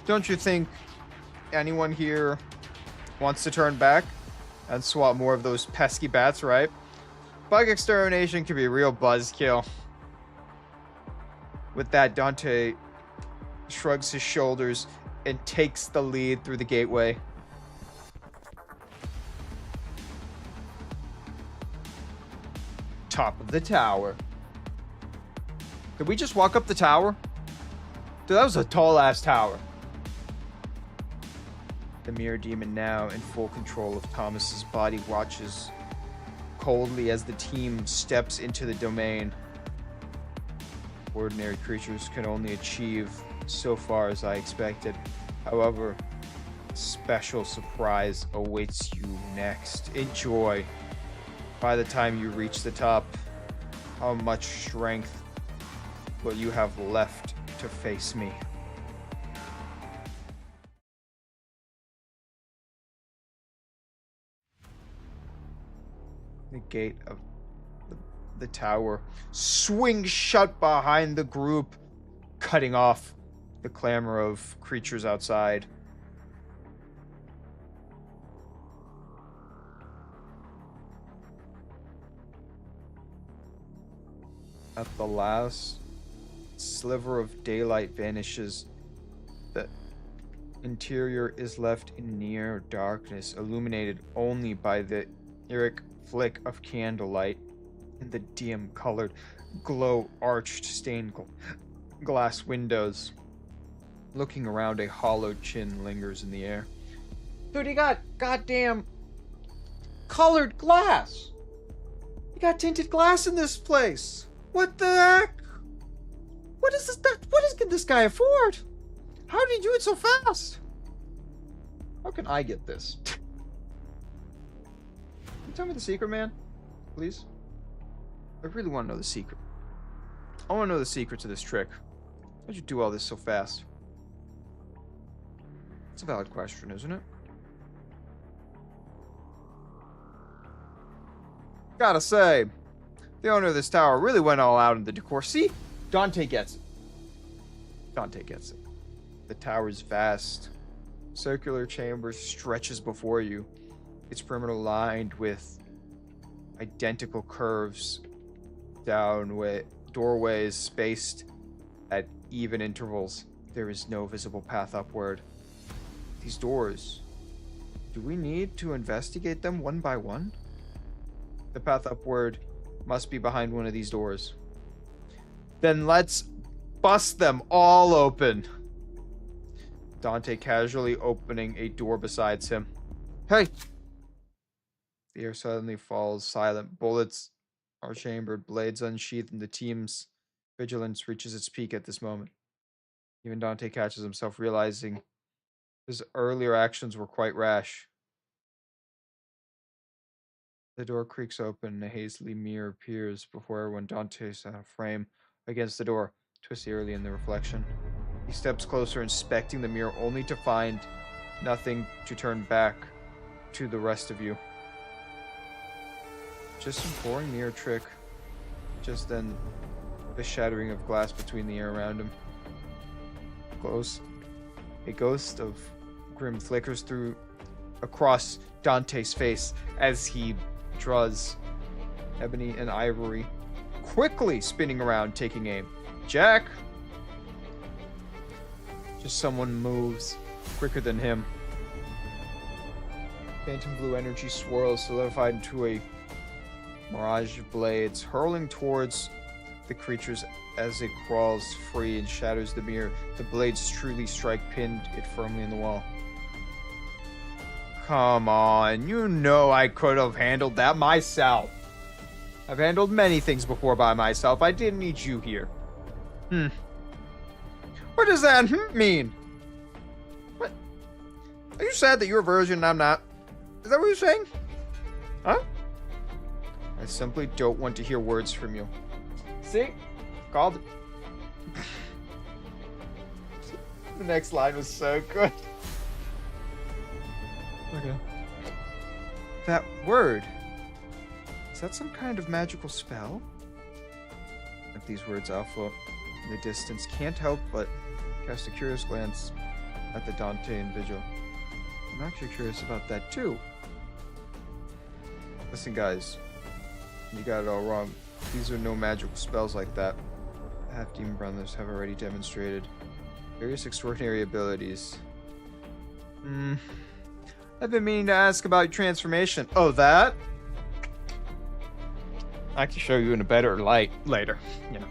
Don't you think anyone here wants to turn back and swap more of those pesky bats, right? Bug extermination can be a real buzzkill. With that, Dante shrugs his shoulders and takes the lead through the gateway. Top of the tower. Did we just walk up the tower? Dude, that was a tall-ass tower. The mirror demon, now in full control of Thomas's body, watches coldly as the team steps into the domain. Ordinary creatures can only achieve so far as I expected. However, a special surprise awaits you next. Enjoy. By the time you reach the top, how much strength will you have left to face me? The gate of the tower swings shut behind the group, cutting off the clamor of creatures outside. At the last sliver of daylight vanishes, the interior is left in near darkness, illuminated only by the eric flick of candlelight and the dim-colored, glow-arched stained glass windows. Looking around, a hollow chin lingers in the air. Dude, you got goddamn colored glass! You got tinted glass in this place! What the heck? What is this? What can this guy afford? How did he do it so fast? How can I get this? Can you tell me the secret, man? Please? I really want to know the secret. I want to know the secret to this trick. How'd you do all this so fast? It's a valid question, isn't it? Gotta say, the owner of this tower really went all out in the decor. See? Dante gets it. Dante gets it. The tower's vast. Circular chamber stretches before you. Its perimeter lined with identical curves, doorways spaced at even intervals. There is no visible path upward. These doors, do we need to investigate them one by one? The path upward must be behind one of these doors. Then let's bust them all open. Dante casually opening a door beside him. Hey! The air suddenly falls silent. Bullets are chambered, blades unsheathed, and the team's vigilance reaches its peak at this moment. Even Dante catches himself realizing his earlier actions were quite rash. The door creaks open and a hazily mirror appears before everyone. Dante's frame against the door, twists eerily in the reflection. He steps closer, inspecting the mirror, only to find nothing to turn back to the rest of you. Just some boring mirror trick. Just then, the shattering of glass between the air around him. Close. A ghost of grim flickers across Dante's face as he draws ebony and ivory, quickly spinning around, taking aim. Jack! Just someone moves quicker than him. Phantom blue energy swirls, solidified into a mirage of blades, hurling towards the creatures as it crawls free and shatters the mirror. The blades truly strike, pinned it firmly in the wall. Come on, you know I could have handled that myself. I've handled many things before by myself. I didn't need you here. What does that mean? What? Are you sad that you're a virgin and I'm not? Is that what you're saying? Huh? I simply don't want to hear words from you. See? Called it. The next line was so good. Okay. That word. Is that some kind of magical spell? At these words, Alpha, in the distance, can't help but cast a curious glance at the Dante and Vigil. I'm actually curious about that too. Listen, guys. You got it all wrong. These are no magical spells like that. The half-demon brothers have already demonstrated various extraordinary abilities. I've been meaning to ask about your transformation. Oh, that? I can show you in a better light later. You know,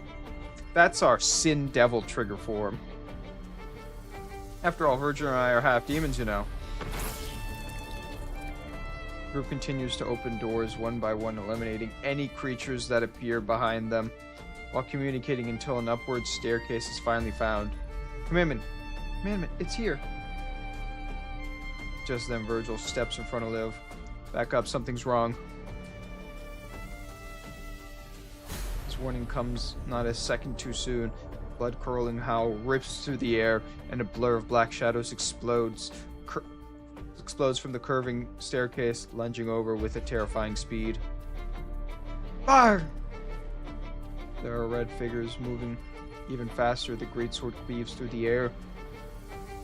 that's our sin devil trigger form. After all, Virgil and I are half demons, you know. The group continues to open doors one by one, eliminating any creatures that appear behind them, while communicating until an upward staircase is finally found. Commandment, it's here. Just then, Virgil steps in front of Liv. Back up, something's wrong. This warning comes not a second too soon. Blood-curdling howl rips through the air, and a blur of black shadows explodes from the curving staircase, lunging over with a terrifying speed. Fire! There are red figures moving even faster. The greatsword cleaves through the air,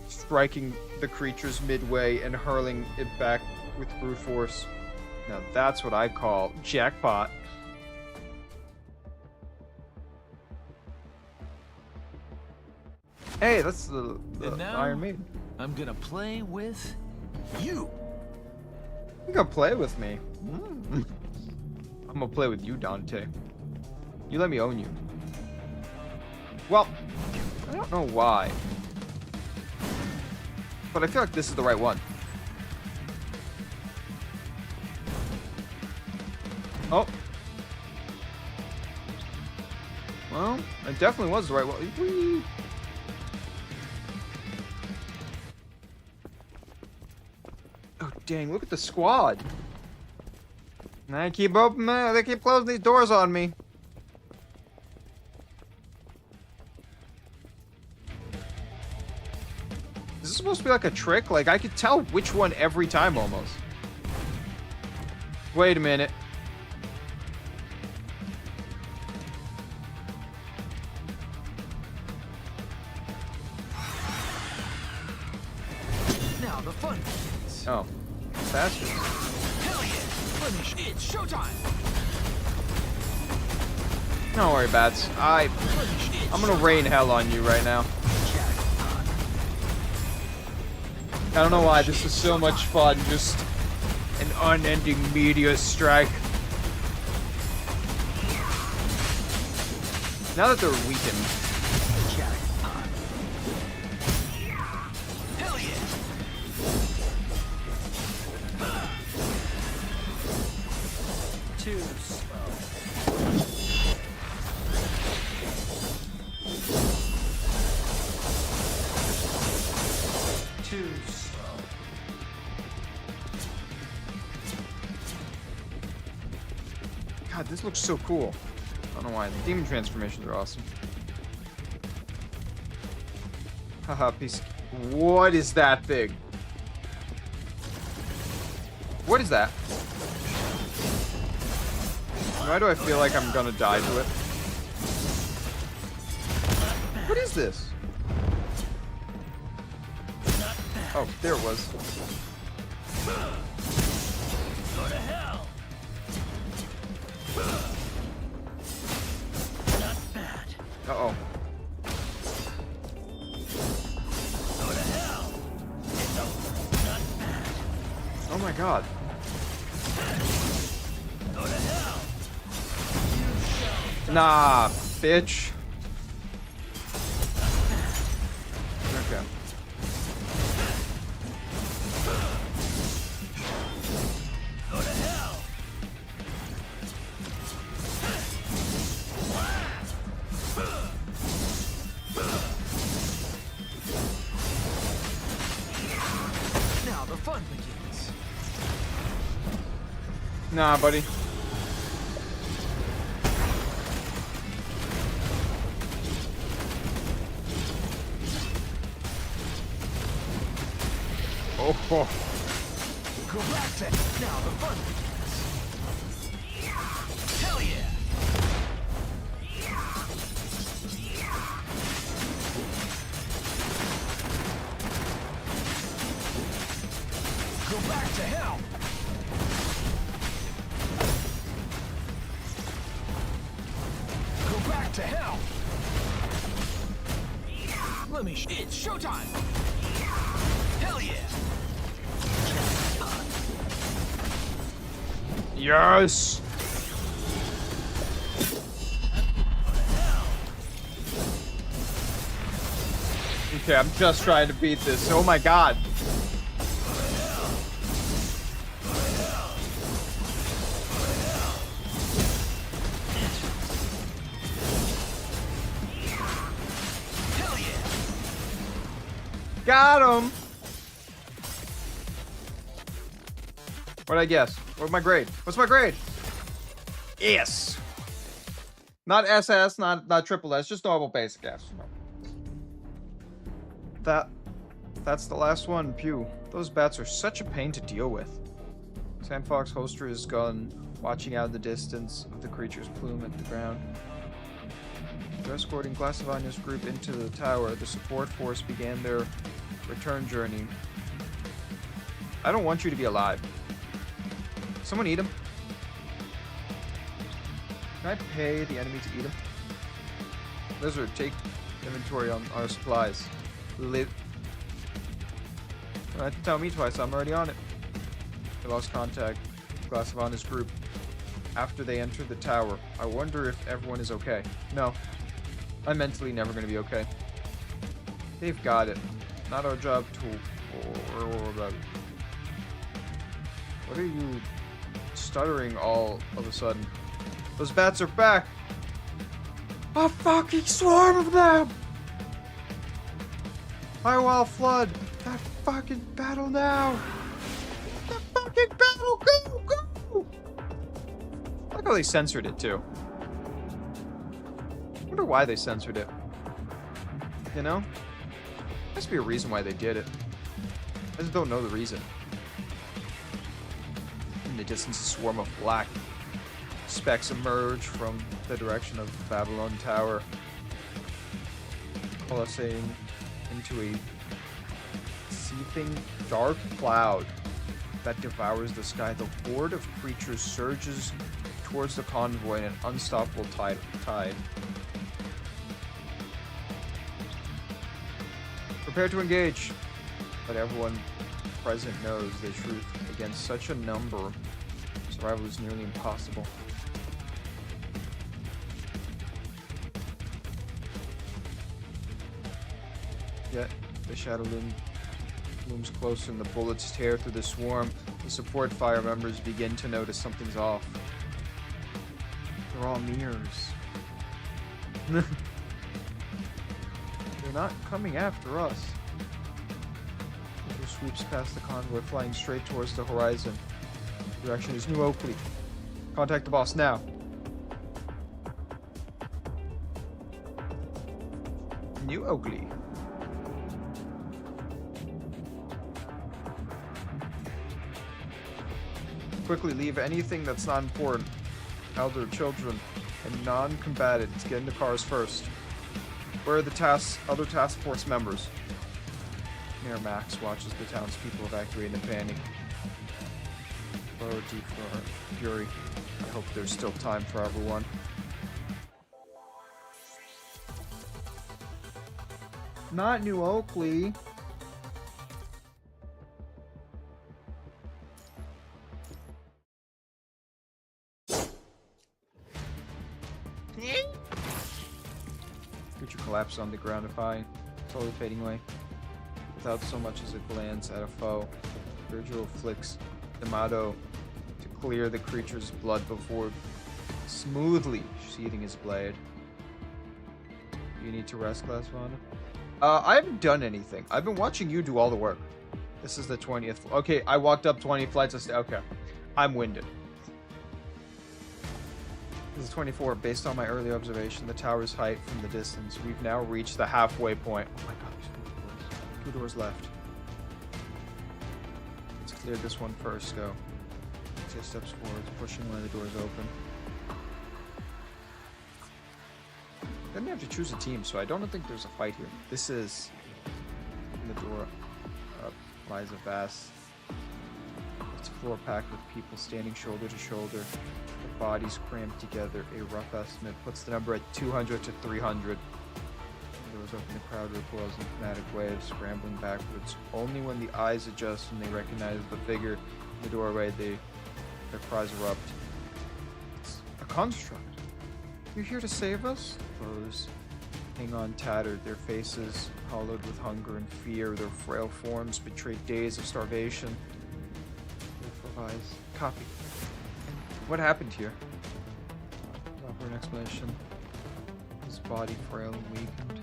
striking the creatures midway and hurling it back with brute force. Now that's what I call jackpot. Hey, that's the Iron Maiden. I'm gonna play with you. You're gonna play with me. I'm gonna play with you, Dante. You let me own you. Well, I don't know why, but I feel like this is the right one. Oh. Well, it definitely was the right one. Whee! Oh, dang, look at the squad. They keep closing these doors on me. Is this supposed to be like a trick? Like, I could tell which one every time almost. Wait a minute. the fun begins. Oh. Bastards. Hell yeah! Finish. It's showtime. Don't worry, bats. I'm gonna rain hell on you right now. I don't know why this is so much fun. Just an unending meteor strike. Now that they're weakened. Hell yeah! Too slow. Too slow. God, this looks so cool. I don't know why. The demon transformations are awesome. Haha, piece. What is that thing? What is that? Why do I feel like I'm gonna die to it? What is this? Oh, there it was. Go to hell. Not bad. Uh-oh. Go to hell. Not bad. Oh my god. Go to hell. Nah, bitch. Okay. Go to hell. Now the fun begins. Nah, buddy. Oh, oh. Go back to now the fun begins. Hell yeah! Go back to hell! Go back to hell! Let me it's showtime! Hell yeah! Yes! Okay, I'm just trying to beat this. Oh my god. Hell yeah! Got him! What'd I guess? What's my grade? What's my grade? S. Not SS, not triple S, just normal basic S. That's the last one. Pew. Those bats are such a pain to deal with. Sandfox holster his gun, watching out in the distance of the creature's plume at the ground. After escorting Glassavania's group into the tower, the support force began their return journey. I don't want you to be alive. Someone eat him. Can I pay the enemy to eat him? Lizard, take inventory on our supplies. You don't have to tell me twice, I'm already on it. They lost contact with Glassavana's group after they entered the tower. I wonder if everyone is okay. No. I'm mentally never going to be okay. They've got it. Not our job to... What are you stuttering all of a sudden? Those bats are back! A fucking swarm of them! Firewall flood! That fucking battle now! That fucking battle! Go! Go! I like how they censored it too. I wonder why they censored it. You know? There must be a reason why they did it. I just don't know the reason. In the distance, a swarm of black specks emerge from the direction of Babylon Tower, coalescing into a sea sweeping dark cloud that devours the sky, the horde of creatures surges towards the convoy in an unstoppable tide. Prepare to engage. But everyone present knows the truth. Against such a number, survival is nearly impossible. Yet, the shadow looms closer and the bullets tear through the swarm. The support fire members begin to notice something's off. They're all mirrors. They're not coming after us. It sweeps past the convoy, flying straight towards the horizon. The direction is New Oakley. Contact the boss now. New Oakley. Quickly leave anything that's not important. Elder, children, and non-combatants. Get into cars first. Where are the other task force members? Mayor Max watches the townspeople evacuate in panic. Oh, deep fury. I hope there's still time for everyone. Not New Oakley. Creature collapses on the ground of high, slowly fading away. Without so much as a glance at a foe, Virgil flicks D'Amato to clear the creature's blood before smoothly sheathing his blade. You need to rest, Glassvana? I haven't done anything. I've been watching you do all the work. This is the 20th. Okay, I walked up 20 flights of stairs. Okay, I'm winded. This is 24. Based on my early observation, the tower's height from the distance, we've now reached the halfway point. Oh my god, there's 2 doors left. Let's clear this one first, go. 6 steps forward, pushing one of the doors open. Then you have to choose a team, so I don't think there's a fight here. This is... In the door up lies a vast... It's a floor packed with people standing shoulder to shoulder. Their bodies crammed together. A rough estimate puts the number at 200 to 300. Doors open, the crowd recoils in kinetic waves, scrambling backwards. Only when the eyes adjust and they recognize the figure in the doorway, their cries erupt. It's a construct. You're here to save us? Foes hang on tattered, their faces hollowed with hunger and fear, their frail forms betray days of starvation. Eyes. Copy. What happened here? Offer an explanation. His body frail and weakened.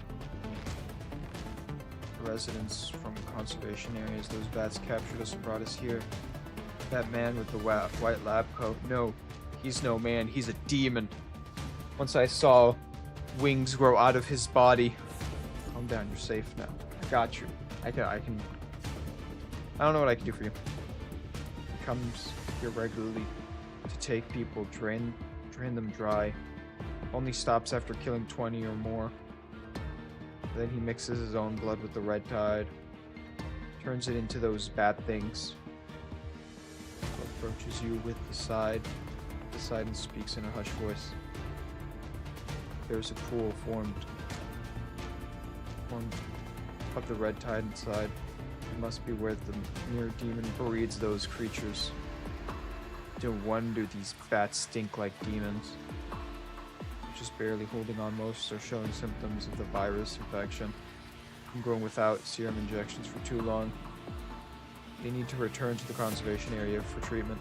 The residents from conservation areas, those bats captured us and brought us here. That man with the white lab coat. No, he's no man. He's a demon. Once I saw wings grow out of his body. Calm down. You're safe now. I got you. I can. I don't know what I can do for you. He comes here regularly to take people, drain them dry. Only stops after killing 20 or more. Then he mixes his own blood with the red tide. Turns it into those bad things. Approaches you with the side and speaks in a hushed voice. There's a pool formed of the red tide inside. It must be where the mere demon breeds those creatures. No wonder these bats stink like demons. Just barely holding on, most are showing symptoms of the virus infection. I'm going without serum injections for too long. They need to return to the conservation area for treatment.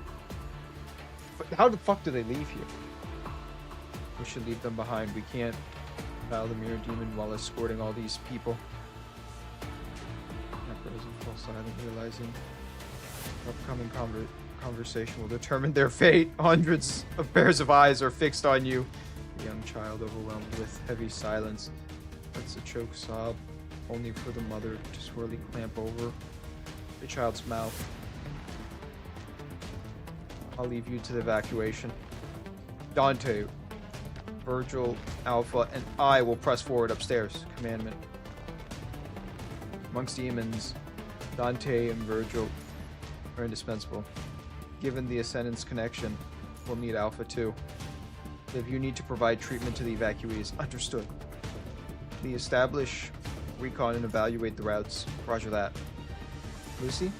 But how the fuck do they leave here? We should leave them behind. We can't battle the mirror demon while escorting all these people. Emperors fall silent, realizing upcoming conversation will determine their fate. Hundreds of pairs of eyes are fixed on you. The young child, overwhelmed with heavy silence, lets a choke sob, only for the mother to swirly clamp over the child's mouth. I'll leave you to the evacuation. Dante, Virgil, Alpha, and I will press forward upstairs. Commandment. Amongst demons, Dante and Virgil are indispensable. Given the Ascendant's connection, we'll need Alpha too. If you need to provide treatment to the evacuees, understood. We establish recon and evaluate the routes. Roger that. Lucy?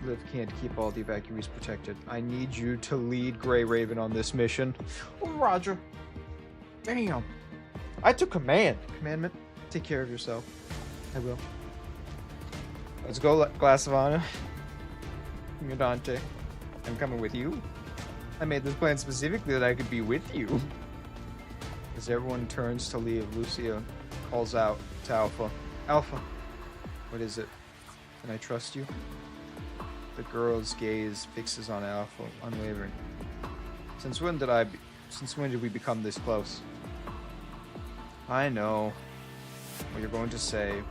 Liv can't keep all the evacuees protected. I need you to lead Grey Raven on this mission. Oh, Roger. Damn. I took commandment. Take care of yourself. I will. Let's go, Glass of Honor. You're Dante. I'm coming with you. I made this plan specifically that I could be with you. As everyone turns to leave, Lucia calls out to Alpha. Alpha, what is it? Can I trust you? The girl's gaze fixes on Alpha, unwavering. Since when did we become this close? I know what you're going to say.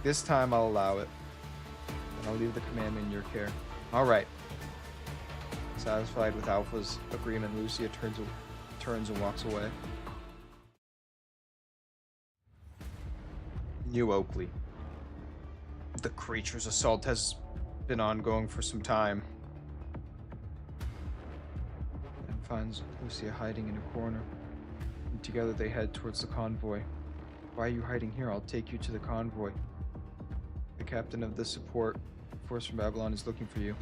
This time I'll allow it. And I'll leave the command in your care. Alright. Satisfied with Alpha's agreement, Lucia turns and walks away. New Oakley. The creature's assault has been ongoing for some time. And finds Lucia hiding in a corner. And together they head towards the convoy. Why are you hiding here? I'll take you to the convoy. The captain of the support force from Babylon is looking for you.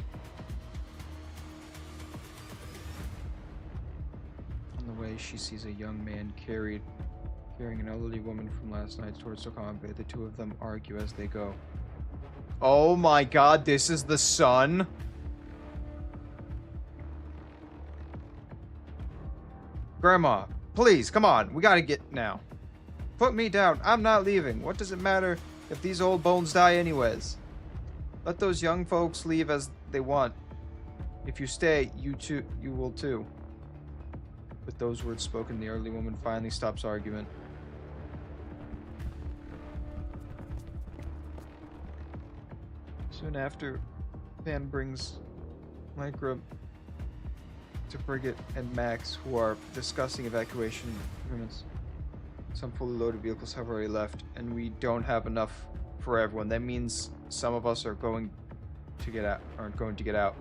On the way, she sees a young man carrying an elderly woman from last night towards the convoy. The two of them argue as they go. Oh my god, this is the son? Grandma, please, come on. We gotta get now. Put me down. I'm not leaving. What does it matter if these old bones die anyways? Let those young folks leave as they want. If you stay, you will too. With those words spoken, the elderly woman finally stops argument. Soon after, Van brings Lycra to Brigit and Max, who are discussing evacuation agreements. Some fully loaded vehicles have already left, and we don't have enough for everyone. That means some of us aren't going to get out.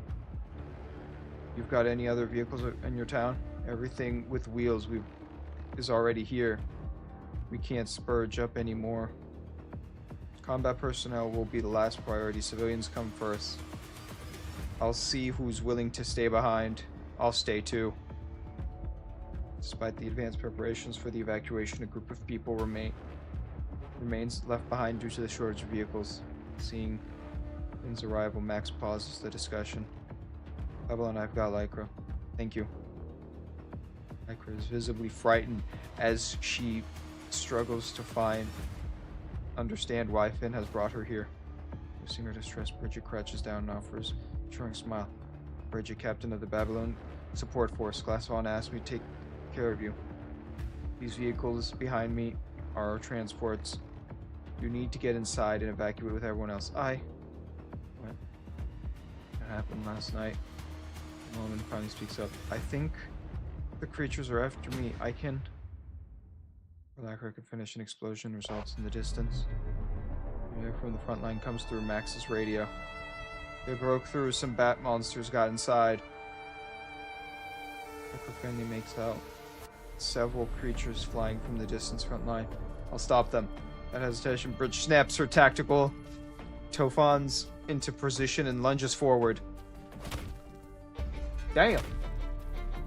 You've got any other vehicles in your town? Everything with wheels is already here. We can't spurge up anymore. Combat personnel will be the last priority. Civilians come first. I'll see who's willing to stay behind. I'll stay too. Despite the advanced preparations for the evacuation, a group of people remains left behind due to the shortage of vehicles. Seeing Finn's arrival, Max pauses the discussion. Babylon, I've got Lycra. Thank you. Lycra is visibly frightened as she struggles to understand why Finn has brought her here. Noticing her distress, Bridget crouches down and offers a charming smile. Bridget, captain of the Babylon support force. Glass Vaughn asked me to take care of you. These vehicles behind me are our transports. You need to get inside and evacuate with everyone else. What happened last night? The woman finally speaks up. I think the creatures are after me. I can... Lycra could finish an explosion results in the distance. The air from the front line comes through Max's radio. They broke through. Some bat monsters got inside. Lycra finally makes out several creatures flying from the distance front line. I'll stop them. At hesitation, Bridge snaps her tactical Tophons into position and lunges forward. Damn.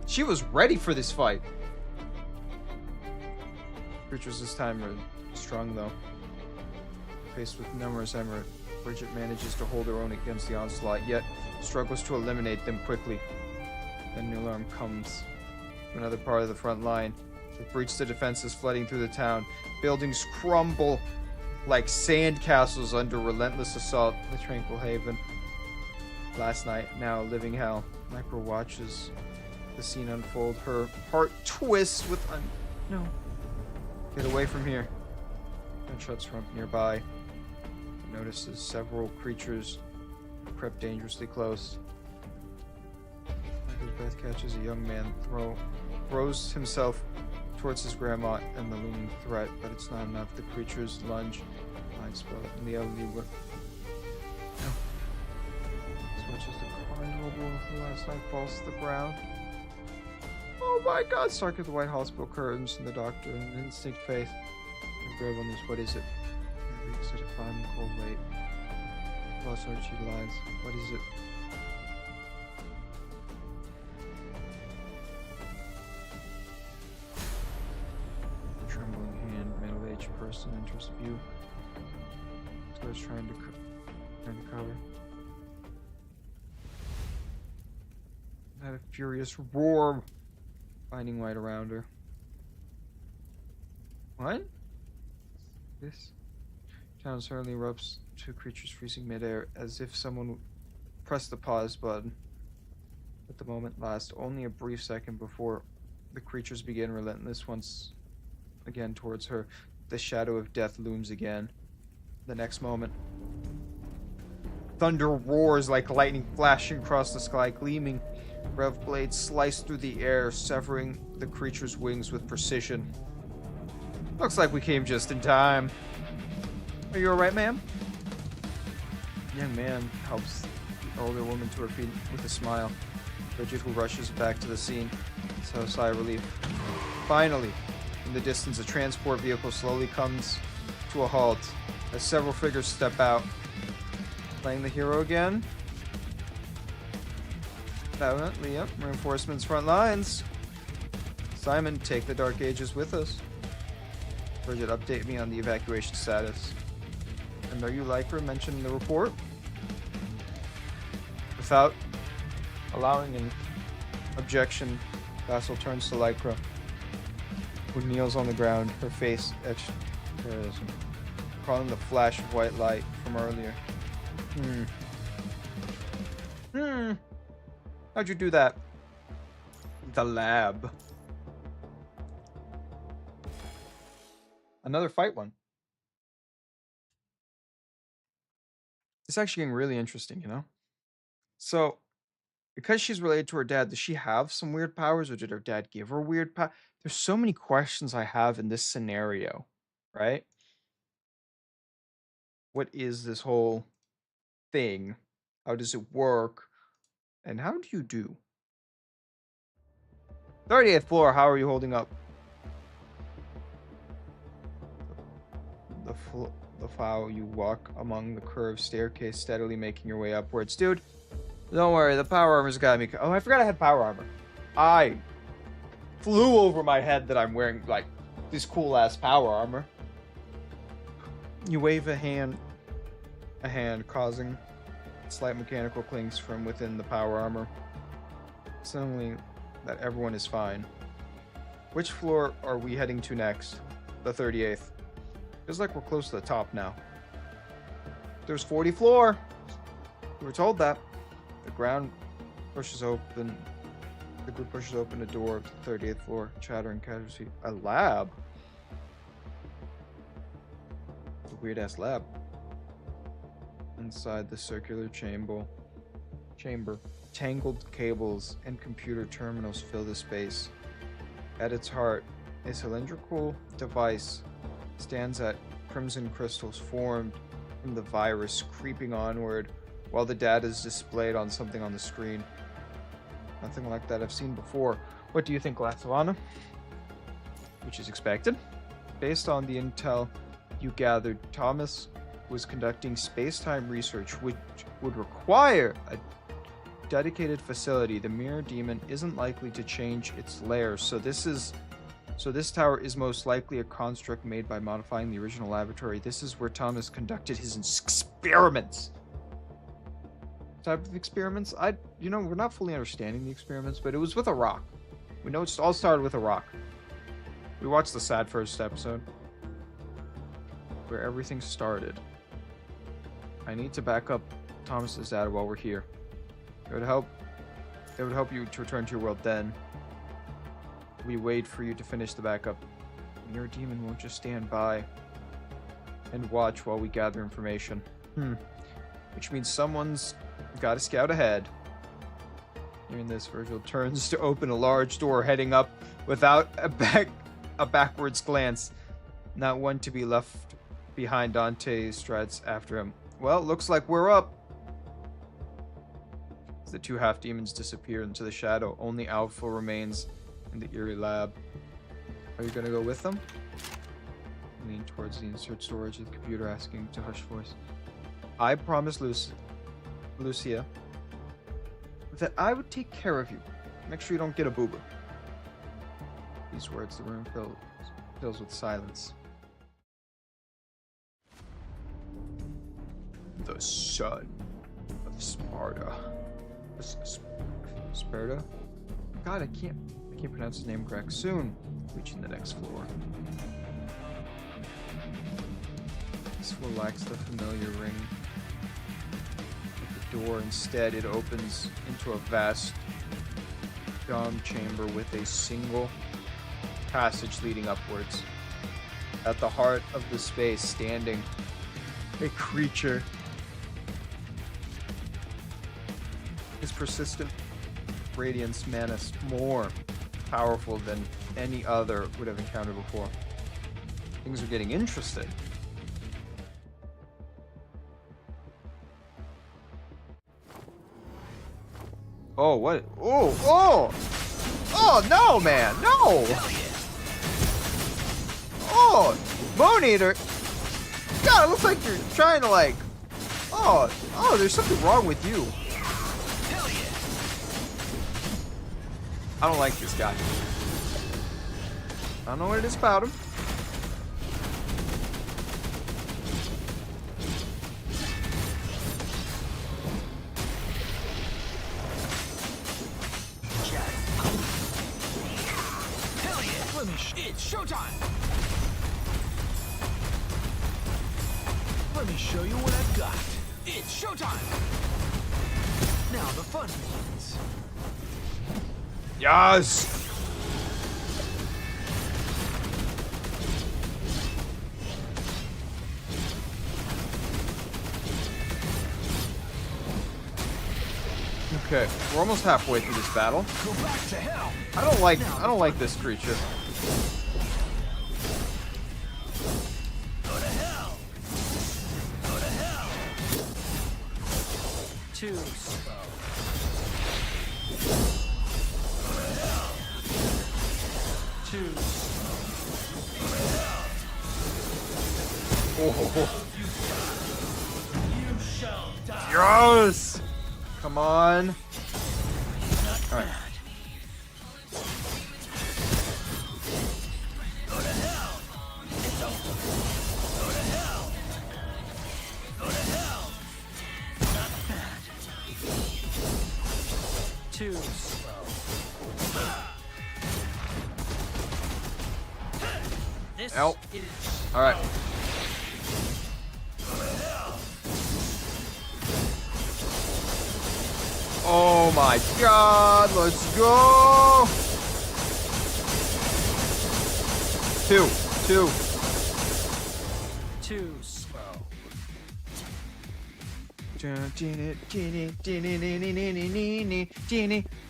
She was ready for this fight. Creatures this time are strong though. Faced with numerous emerald, Bridget manages to hold her own against the onslaught, yet struggles to eliminate them quickly. Then an alarm comes from another part of the front line. It breached the defenses flooding through the town. Buildings crumble like sand castles under relentless assault in the tranquil haven. Last night, now living hell. Lycra watches the scene unfold. Her heart twists with no. Get away from here. Gunshots from nearby. It notices several creatures crept dangerously close. Lycra's breath catches a young man throws himself towards his grandma and the looming threat, but it's not enough. The creatures lunge blind spot in the LED. Switches the car into a wall for last night, falls to the ground. Oh my god! Stark at the White Hospital curtains and the doctor in instinct faith. Grab on this. What is it? Reeks at a fine and cold weight. Lost her, she lies. What is it? Trembling hand, middle-aged person enters view. Starts trying to cover. Had a furious roar, finding light around her. What? This town suddenly erupts, two creatures freezing midair, as if someone pressed the pause button. But the moment lasts only a brief second before the creatures begin relentless once again towards her. The shadow of death looms again. The next moment, thunder roars like lightning flashing across the sky, gleaming rev blades slice through the air, severing the creature's wings with precision. Looks like we came just in time. Are you alright, ma'am? The young man helps the older woman to her feet with a smile. Bridget, who rushes back to the scene, so a sigh of relief. Finally, in the distance, a transport vehicle slowly comes to a halt as several figures step out. Playing the hero again. Liam, reinforcements front lines. Simon, take the Dark Ages with us. Bridget, update me on the evacuation status. And are you Lycra mentioned in the report? Without allowing an objection, Basil turns to Lycra, who kneels on the ground, her face etched in terrorism, recalling the flash of white light from earlier. How'd you do that? The lab. Another fight one. It's actually getting really interesting, you know? So, because she's related to her dad, does she have some weird powers, or did her dad give her weird powers? There's so many questions I have in this scenario, right? What is this whole thing? How does it work? And how do you do? 30th floor, how are you holding up? The foul, you walk among the curved staircase, steadily making your way upwards. Dude, don't worry, the power armor's got me. Oh, I forgot I had power armor. I flew over my head that I'm wearing, like, this cool-ass power armor. You wave a hand, causing slight mechanical clings from within the power armor. Suddenly, that everyone is fine. Which floor are we heading to next? The 38th. Feels like we're close to the top now. There's 40th floor. We were told that. The ground pushes open. The group pushes open a door to the 38th floor. Chattering casualty. A lab? It's a weird ass lab. Inside the circular chamber, tangled cables and computer terminals fill the space. At its heart, a cylindrical device stands at crimson crystals formed from the virus creeping onward while the data is displayed on something on the screen. Nothing like that I've seen before. What do you think, Latsavana? Which is expected. Based on the intel you gathered, Thomas was conducting space-time research which would require a dedicated facility. The mirror demon isn't likely to change its lair, so this tower is most likely a construct made by modifying the original laboratory. This is where Thomas conducted his experiments. Type of experiments? we're not fully understanding the experiments, but it was with a rock. We know it all started with a rock. We watched the sad first episode where everything started. I need to back up Thomas's data while we're here. It would help you to return to your world then. We wait for you to finish the backup. And your demon won't just stand by and watch while we gather information. Which means someone's got to scout ahead. Hearing this, Virgil turns to open a large door heading up without a backwards glance. Not one to be left behind Dante strides after him. Well, looks like we're up. As the two half-demons disappear into the shadow, only Alpha remains in the eerie lab. Are you gonna go with them? Lean towards the insert storage of the computer, asking to hush voice. I promised Lucia that I would take care of you. Make sure you don't get a boober. These words, the room fills with silence. The son of Sparta. Sparta? God, I can't pronounce his name correct. Soon, reaching the next floor. This floor lacks the familiar ring at the door. Instead, it opens into a vast dome chamber with a single passage leading upwards. At the heart of the space, standing a creature. His persistent radiance menace more powerful than any other would have encountered before. Things are getting interesting. Oh, what? Oh! Oh, no, man! No! Oh! Bone Eater! God, it looks like you're trying to, like... Oh, there's something wrong with you. I don't like this guy. I don't know what it is about him. It's showtime! Let me show you what I've got. It's showtime! Now the fun begins. Yes! Okay, we're almost halfway through this battle. Go back to hell! I don't like this creature. Go to hell! Go to hell! Too slow. Go to hell! Too slow. Go to hell! Oh, You shall die. yes! Come on. Not All right. bad. Go to hell! It's over. Go to hell! Go to hell! Not bad. Too slow. This Ow. is All right. Oh my God! Let's go. Two. too slow.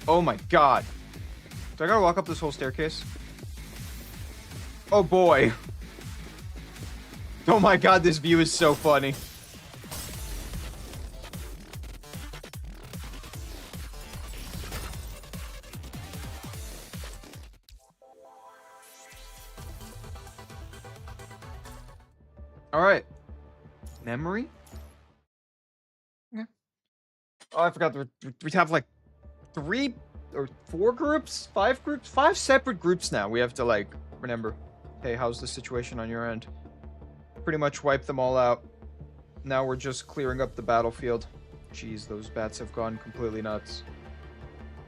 Oh my God! Do I gotta walk up this whole staircase? Oh boy! Oh my God! This view is so funny. All right. Memory? Yeah. Oh, I forgot. We have like 3 or 4 groups? 5 groups? 5 separate groups now. We have to like remember. Hey, how's the situation on your end? Pretty much wiped them all out. Now we're just clearing up the battlefield. Jeez, those bats have gone completely nuts.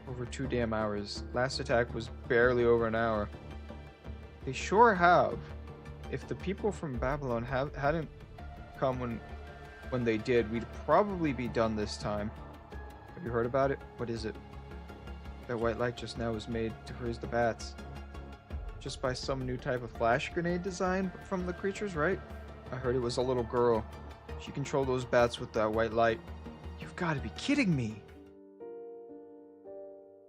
Over 2 damn hours. Last attack was barely over an hour. They sure have. If the people from Babylon hadn't come when they did, we'd probably be done this time. Have you heard about it? What is it? That white light just now was made to freeze the bats. Just by some new type of flash grenade design from the creatures, right? I heard it was a little girl. She controlled those bats with that white light. You've got to be kidding me!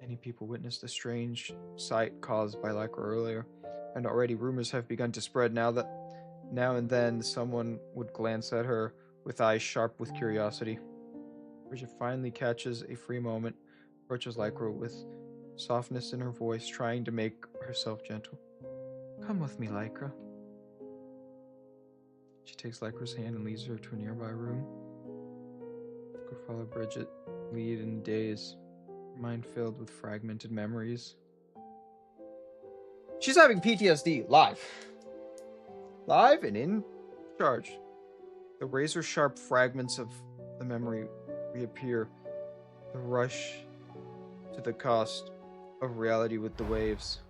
Many people witnessed a strange sight caused by Lycra earlier, and already rumors have begun to spread now that Now and then, someone would glance at her with eyes sharp with curiosity. Bridget finally catches a free moment, approaches Lycra with softness in her voice, trying to make herself gentle. Come with me, Lycra. She takes Lycra's hand and leads her to a nearby room. Go follow Bridget, lead in a daze, her mind filled with fragmented memories. She's having PTSD live. Live and in charge. The razor sharp fragments of the memory reappear. The rush to the cost of reality with the waves.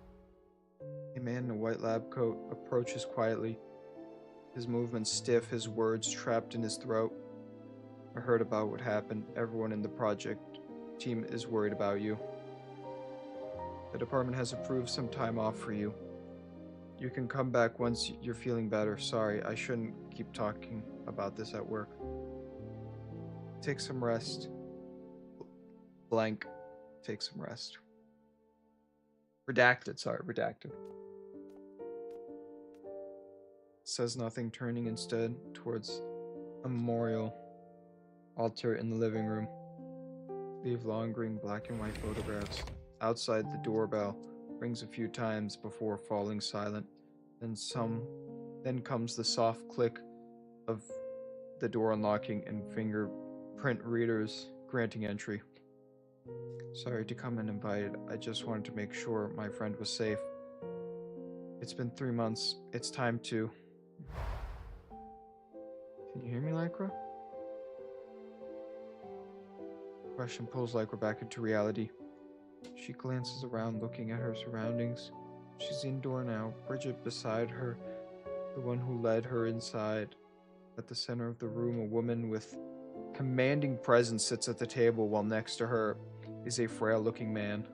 A man in a white lab coat approaches quietly, his movements stiff, his words trapped in his throat. I heard about what happened. Everyone in the project team is worried about you. The department has approved some time off for you. You can come back once you're feeling better. Sorry, I shouldn't keep talking about this at work. Take some rest. Blank. Take some rest. Redacted, sorry, redacted. Says nothing, turning instead towards a memorial altar in the living room. Leave long green black and white photographs. Outside, the doorbell rings a few times before falling silent. Then comes the soft click of the door unlocking and fingerprint readers granting entry. Sorry to come uninvited. I just wanted to make sure my friend was safe. It's been 3 months. It's time to... Can you hear me, Lycra? Question pulls Lycra back into reality. She glances around, looking at her surroundings. She's indoor now, Bridget beside her, the one who led her inside. At the center of the room, a woman with commanding presence sits at the table, while next to her is a frail-looking man.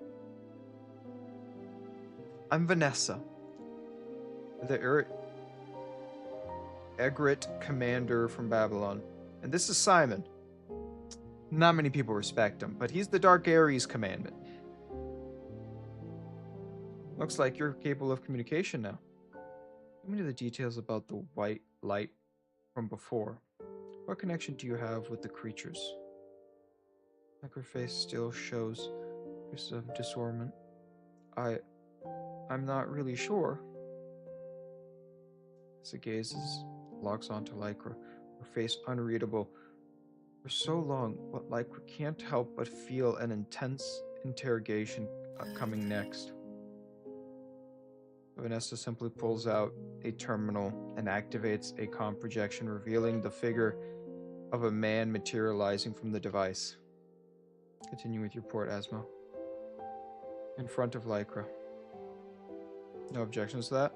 I'm Vanessa, the Egret commander from Babylon. And this is Simon. Not many people respect him, but he's the Dark Ares commandant. Looks like you're capable of communication now. Give me the details about the white light from before. What connection do you have with the creatures? Like her face still shows traces of disorderment. I'm not really sure. As the gazes locks onto Lycra, her face unreadable. For so long, what Lycra can't help but feel an intense interrogation coming next. Vanessa simply pulls out a terminal and activates a comm projection, revealing the figure of a man materializing from the device. Continue with your report, Asmo. In front of Lycra. No objections to that?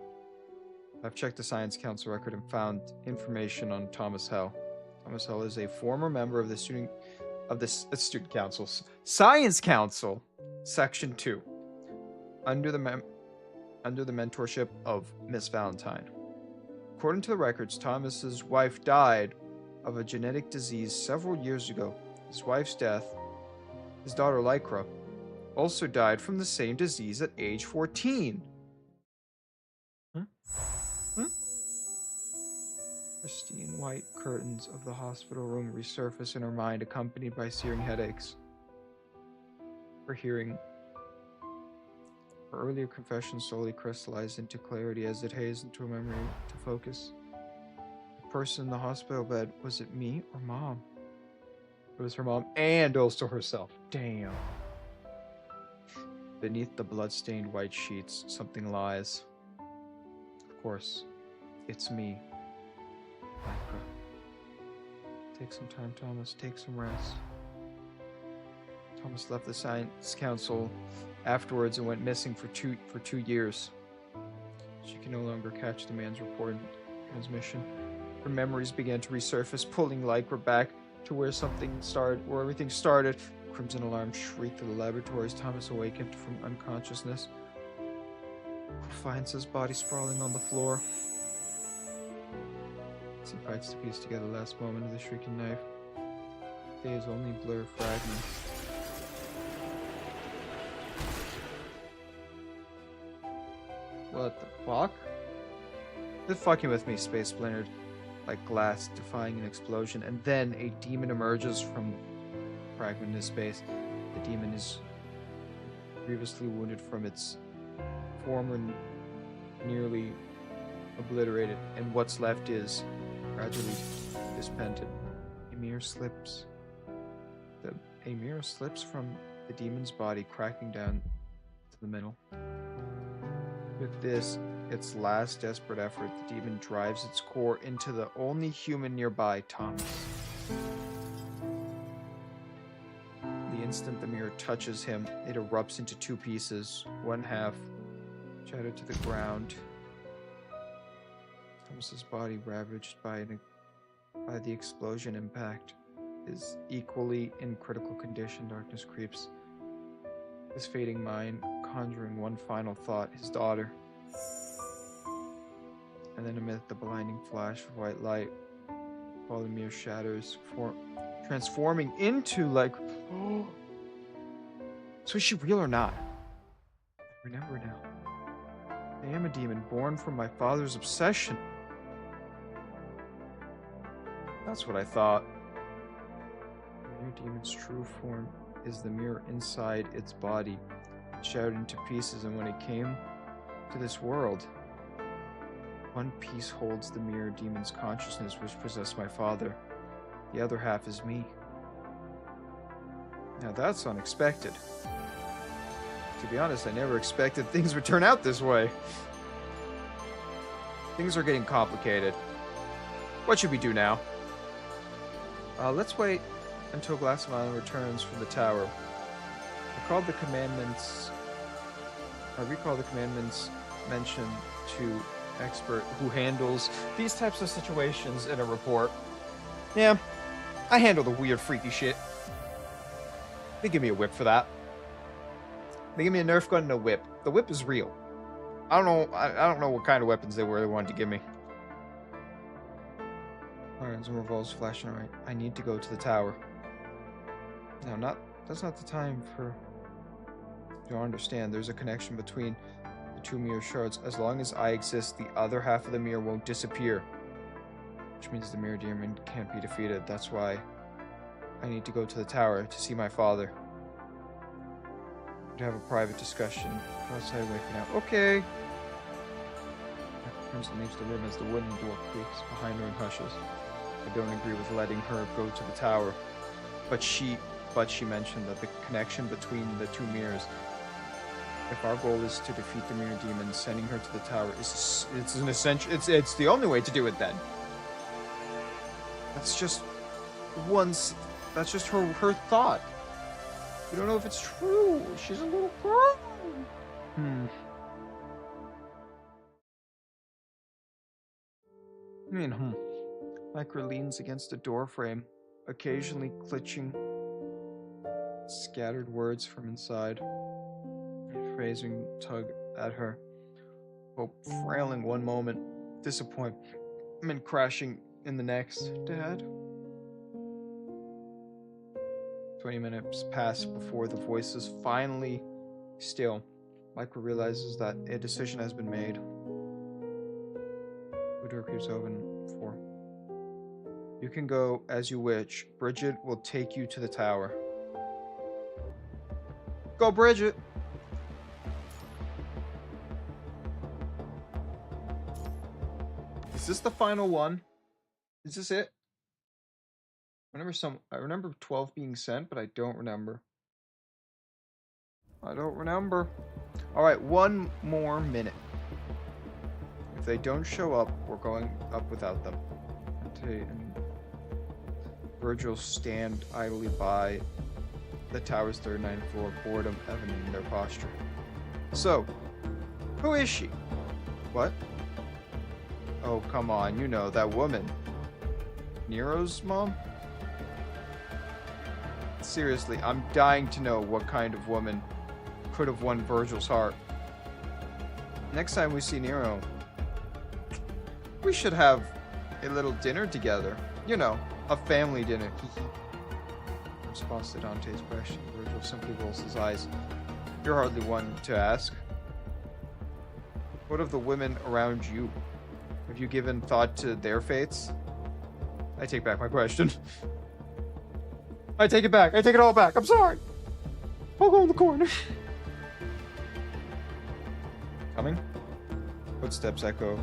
I've checked the Science Council record and found information on Thomas Hell. Thomas Hell is a former member of the Student Council. Science Council! Section 2. Under the mentorship of Miss Valentine. According to the records, Thomas's wife died of a genetic disease several years ago. His wife's death, his daughter Lycra, also died from the same disease at age 14. Pristine white curtains of the hospital room resurface in her mind, accompanied by searing headaches. Her hearing. Her earlier confession slowly crystallized into clarity as it hazed into a memory to focus. The person in the hospital bed, was it me or Mom? It was her mom and also herself. Damn. Beneath the blood-stained white sheets, something lies. Of course, it's me. Lycra. Take some time, Thomas. Take some rest. Thomas left the Science Council afterwards and went missing for two years. She can no longer catch the man's reported transmission. Her memories began to resurface, pulling Lycra back to where everything started. Crimson alarm shrieked through the laboratory as Thomas awakened from unconsciousness. Finds his body sprawling on the floor. As he fights to piece together the last moment of the shrieking knife. Days only blur fragments. What the fuck? They're fucking with me, Space Splintered. Like glass defying an explosion, and then a demon emerges from the fragment in space. The demon is grievously wounded from its former nearly obliterated, and what's left is gradually dispented. A mirror slips from the demon's body, cracking down to the middle. With this, its last desperate effort, the demon drives its core into the only human nearby, Thomas. The instant the mirror touches him, it erupts into two pieces, one half shattered to the ground. Thomas's body, ravaged by the explosion impact, is equally in critical condition. Darkness creeps his fading mind, conjuring one final thought, his daughter. And then amid the blinding flash of white light, while the mirror shatters, transforming into like... Oh. So is she real or not? I remember now. I am a demon born from my father's obsession. That's what I thought. The mere demon's true form is the mirror inside its body. It shattered into pieces, and when it came to this world, one piece holds the mirror demon's consciousness, which possessed my father. The other half is me. Now that's unexpected. To be honest, I never expected things would turn out this way. Things are getting complicated. What should we do now? Let's wait until Glass Island returns from the tower. I recall the commandments mentioned to expert who handles these types of situations in a report. Yeah, I handle the weird, freaky shit. They give me a whip for that. They give me a Nerf gun and a whip. The whip is real. I don't know what kind of weapons they wanted to give me. Irons and revolvers flashing right. I need to go to the tower. No, that's not the time for... You don't understand. There's a connection between the two mirror shards. As long as I exist, the other half of the mirror won't disappear. Which means the mirror demon can't be defeated. That's why I need to go to the tower to see my father. To have a private discussion. Outside waking up. Okay. Crimson leaves the room as the wooden door creaks behind her and hushes. I don't agree with letting her go to the tower. But she mentioned that the connection between the two mirrors. If our goal is to defeat the mirror demon, sending her to the tower is an essential. It's the only way to do it. Then. That's just That's just her thought. We don't know if it's true. She's a little girl. Micro leans against a door frame, occasionally clutching scattered words from inside. Phrasing tug at her. Hope frailing one moment, disappointment crashing in the next. Dad? 20 minutes pass before the voice is finally still. Micro realizes that a decision has been made. The door keeps open for. You can go as you wish. Bridget will take you to the tower. Go, Bridget! Is this the final one? Is this it? I remember 12 being sent, but I don't remember. Alright, one more minute. If they don't show up, we're going up without them. And Virgil stand idly by the tower's 39th floor, boredom evident in their posture. So, who is she? What? Oh, come on, you know, that woman. Nero's mom? Seriously, I'm dying to know what kind of woman could have won Virgil's heart. Next time we see Nero, we should have a little dinner together. You know, a family dinner. In response to Dante's question, Virgil simply rolls his eyes. You're hardly one to ask. What of the women around you? Have you given thought to their fates? I take back my question. I take it back. I take it all back. I'm sorry. I'll go in the corner. Coming? Footsteps echo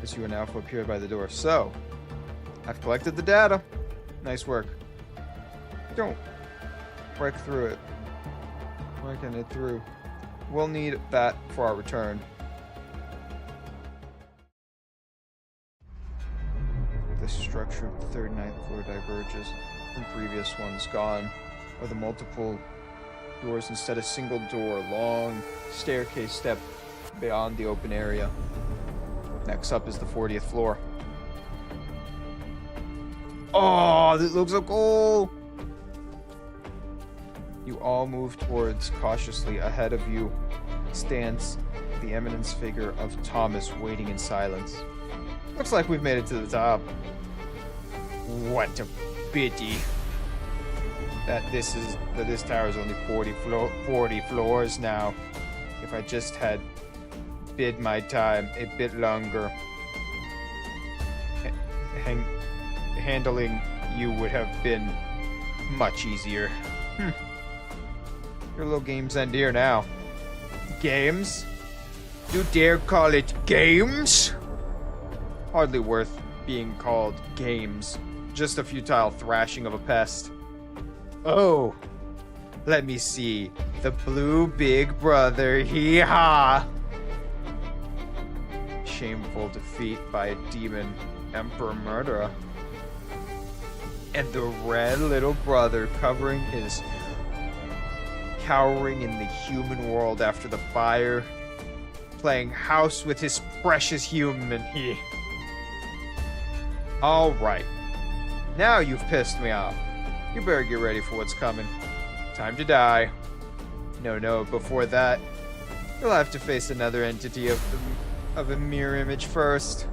as you and Alpha appear by the door. So, I've collected the data. Nice work. Don't break through it. Breaking it through. We'll need that for our return. The structure of the 39th floor diverges from previous ones. Gone are the multiple doors, instead a single door. Long staircase step beyond the open area. Next up is the 40th floor. Oh, this looks so cool! You all move towards cautiously. Ahead of you stands the eminence figure of Thomas, waiting in silence. Looks like we've made it to the top. What a pity that this tower is only 40 floors now. If I just had bid my time a bit longer, handling you would have been much easier. Your little games end here now. Games? You dare call it games? Hardly worth being called games. Just a futile thrashing of a pest. Oh, let me see. The blue big brother, hee-ha! Shameful defeat by a demon emperor murderer. And the red little brother covering cowering in the human world after the fire, playing house with his precious human he. Alright. Now you've pissed me off. You better get ready for what's coming. Time to die. No, before that, you'll have to face another entity of a mirror image first.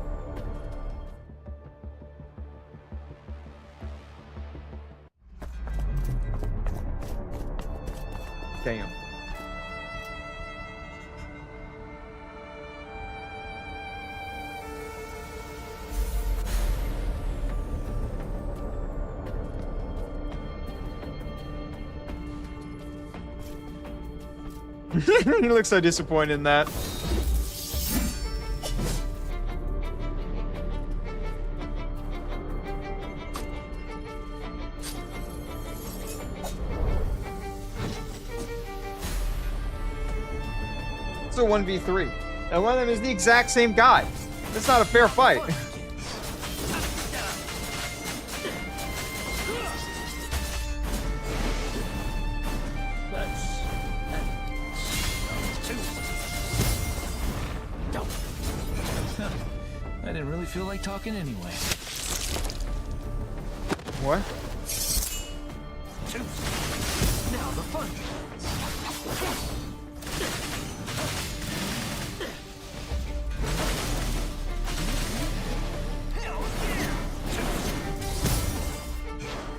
Damn. He looks so disappointed in that. It's a 1v3. And one of them is the exact same guy. That's not a fair fight. I didn't really feel like talking anyway. What? Now the fun.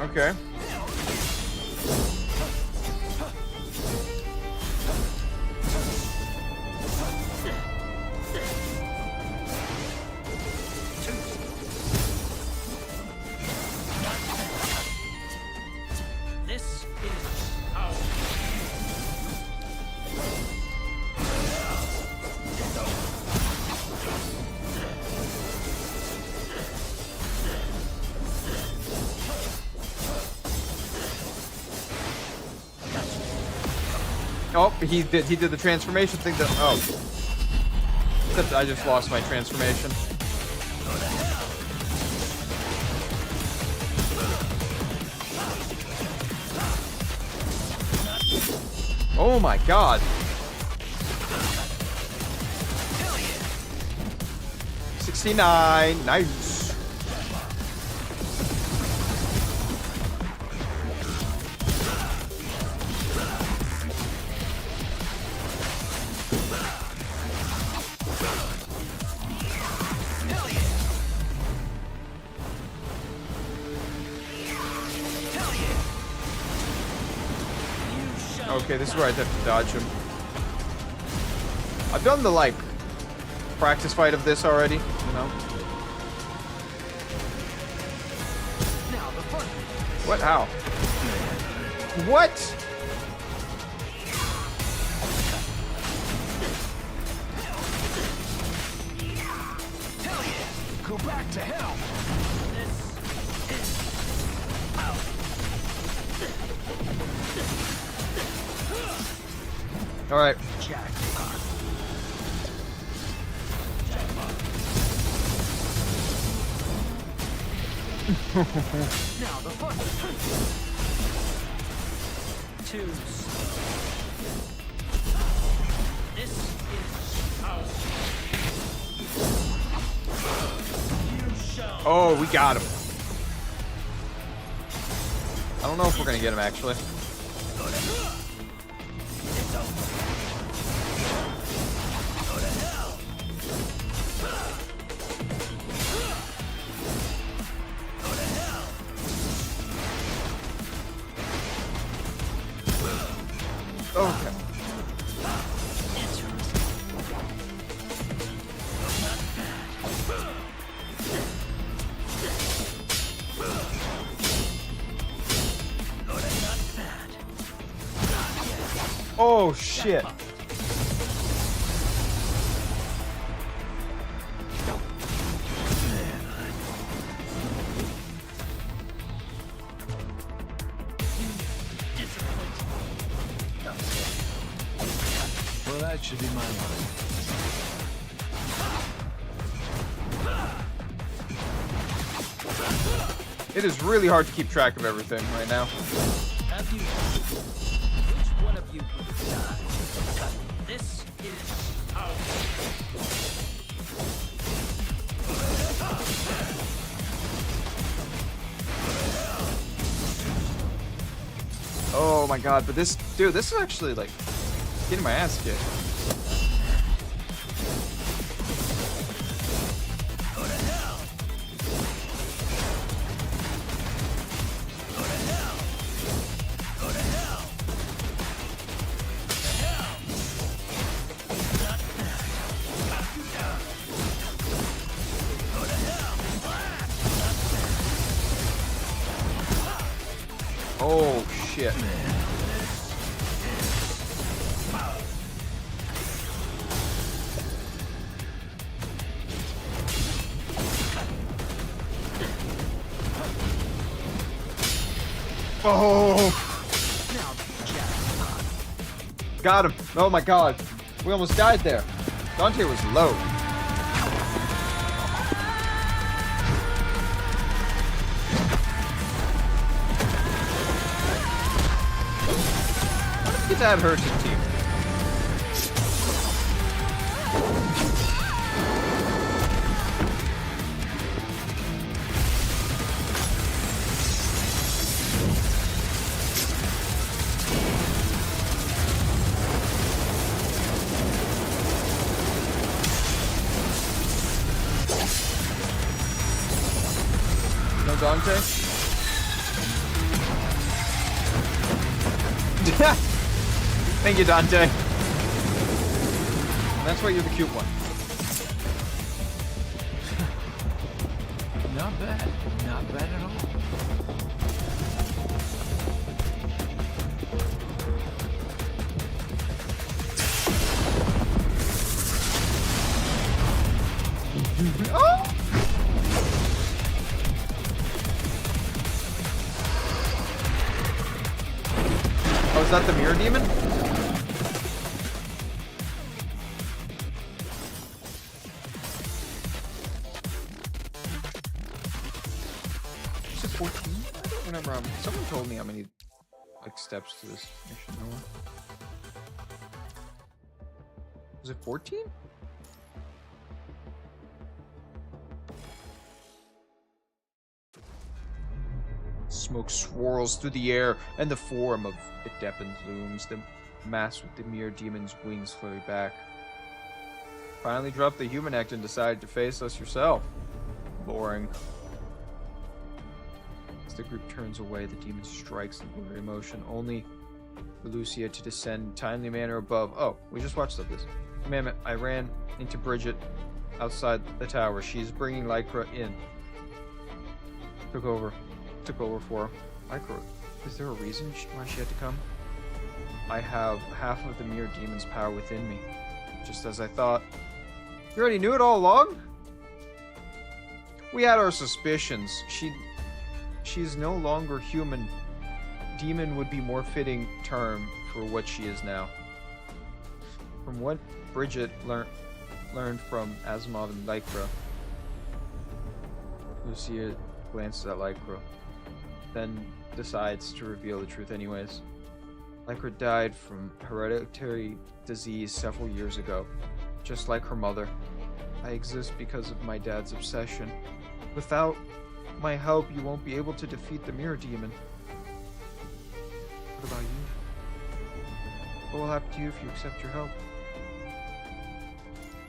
Okay. This is how. Oh, he did the transformation thing that, oh. Except I just lost my transformation. Oh my god. $69, nice. Okay, this is where I have to dodge him. I've done the, like, practice fight of this already, you know? What? How? What? Hell yeah! Go back to hell! All right. Jackpot. Now the fun. Too slow. This is how you shall. Oh, we got him. I don't know if we're gonna get him actually. Okay. Oh shit. Well, that should be my line. It is really hard to keep track of everything right now. Have you? Which one of you would die? This is how. Oh my god, but this dude, this is actually like getting my ass kicked. Oh shit. Oh, got him. Oh my god. We almost died there. Dante was low. Get to have her to team. No Dante? Thank you, Dante. That's why you're the cute one. Not bad. Not bad at all. Oh! Oh, is that the mirror demon? Is it 14? I don't remember. Someone told me how many like steps to this mission. No one. Was it 14? Smoke swirls through the air, and the form of Edepin looms. The mass with the mirror demon's wings flurry back. Finally dropped the human act and decided to face us yourself. Boring. As the group turns away, the demon strikes in blurry motion, only for Lucia to descend in timely manner above. Oh, we just watched this. Commandment, I ran into Bridget outside the tower. She's bringing Lycra in. Took over for her. Lycra, is there a reason why she had to come? I have half of the Mirror Demon's power within me. Just as I thought. You already knew it all along? We had our suspicions. She's no longer human. Demon would be more fitting term for what she is now. From what Bridget learned from Asimov and Lycra. Lucia glances at Lycra, then decides to reveal the truth anyways. Lycra died from hereditary disease several years ago, just like her mother. I exist because of my dad's obsession. Without my help, you won't be able to defeat the Mirror Demon. What about you? What will happen to you if you accept your help?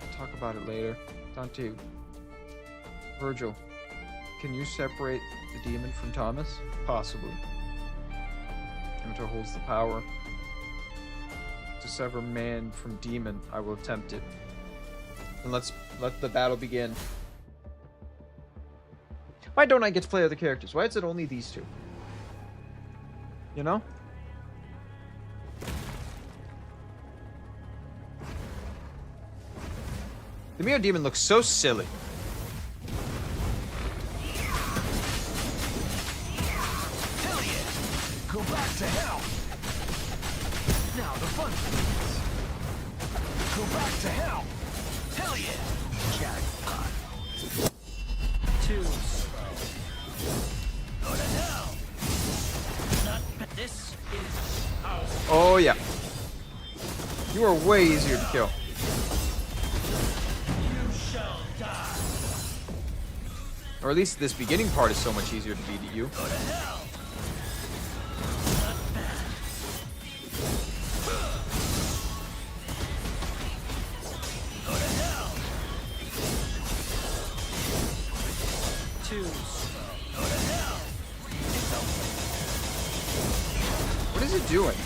We'll talk about it later. Dante, Virgil, can you separate the demon from Thomas? Possibly. Yamato holds the power to sever man from demon. I will attempt it. And let the battle begin. Why don't I get to play other characters? Why is it only these two? You know? The Mirror Demon looks so silly. Hell yeah! Go back to hell! Now the fun begins. Go back to hell! Hell yeah! Jackpot. Too slow. Go to hell. Not this is our Oh yeah. You are way easier to kill. you shall die. Or at least this beginning part is so much easier to beat at you. Go to hell. Go to hell. Too slow. Go to hell. What is it doing?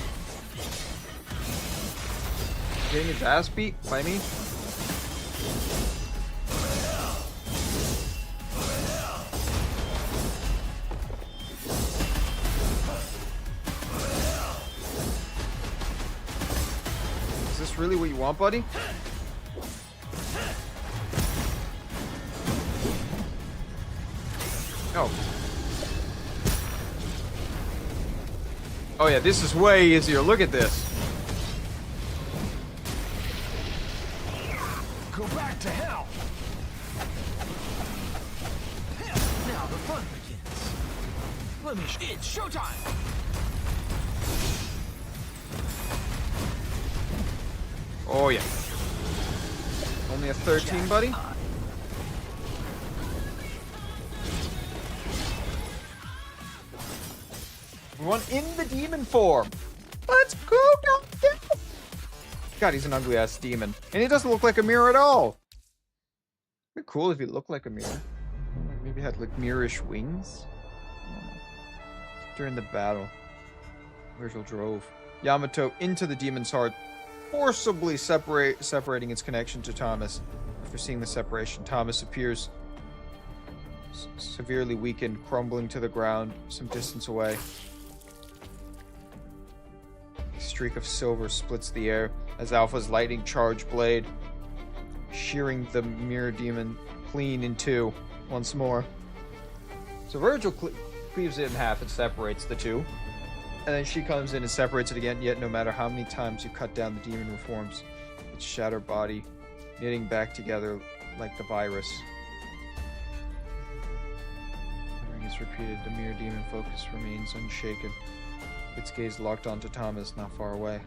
Getting its ass beat by me? Is this really what you want, buddy? Oh. Oh yeah, this is way easier. Look at this. Go back to hell! Now the fun begins. Let me. It's showtime! Oh yeah. Only a 13, buddy? One in the demon form. Let's go, goddamn. God, he's an ugly ass demon. And he doesn't look like a mirror at all. It'd be cool if he looked like a mirror. Maybe had like mirrorish wings. During the battle, Virgil drove Yamato into the demon's heart, forcibly separating its connection to Thomas. After seeing the separation, Thomas appears severely weakened, crumbling to the ground some distance away. A streak of silver splits the air as Alpha's lightning charge blade, shearing the mirror demon clean in two once more. So Virgil cleaves it in half and separates the two. And then she comes in and separates it again, yet no matter how many times you cut down, the demon reforms its shattered body, knitting back together like the virus. The ring is repeated, the mirror demon focus remains unshaken, its gaze locked onto Thomas not far away.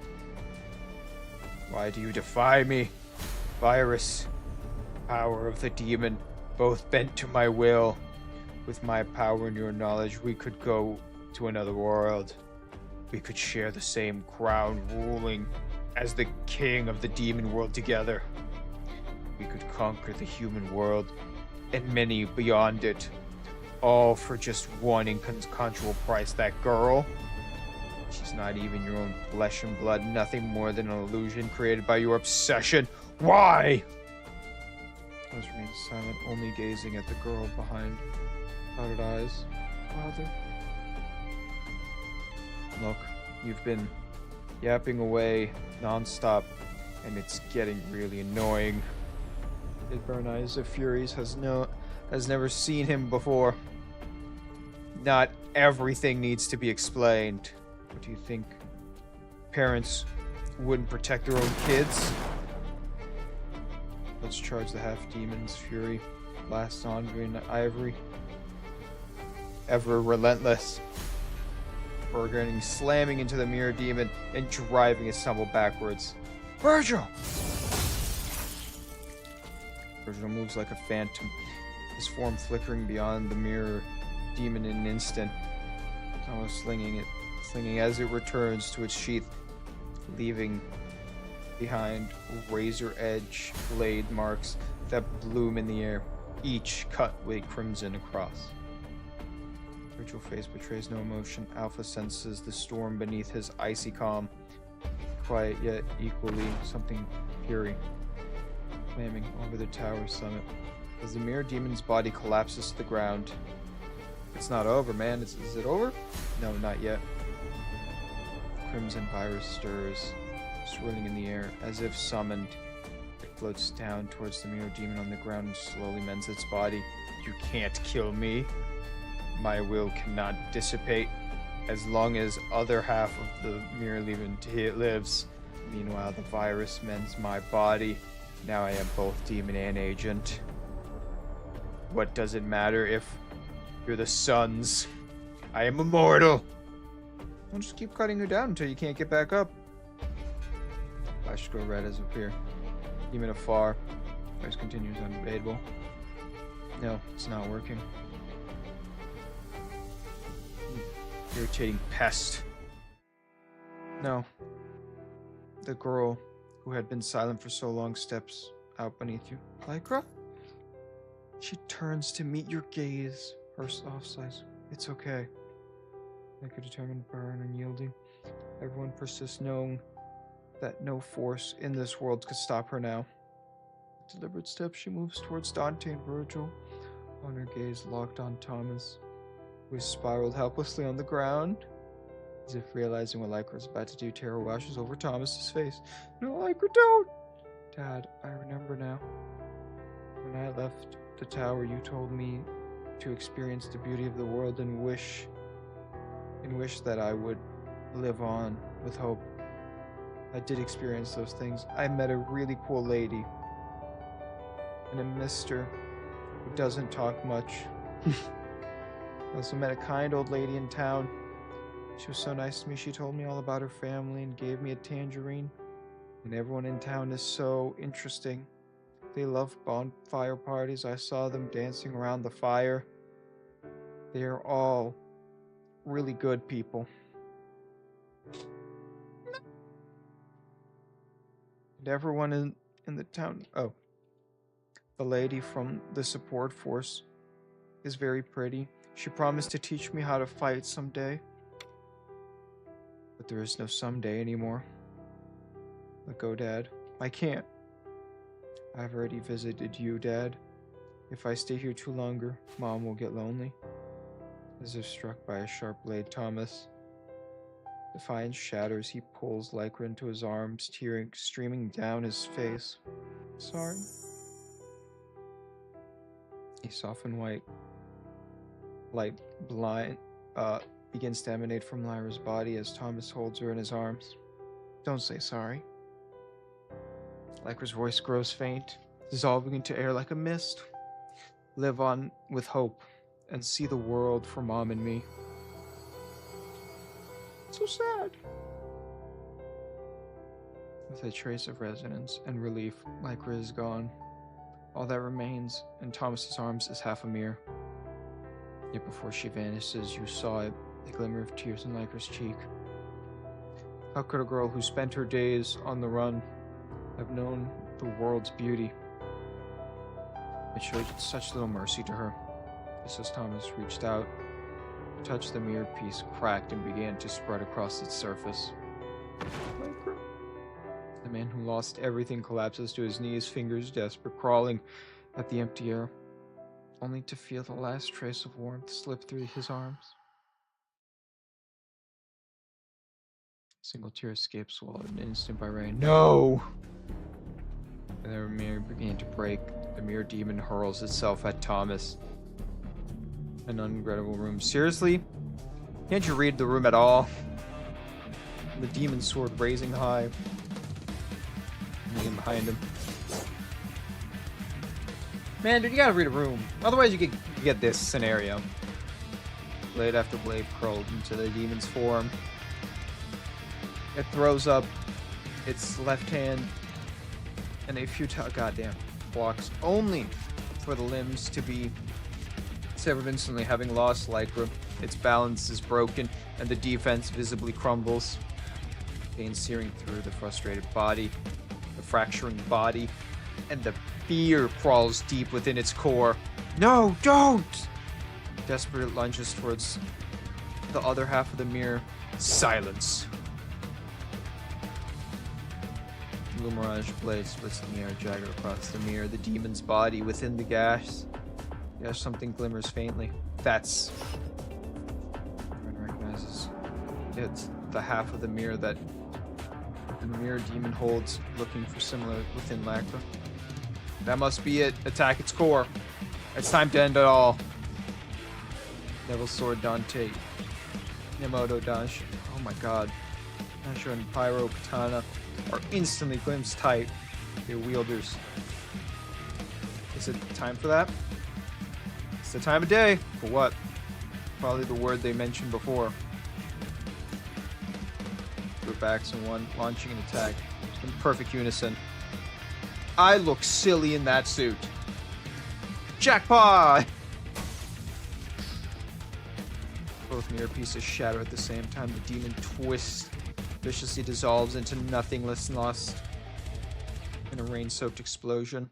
Why do you defy me? Virus, power of the demon, both bent to my will. With my power and your knowledge, we could go to another world. We could share the same crown, ruling as the king of the demon world together. We could conquer the human world and many beyond it, all for just one incontrovertible price. That girl, she's not even your own flesh and blood, nothing more than an illusion created by your obsession. Why? Thomas remains silent, only gazing at the girl behind clouded eyes. Father? Look, you've been yapping away nonstop, and it's getting really annoying. His brown eyes of Furies has never seen him before. Not everything needs to be explained. What do you think? Parents wouldn't protect their own kids? Let's charge the half-demon's fury. Blast on green ivory. Ever relentless. Burgeoning, slamming into the mirror demon and driving his stumble backwards. Virgil! Virgil moves like a phantom, his form flickering beyond the mirror demon in an instant. Almost slinging as it returns to its sheath, leaving behind razor edge blade marks that bloom in the air, each cut with crimson across. Virgil face betrays no emotion. Alpha senses the storm beneath his icy calm, quiet yet equally something fury, flaming over the tower's summit. As the mirror demon's body collapses to the ground. It's not over, man. Is it over? No, not yet. Crimson virus stirs, swirling in the air, as if summoned. It floats down towards the mirror demon on the ground and slowly mends its body. You can't kill me. My will cannot dissipate as long as other half of the mirror demon lives. Meanwhile, the virus mends my body. Now I am both demon and agent. What does it matter if you're the Suns? I am immortal. I'll just keep cutting you down until you can't get back up. Flash go red as appear. Demon afar. Voice continues undebatable. No, it's not working. Irritating pest. No. The girl who had been silent for so long steps out beneath you. Lycra? She turns to meet your gaze. Her soft sighs. It's okay. Like a determined burn, unyielding. Everyone persists, knowing that no force in this world could stop her now. With deliberate steps, she moves towards Dante and Virgil, on her gaze locked on Thomas, who is spiraled helplessly on the ground. As if realizing what Lycra is about to do, terror washes over Thomas's face. No, Lycra, don't! Dad, I remember now. When I left the tower, you told me to experience the beauty of the world and wish that I would live on with hope. I did experience those things. I met a really cool lady. And a mister who doesn't talk much. I also met a kind old lady in town. She was so nice to me. She told me all about her family and gave me a tangerine. And everyone in town is so interesting. They love bonfire parties. I saw them dancing around the fire. They are all really good people. And everyone in the town... Oh. The lady from the support force is very pretty. She promised to teach me how to fight someday. But there is no someday anymore. Let go, Dad. I can't. I've already visited you, Dad. If I stay here too longer, Mom will get lonely. As if struck by a sharp blade, Thomas. Defiance shatters. He pulls Lycra into his arms, tears streaming down his face. Sorry. A softened white light begins to emanate from Lyra's body as Thomas holds her in his arms. Don't say sorry. Lycra's voice grows faint, dissolving into air like a mist. Live on with hope and see the world for Mom and me. So sad. With a trace of resonance and relief, Lycra is gone. All that remains in Thomas's arms is half a mirror. Yet before she vanishes, you saw it, a glimmer of tears in Lycra's cheek. How could a girl who spent her days on the run have known the world's beauty? It showed such little mercy to her. Just as Thomas reached out, touched the mirror piece, cracked, and began to spread across its surface. Lycra. The man who lost everything collapses to his knees, fingers desperate, crawling at the empty air, only to feel the last trace of warmth slip through his arms. Single tear escapes swallowed in an instant by rain. No! And the mirror began to break. The mirror demon hurls itself at Thomas. An unregrettable room. Seriously? Can't you read the room at all? The demon sword raising high. And behind him. Man, dude, you gotta read a room. Otherwise, you get this scenario. Blade after blade curled into the demon's form. It throws up its left hand and a futile goddamn blocks only for the limbs to be severed instantly. Having lost Lycra, its balance is broken and the defense visibly crumbles. Pain searing through the frustrated body, the fracturing body, and the fear crawls deep within its core. No, don't! Desperate, it lunges towards the other half of the mirror. Silence. Blue mirage blade splits in the air, jagged across the mirror. The demon's body within the gash. Yes, something glimmers faintly. That's... Everyone recognizes it's the half of the mirror that the mirror demon holds, looking for similar within Lycra. That must be it. Attack its core. It's time to end it all. Devil's Sword Dante. Yamato Dash. Oh my god. Nasha and Pyro Katana are instantly glimpsed tight. Their wielders. Is it time for that? It's the time of day. For what? Probably the word they mentioned before. Their backs and one launching an attack in perfect unison. I look silly in that suit. Jackpot! Both mirror pieces shatter at the same time. The demon twists, viciously dissolves into nothingness, lost in a rain-soaked explosion.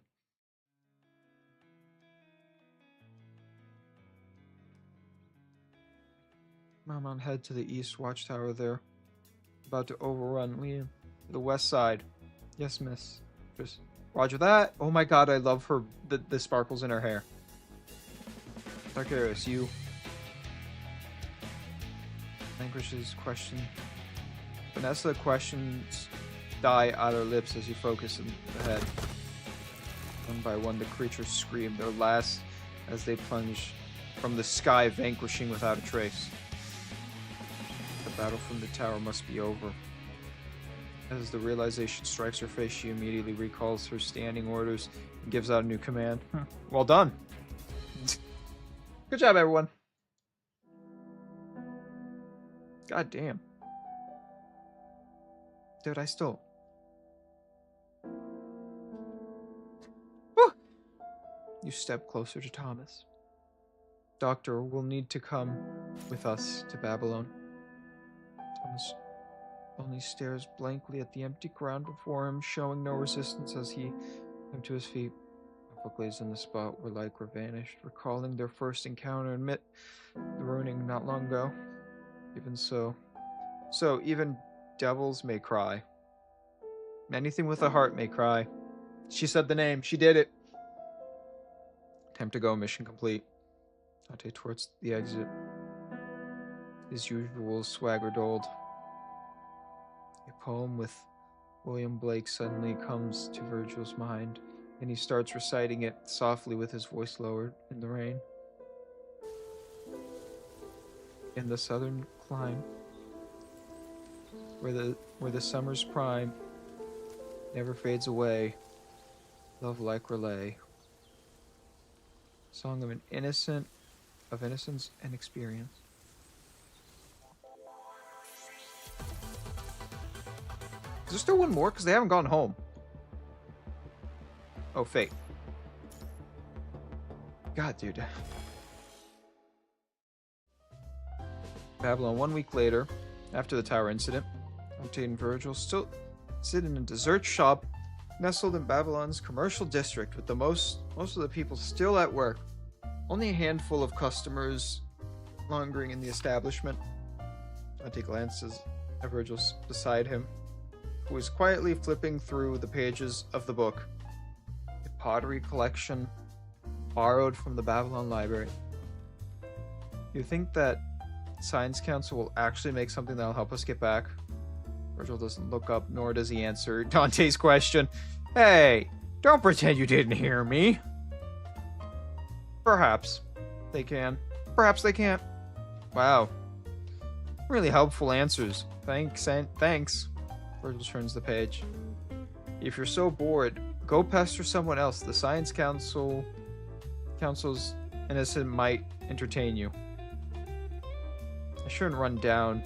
Mammon head to the east watchtower there. About to overrun Liam to the west side. Yes, miss. Just roger that. Oh my god, I love her, the sparkles in her hair. Darkarius, you... Vanquish's question. Vanessa questions die out her lips as you focus in the head. One by one, the creatures scream their last as they plunge from the sky, vanquishing without a trace. The battle from the tower must be over. As the realization strikes her face, she immediately recalls her standing orders and gives out a new command. Well done. Good job, everyone. God damn. Dude, I still... Whew. You step closer to Thomas. Doctor will need to come with us to Babylon. Thomas only stares blankly at the empty ground before him, showing no resistance as he comes to his feet. Sophocles in the spot where Lycra vanished, recalling their first encounter amid the ruining not long ago. Even so, even devils may cry. Anything with a heart may cry. She said the name. She did it. Time to go. Mission complete. Dante towards the exit. His usual swagger doled. A poem with William Blake suddenly comes to Virgil's mind, and he starts reciting it softly with his voice lowered in the rain. In the southern clime, where the summer's prime never fades away, love Lycra lay. Song of innocence and experience. Is there still one more? Because they haven't gone home. Oh, fate. God, dude. Babylon, 1 week later, after the tower incident, Dante and Virgil still sit in a dessert shop nestled in Babylon's commercial district with most of the people still at work. Only a handful of customers lingering in the establishment. Dante glances at Virgil beside him, who is quietly flipping through the pages of the book. A pottery collection borrowed from the Babylon library. You think that Science Council will actually make something that'll help us get back? Virgil doesn't look up, nor does he answer Dante's question. Hey, don't pretend you didn't hear me. Perhaps they can. Perhaps they can't. Wow. Really helpful answers. Thanks. Virgil turns the page. If you're so bored, go pester someone else. The Science Council's innocent might entertain you. I shouldn't run down.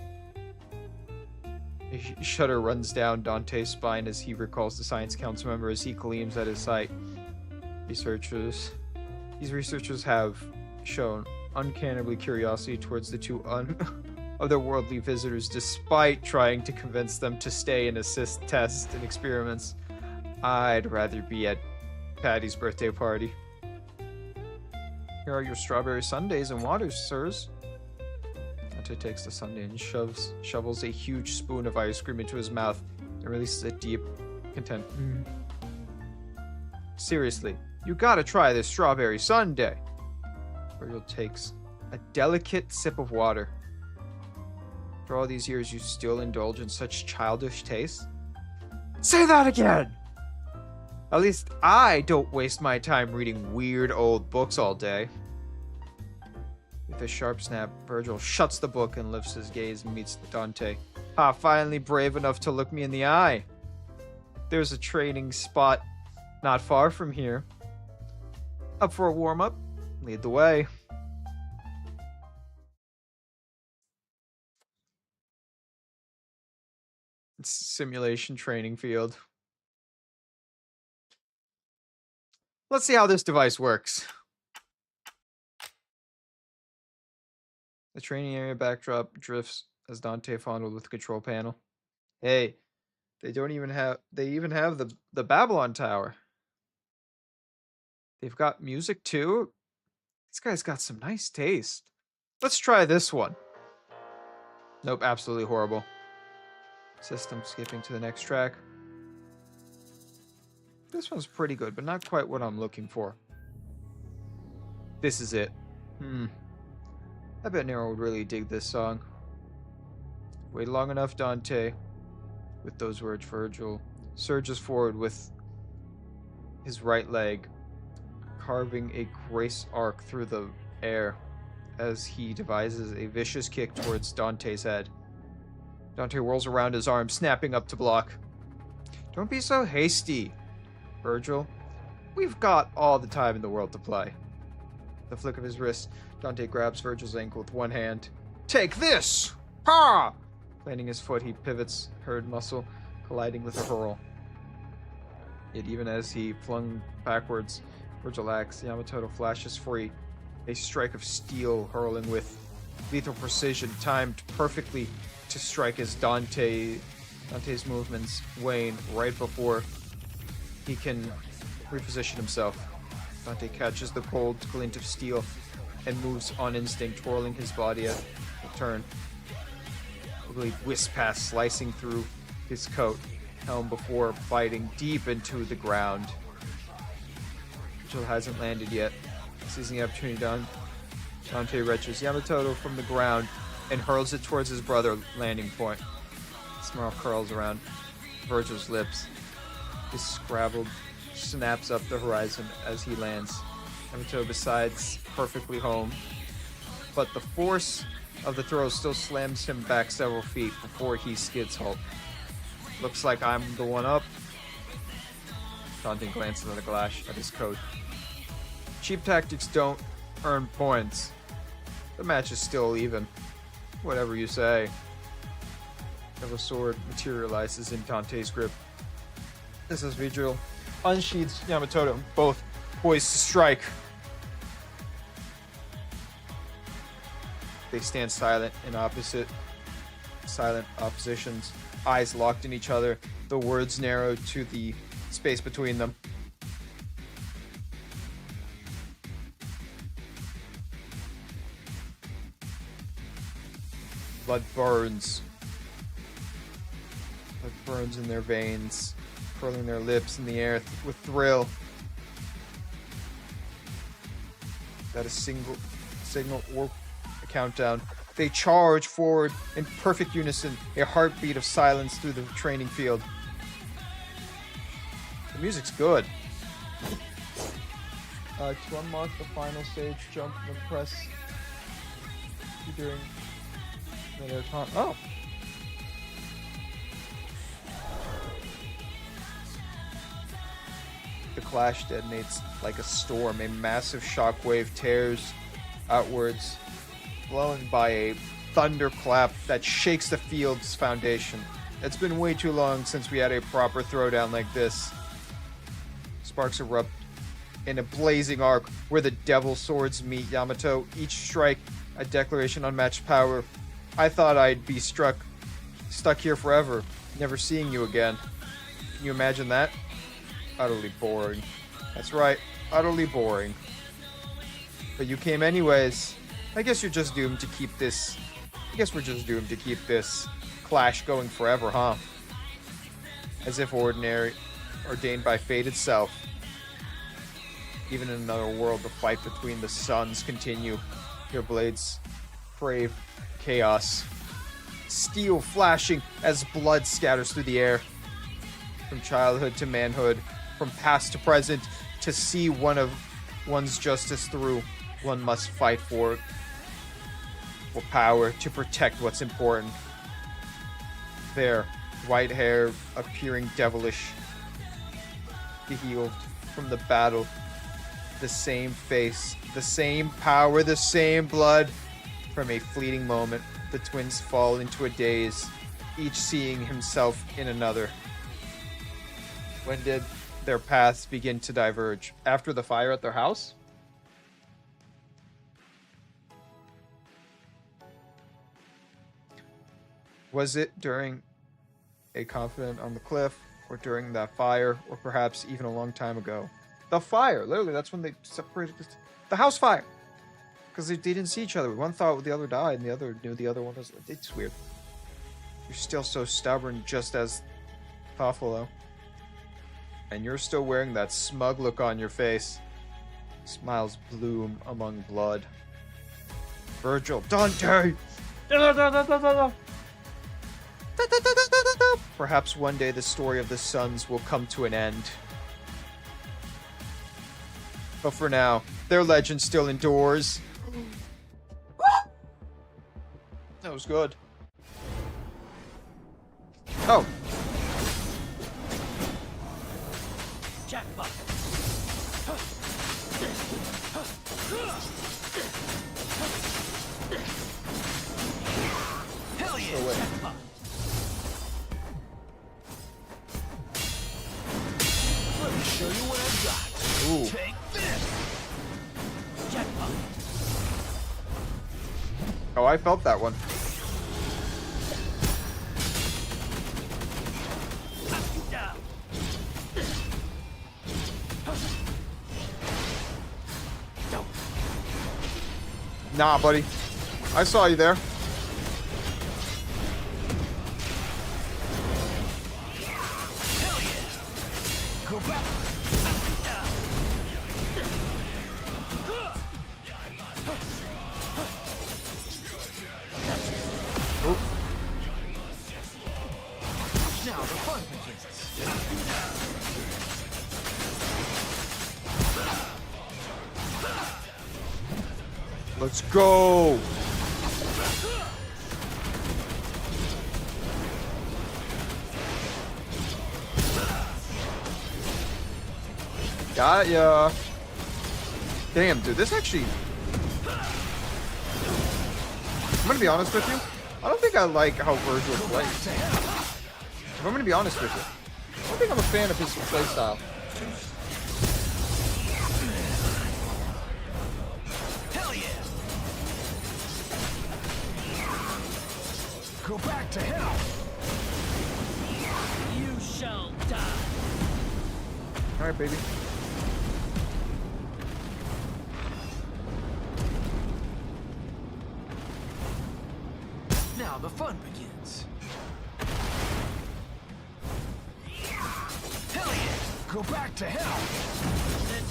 A shudder runs down Dante's spine as he recalls the Science Council member as he gleams at his sight. These researchers have shown uncannily curiosity towards the two otherworldly visitors, despite trying to convince them to stay and assist tests and experiments. I'd rather be at Patty's birthday party. Here are your strawberry sundaes and waters, sirs. Dante takes the sundae and shovels a huge spoon of ice cream into his mouth and releases a deep, content. Seriously, you gotta try this strawberry sundae. Virgil takes a delicate sip of water. For all these years, you still indulge in such childish tastes? Say that again! At least I don't waste my time reading weird old books all day. With a sharp snap, Virgil shuts the book and lifts his gaze and meets Dante. Finally brave enough to look me in the eye. There's a training spot not far from here. Up for a warm-up? Lead the way. It's simulation training field. Let's see how this device works. The training area backdrop drifts as Dante fondled with the control panel. Hey, they even have the Babylon Tower. They've got music too. This guy's got some nice taste. Let's try this one. Nope, absolutely horrible. System skipping to the next track. This one's pretty good, but not quite what I'm looking for. This is it. I bet Nero would really dig this song. Wait long enough, Dante. With those words, Virgil surges forward with his right leg, carving a grace arc through the air as he devises a vicious kick towards Dante's head. Dante whirls around his arm, snapping up to block. Don't be so hasty, Virgil. We've got all the time in the world to play. The flick of his wrist, Dante grabs Virgil's ankle with one hand. Take this! Ha! Planting his foot, he pivots herd muscle, colliding with a hurl. Yet even as he flung backwards, Virgil acts, Yamatoto flashes free, a strike of steel hurling with lethal precision, timed perfectly to strike as Dante's movements wane right before he can reposition himself. Dante catches the cold glint of steel and moves on instinct, twirling his body at a turn. The blade whisks past, slicing through his coat helm before biting deep into the ground. Virgil hasn't landed yet. Seizing the opportunity, Dante wrenches Yamatoto from the ground and hurls it towards his brother landing point. The snarl curls around Virgil's lips. His scrabbled snaps up the horizon as he lands. Yamato besides perfectly home, but the force of the throw still slams him back several feet before he skids halt. Looks like I'm the one up. Dante glances at the glash at his coat. Cheap tactics don't earn points. The match is still even. Whatever you say. The sword materializes in Dante's grip. This is Vigil. Unsheathes Yamatoto, both poised to strike. They stand silent oppositions, eyes locked in each other, the words narrow to the space between them. Blood burns. Blood burns in their veins, curling their lips in the air with thrill. That a signal or a countdown. They charge forward in perfect unison, a heartbeat of silence through the training field. The music's good. To unlock the final stage, jump and press during mid-air taunt. Oh! The clash detonates like a storm. A massive shockwave tears outwards, blown by a thunderclap that shakes the field's foundation. It's been way too long since we had a proper throwdown like this. Sparks erupt in a blazing arc where the devil swords meet Yamato, each strike a declaration unmatched power. I thought I'd be stuck here forever, never seeing you again. Can you imagine that? Utterly boring. That's right, utterly boring. But you came anyways. I guess you're just doomed to keep this... I guess we're just doomed to keep this clash going forever, huh? As if ordinary, ordained by fate itself. Even in another world, the fight between the suns continue. Your blades crave chaos. Steel flashing as blood scatters through the air. From childhood to manhood, from past to present, to see one's justice through, one must fight for power, to protect what's important. There, white hair appearing devilish, healed from the battle. The same face, the same power, the same blood. From a fleeting moment, the twins fall into a daze, each seeing himself in another. When did their paths begin to diverge? After the fire at their house? Was it during a confidant on the cliff, or during that fire, or perhaps even a long time ago? The fire! Literally, that's when they separated. The house fire! Because they didn't see each other. One thought the other died, and the other knew the other one was... It's weird. You're still so stubborn, just as thoughtful, though. And you're still wearing that smug look on your face. Smiles bloom among blood. Virgil. Dante! Perhaps one day the story of the sons will come to an end. But for now, their legend still endures. That was good. Oh. Jackpot. Hell yeah! Oh, wait. Jackpot. Let me show you what I've got. Ooh. Take this. Jackpot. Oh, I felt that one. Down. Nah, buddy. I saw you there. Hell yeah. Go back. Ooh. Now the fun begins. Let's go. Got ya. Damn, dude, this actually... I'm gonna be honest with you. I don't think I like how Virgil plays. If I'm gonna be honest with you, I don't think I'm a fan of his playstyle. Hell yeah. Go back to hell. You shall die. All right, baby. Now the fun begins. Hell yeah. Go back to hell. This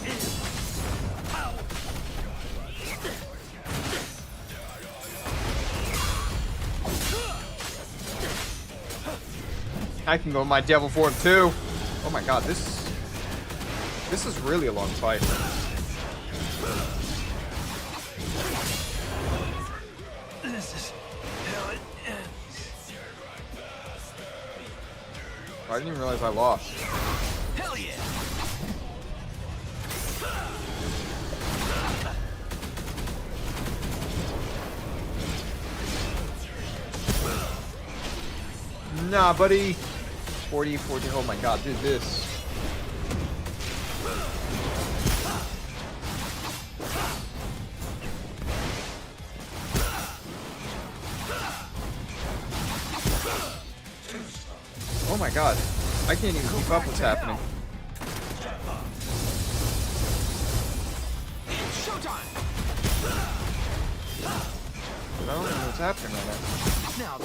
is power. I can go my devil form too. Oh my god, this is really a long fight. This is how it ends. I didn't even realize I lost. Hell yeah! Nah, buddy. 40, 40. Oh my god, dude, this. Oh my god. I can't even keep up what's happening. It's showtime! I don't know what's happening right now. Now the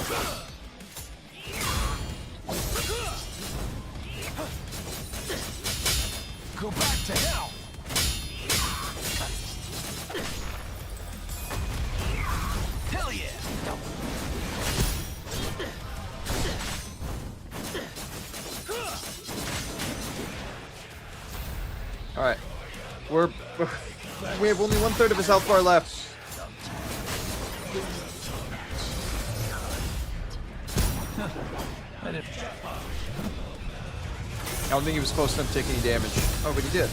go back to hell! Hell yeah! Alright. We have only 1/3 of his health bar left. I don't think he was close enough to take any damage. Oh, but he did.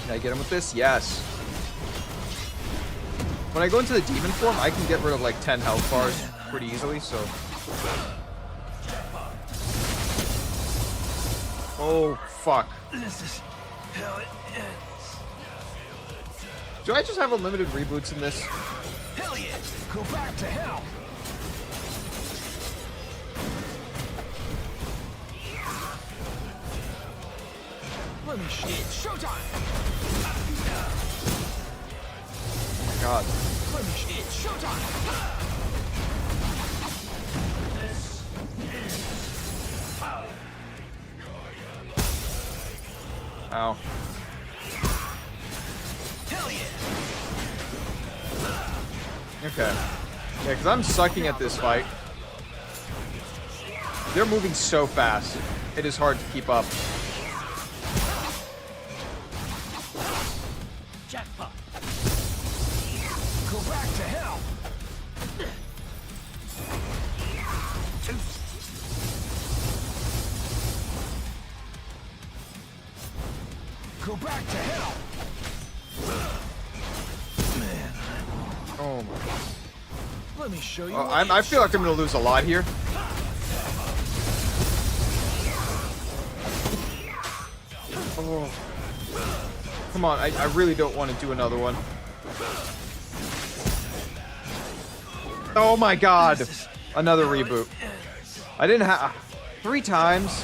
Can I get him with this? Yes. When I go into the demon form, I can get rid of like 10 health bars pretty easily, so. Oh, fuck. This is how it ends. Do I just have unlimited reboots in this? Hell yeah! Go back to hell! Let me show you. It's showtime! Oh my god. Let me show you. It's showtime! Ow. Hell yeah! Okay. Yeah, because I'm sucking at this fight. They're moving so fast. It is hard to keep up. Jackpot. Go back to hell! Go back to hell! Man, Oh my. let me show you. Oh, what I it's feel like I'm gonna lose a lot here. Oh. Come on, I really don't want to do another one. Oh my god. Another reboot. I didn't have 3 times.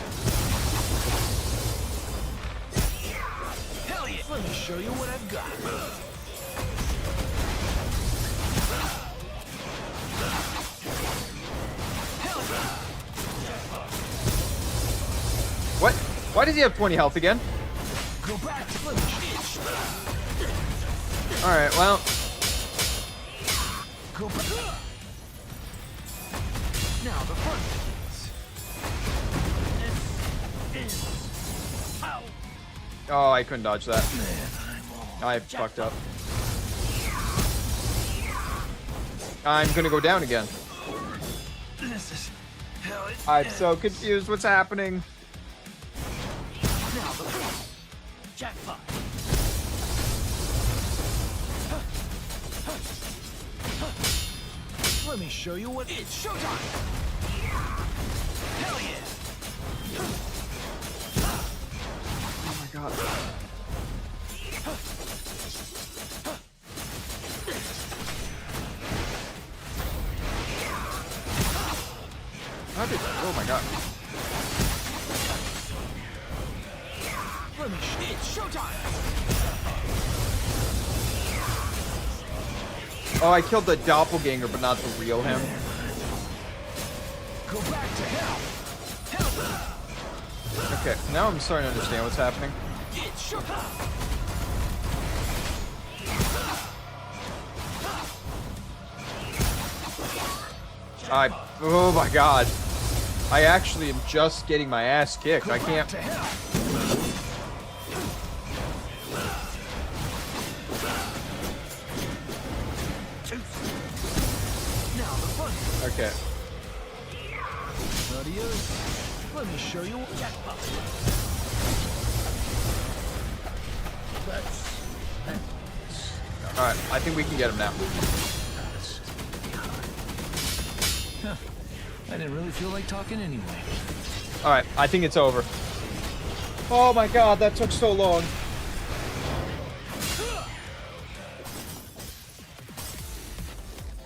Hell yeah! Let me show you what I've got. Hell yeah! What? Why does he have 20 health again? Go back to let me show you. Alright, well. Go back. Now the fun begins. Ow. Oh, I couldn't dodge that. Man, I'm all. I fucked up. I'm gonna go down again. This is how it I'm ends. so confused. What's happening? Now the fun. Jackpot. Let me show you what it's showtime. Hell yeah! Oh my god. How did? Oh my god. Let me show you. It's showtime. Oh, I killed the doppelganger, but not the real him. Go back to hell. Hell. Okay, now I'm starting to understand what's happening. It's showtime. Oh my god. I actually am just getting my ass kicked. I can't. To hell. Now the fun. Okay. Adios. Let me show you what jackpot. Alright, I think we can get him now. Huh. I didn't really feel like talking anyway. Alright, I think it's over. Oh my god, that took so long.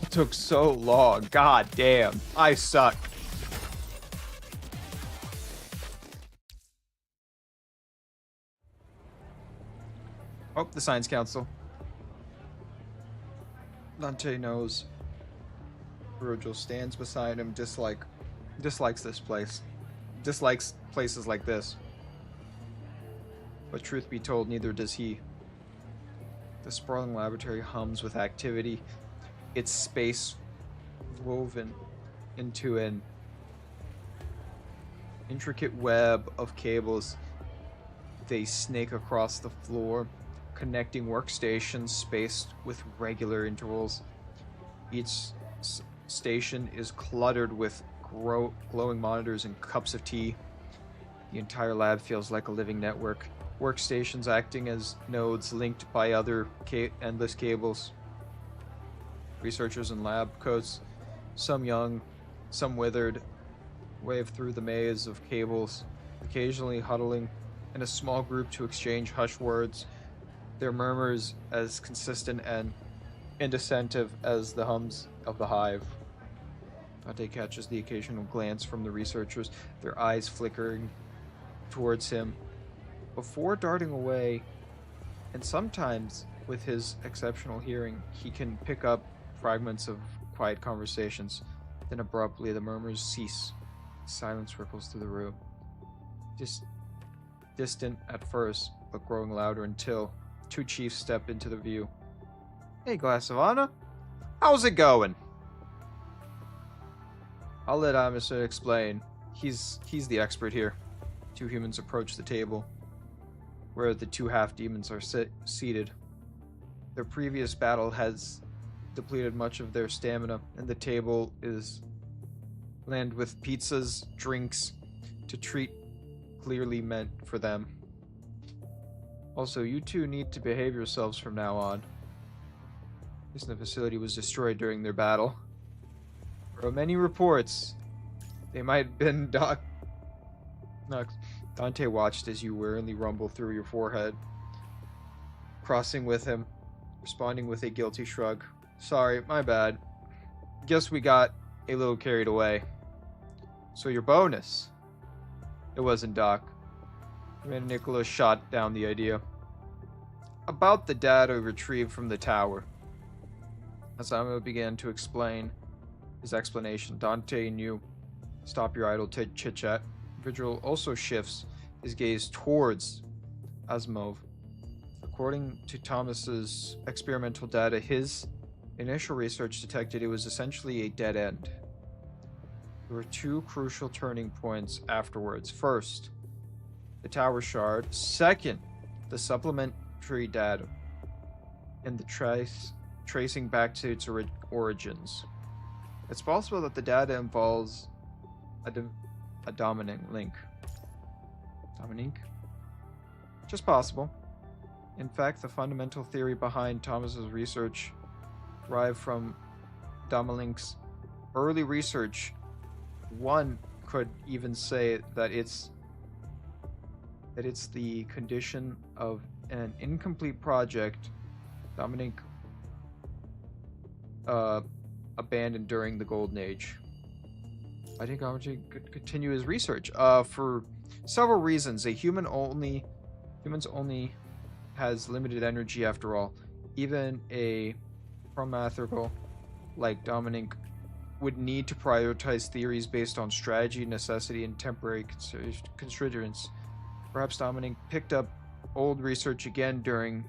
It took so long. God damn. I suck. Oh, the Science Council. Dante knows. Virgil stands beside him, dislikes this place. Dislikes places like this. But truth be told, neither does he. The sprawling laboratory hums with activity, its space woven into an intricate web of cables. They snake across the floor, connecting workstations spaced with regular intervals. Each station is cluttered with glowing monitors and cups of tea. The entire lab feels like a living network. Workstations acting as nodes linked by other endless cables. Researchers in lab coats, some young, some withered, wave through the maze of cables, occasionally huddling in a small group to exchange hushed words, their murmurs as consistent and indissentive as the hums of the hive. Dante catches the occasional glance from the researchers, their eyes flickering towards him, before darting away, and sometimes, with his exceptional hearing, he can pick up fragments of quiet conversations. Then abruptly the murmurs cease. Silence ripples through the room. Distant at first, but growing louder until two chiefs step into the view. Hey, Glass of Honor. How's it going? I'll let Amicer explain. He's the expert here. Two humans approach the table, where the two half-demons are seated. Their previous battle has depleted much of their stamina, and the table is lined with pizzas, drinks, to treat clearly meant for them. Also, you two need to behave yourselves from now on. The facility was destroyed during their battle. There are many reports. They might have been Dante watched as you wearily rumble through your forehead, crossing with him, responding with a guilty shrug. Sorry, my bad. Guess we got a little carried away. So your bonus? It wasn't Doc. And Nicholas shot down the idea. About the data retrieved from the tower. As Amo began to explain his explanation, Dante and you stop your idle chit-chat. Vigil also shifts his gaze towards Asimov. According to Thomas's experimental data, his initial research detected it was essentially a dead end. There were two crucial turning points afterwards. First, the tower shard. Second, the supplementary data and the tracing back to its origins. It's possible that the data involves a dominant link. Dominique? Just possible. In fact, the fundamental theory behind Thomas's research derived from Dominique's early research. One could even say that it's the condition of an incomplete project Dominique abandoned during the Golden Age. I think Dominique could continue his research for several reasons. Humans only has limited energy after all. Even a promatherical like Dominique would need to prioritize theories based on strategy, necessity, and temporary constituents. Perhaps Dominique picked up old research again during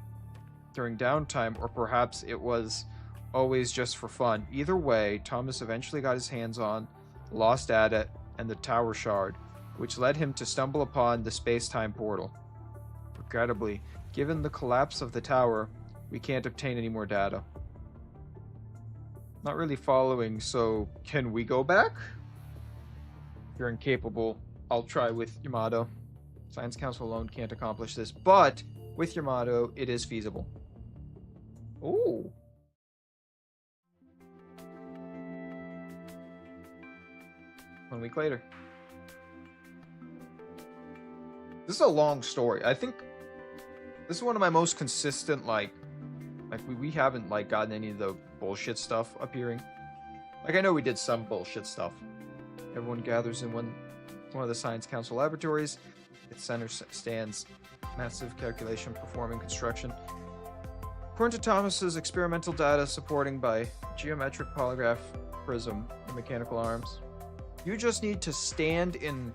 during downtime, or perhaps it was always just for fun. Either way, Thomas eventually got his hands on Lost Data and the Tower Shard, which led him to stumble upon the space-time portal. Regrettably, given the collapse of the tower, we can't obtain any more data. Not really following, so can we go back? If you're incapable, I'll try with Yamato. Science Council alone can't accomplish this, but with Yamato, it is feasible. Ooh. One week later. This is a long story. I think this is one of my most consistent, like we haven't like gotten any of the bullshit stuff appearing. Like, I know we did some bullshit stuff. Everyone gathers in one of the Science Council laboratories. Its center stands massive calculation performing construction. According to Thomas's experimental data supporting by geometric polygraph prism and mechanical arms, you just need to stand in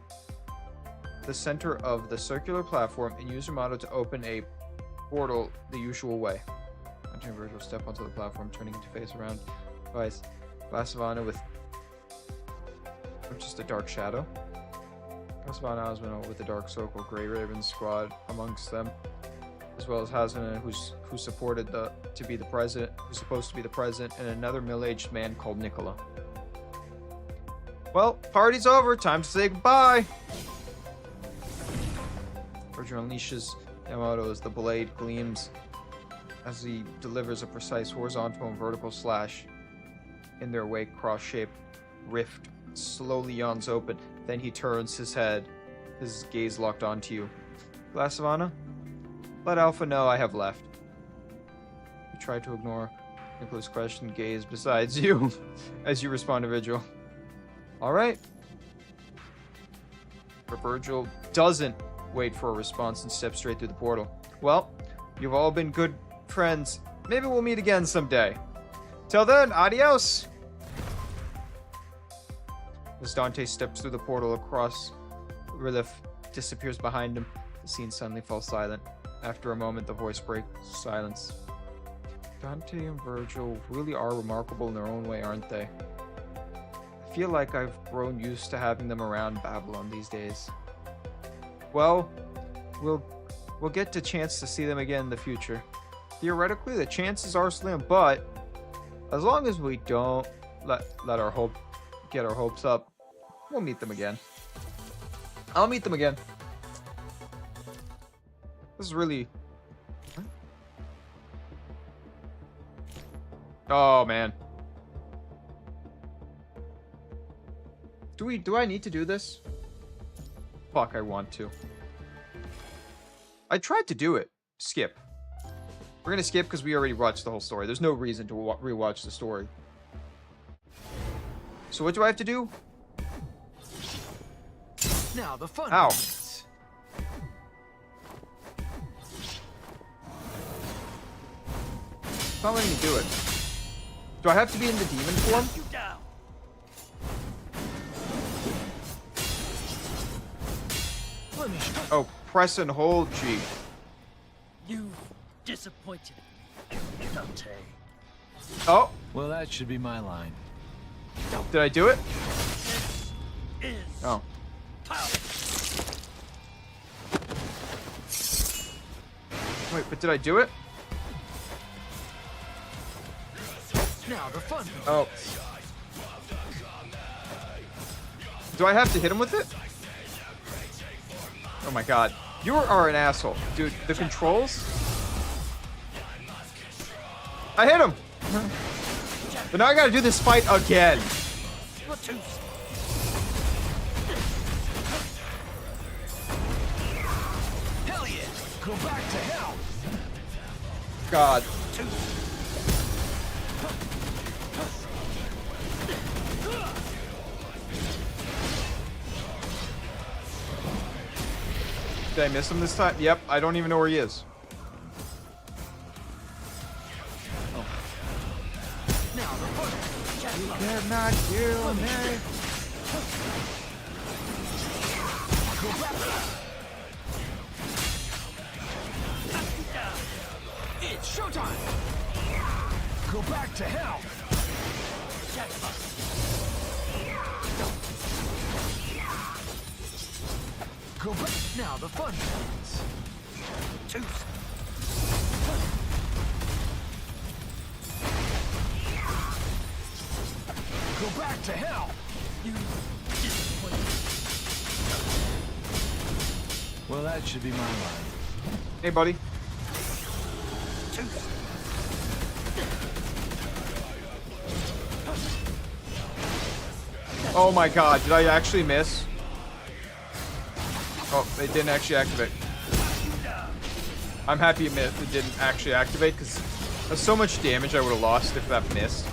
the center of the circular platform and use your motto to open a portal the usual way. Dante and Virgil step onto the platform, turning into face around device. Savannah with just a dark shadow. Savannah Osmond with the dark circle, Grey Raven squad amongst them, as well as Hazana, who's supported to be the president, who's supposed to be the president, and another middle-aged man called Nicola. Well, party's over. Time to say goodbye. Virgil unleashes Yamato as the blade gleams as he delivers a precise horizontal and vertical slash. In their wake, cross-shaped rift slowly yawns open. Then he turns his head, his gaze locked onto you. Glass Savannah? Let Alpha know I have left. You try to ignore Nicola's questioned gaze besides you as you respond to Virgil. Alright. But Virgil doesn't wait for a response and steps straight through the portal. Well, you've all been good friends. Maybe we'll meet again someday. Till then, adios! As Dante steps through the portal across, Rilith disappears behind him. The scene suddenly falls silent. After a moment, the voice breaks silence. Dante and Virgil really are remarkable in their own way, aren't they? I feel like I've grown used to having them around Babylon these days. Well, we'll get a chance to see them again in the future. Theoretically, the chances are slim, but as long as we don't get our hopes up, we'll meet them again. I'll meet them again. This is really... Oh, man. Do I need to do this? Fuck, I want to. I tried to do it. Skip. We're gonna skip because we already watched the whole story. There's no reason to rewatch the story. So what do I have to do? Now the fun. Ow. Begins. It's not letting me do it. Do I have to be in the demon form? You down. Let me show. Oh, press and hold G. You disappointed me, Dante. Oh, Well, that should be my line. did I do it? This is Oh. power. Wait, but did I do it? Now the fun. Begins. Oh. Do I have to hit him with it? Oh my god. You are an asshole. Dude, the controls? I hit him! But now I gotta do this fight again. Platoon. Hell yeah! Go back to hell. God. Did I miss him this time? Yep, I don't even know where he is. Now the fun. You cannot kill me. Go back. Itch. showtime! Go back to hell! Go back. Now the fun begins. Go back to hell! Well, that should be my line. Hey, buddy. Oh my god, did I actually miss? Oh, it didn't actually activate. I'm happy it didn't actually activate, because there's so much damage I would have lost if that missed.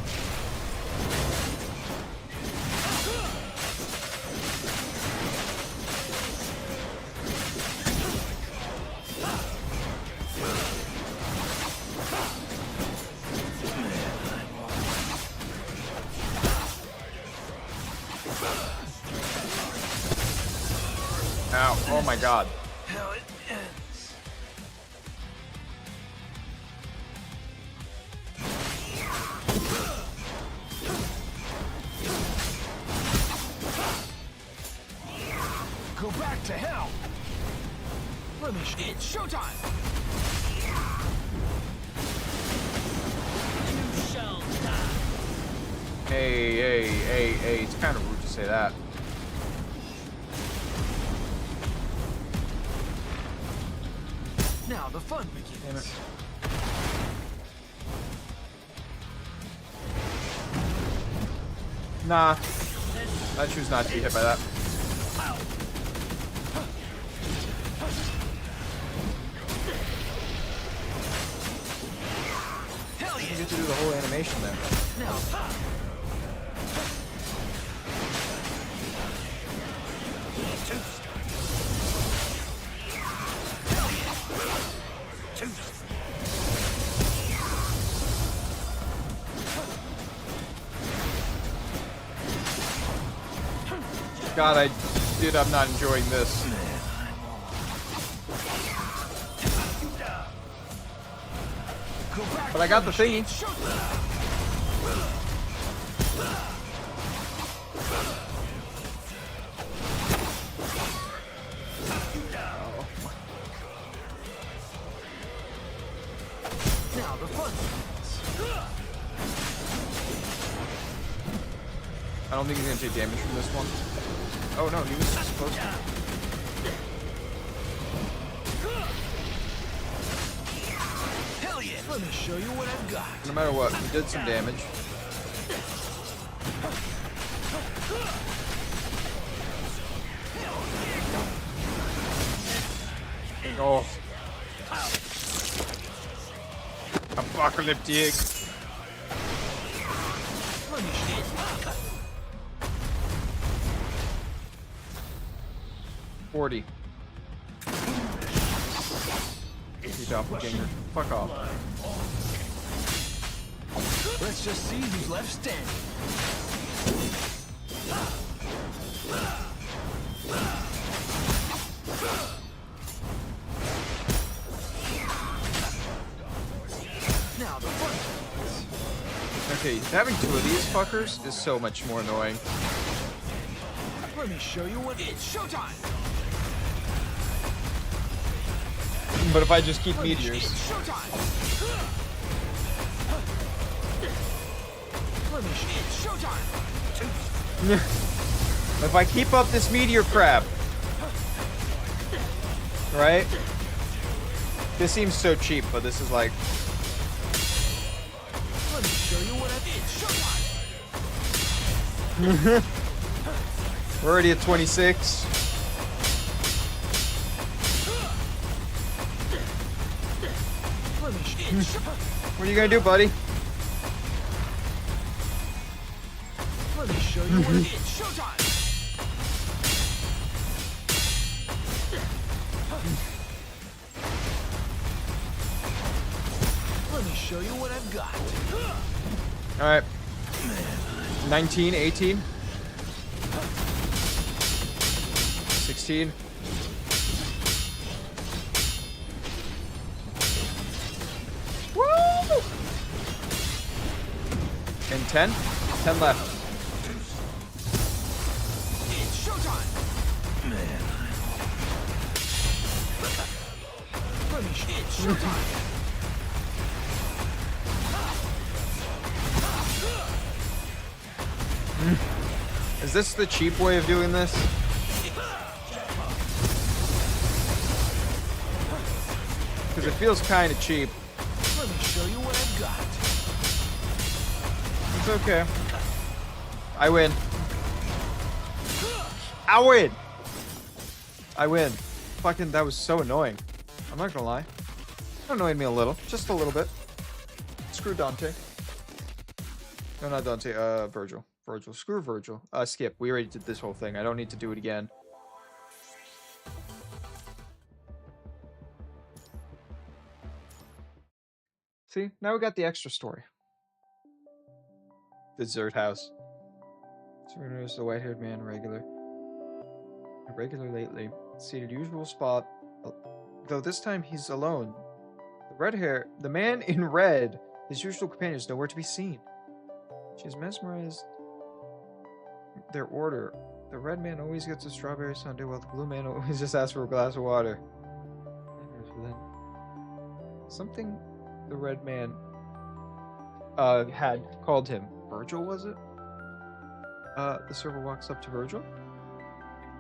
Ow, oh my god. How it ends. Go back to hell. Finish. It's showtime. You shall die. Hey, it's kind of rude to say that. Now the fun begins. Damn it. Nah. I choose not to be hit by that. Hell You yeah. get to do the whole animation there. Now. God, I'm not enjoying this. But I got the thingy. Now the fun begins. I don't think he's gonna take damage from this one. Oh no, he was supposed to. Hell yeah. Let me show you what I've got. No matter what, he did some damage. Oh. Apocalyptic. Let me show you. 40. You doppelganger. Fuck off. Let's just see who's left standing. Now the fun. Okay, having two of these fuckers is so much more annoying. Let me show you what it's showtime. But if I just keep meteors. It's showtime. Let me it's showtime. If I keep up this meteor crap. Right? This seems so cheap, but this is like. Let me show you what it's showtime. We're already at 26. Let me What are you gonna do, buddy? Let me show you what it's showtime. Let me show you what I've got. Alright. 19, 18. 16. Woo! In 10? 10 left. It's showtime! Man. Finish. It's showtime! Is this the cheap way of doing this? Because it feels kind of cheap. Let me show you what I've got. It's okay. I win. I win! I win. Fucking, that was so annoying. I'm not gonna lie. It annoyed me a little. Just a little bit. Screw Dante. No, not Dante. Virgil. Virgil. Screw Virgil. Skip. We already did this whole thing. I don't need to do it again. See? Now we got the extra story. Dessert house. So we notice the white-haired man regular lately. Seated usual spot. Though this time he's alone. The man in red, his usual companion, is nowhere to be seen. She's mesmerized their order. The red man always gets a strawberry sundae, while the blue man always just asks for a glass of water. Something the red man had called him. Virgil, was it? The server walks up to Virgil.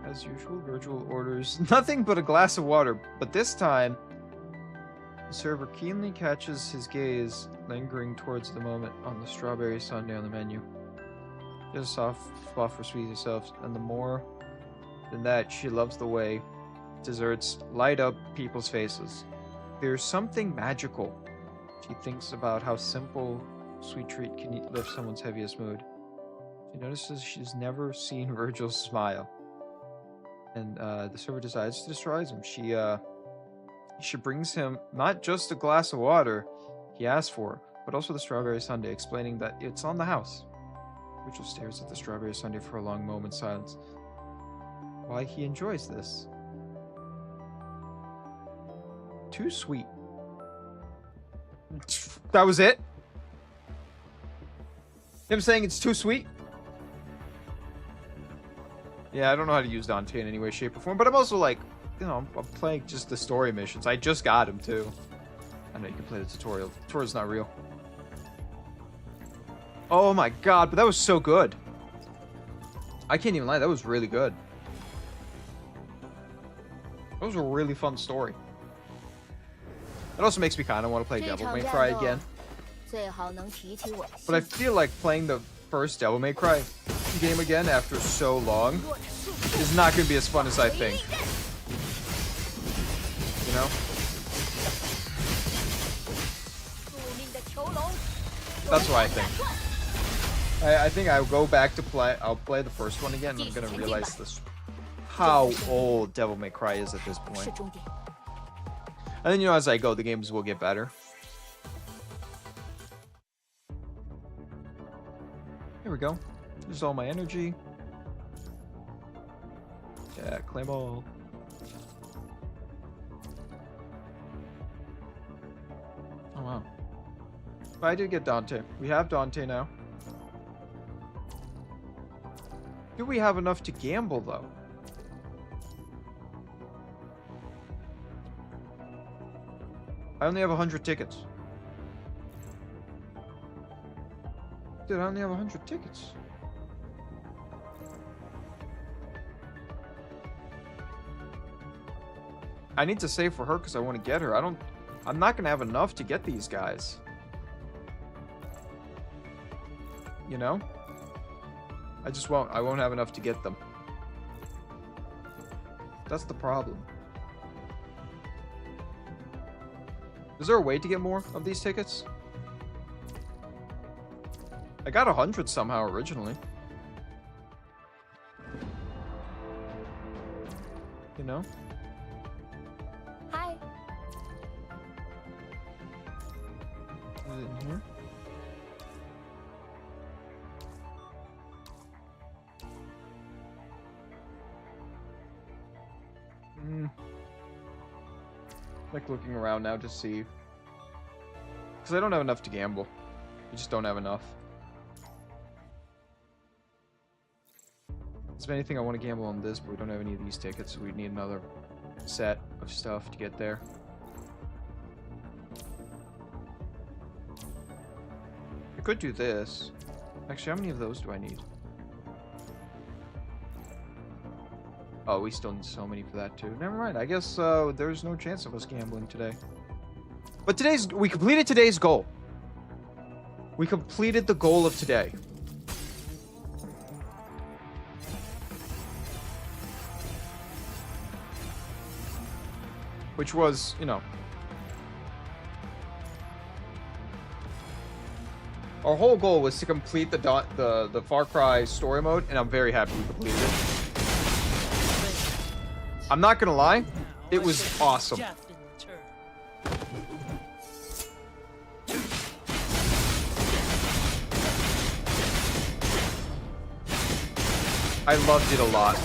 As usual, Virgil orders nothing but a glass of water, but this time, the server keenly catches his gaze, lingering towards the moment on the strawberry sundae on the menu. Just a soft spot for sweet herself, and the more than that, she loves the way desserts light up people's faces. There's something magical. She thinks about how simple sweet treat can lift someone's heaviest mood. She notices she's never seen Virgil smile. And the server decides to destroy him. She brings him not just a glass of water he asked for, but also the strawberry sundae, explaining that it's on the house. Virgil stares at the strawberry sundae for a long moment's silence. Why he enjoys this? Too sweet. That was it? Him saying it's too sweet? Yeah, I don't know how to use Dante in any way, shape, or form, but I'm also like, you know, I'm playing just the story missions. I just got him, too. I know you can play the tutorial. The tutorial's not real. Oh my god, but that was so good. I can't even lie, that was really good. That was a really fun story. It also makes me kind of want to play Devil May Cry again. But I feel like playing the first Devil May Cry game again after so long is not going to be as fun as I think. You know? That's what I think. I think I'll go back to I'll play the first one again, and I'm going to realize how old Devil May Cry is at this point. And then, you know, as I go, the games will get better. Here we go. There's all my energy. Yeah, claim all. Oh, wow. But I did get Dante. We have Dante now. Do we have enough to gamble, though? I only have 100 tickets. Dude, I only have 100 tickets. I need to save for her because I want to get her. I'm not going to have enough to get these guys. You know? I just won't. I won't have enough to get them. That's the problem. Is there a way to get more of these tickets? I got 100 somehow originally. You know? Hi. Is it in here? Like looking around now to see. Because I don't have enough to gamble. I just don't have enough. Is there anything I want to gamble on this, but we don't have any of these tickets, so we need another set of stuff to get there. I could do this. Actually, how many of those do I need? Oh, we still need so many for that too. Never mind. I guess there's no chance of us gambling today. But we completed today's goal. We completed the goal of today. Which was, you know, our whole goal was to complete the Far Cry story mode, and I'm very happy we completed it. I'm not gonna lie, it was awesome. I loved it a lot.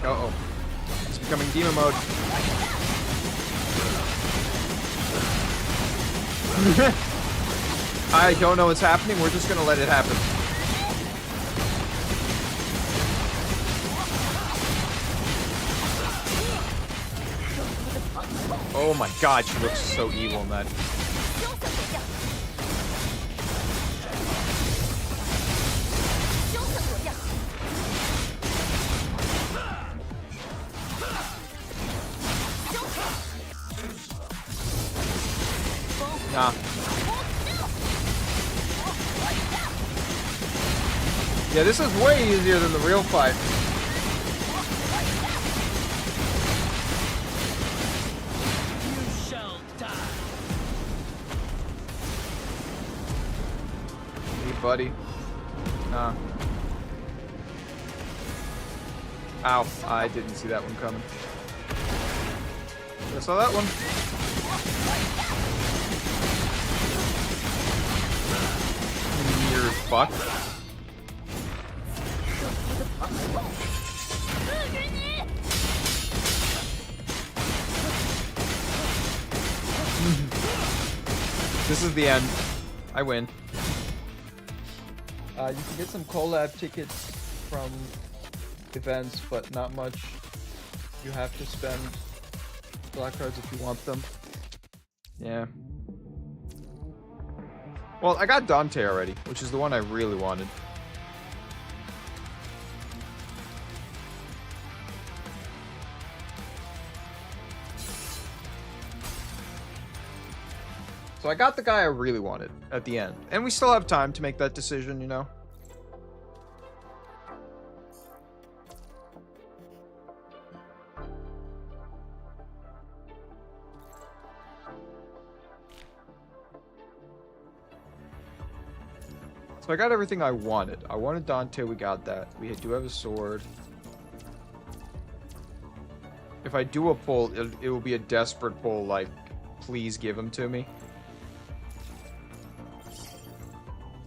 Uh-oh. It's becoming demon mode. I don't know what's happening. We're just gonna let it happen. Oh my god, she looks so evil in that. Nah. Yeah, this is way easier than the real fight. You shall die. Hey, buddy. Nah. Ow. I didn't see that one coming. I saw that one. Weird fuck. This is the end. I win. You can get some Collab tickets from events, but not much. You have to spend black cards if you want them. Yeah. Well, I got Dante already, which is the one I really wanted. So I got the guy I really wanted at the end. And we still have time to make that decision, you know? So I got everything I wanted. I wanted Dante, we got that. We do have a sword. If I do a pull, it will be a desperate pull, like, please give him to me.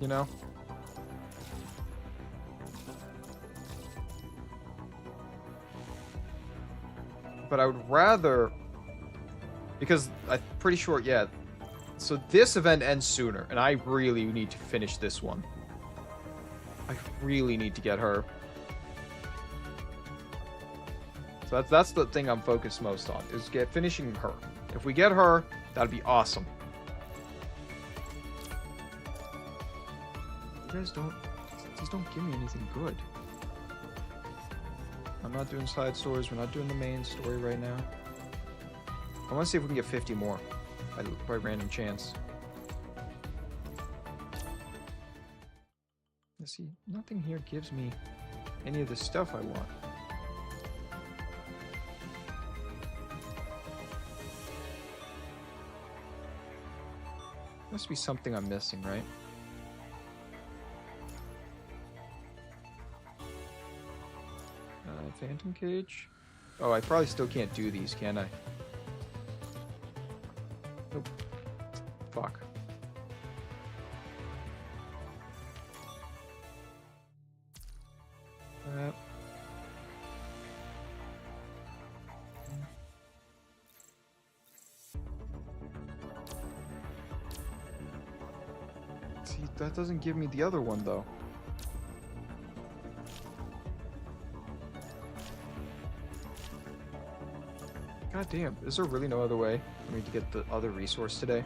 You know? But I would rather... Because I'm pretty sure, yeah. So this event ends sooner, and I really need to finish this one. I really need to get her. So that's the thing I'm focused most on, is finishing her. If we get her, that'd be awesome. You guys don't give me anything good. I'm not doing side stories. We're not doing the main story right now. I want to see if we can get 50 more by random chance. Let's see. Nothing here gives me any of the stuff I want. Must be something I'm missing, right? Phantom Cage? Oh, I probably still can't do these, can I? Nope. Fuck. See, that doesn't give me the other one, though. God damn, is there really no other way for me to get the other resource today?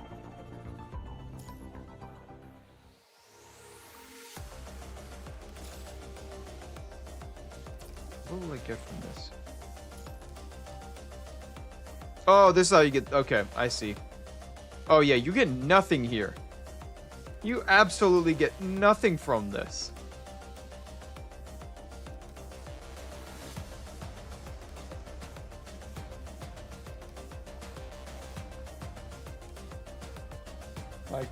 What will I get from this? Oh, this is how you get... Okay, I see. Oh, yeah, you get nothing here. You absolutely get nothing from this. Like...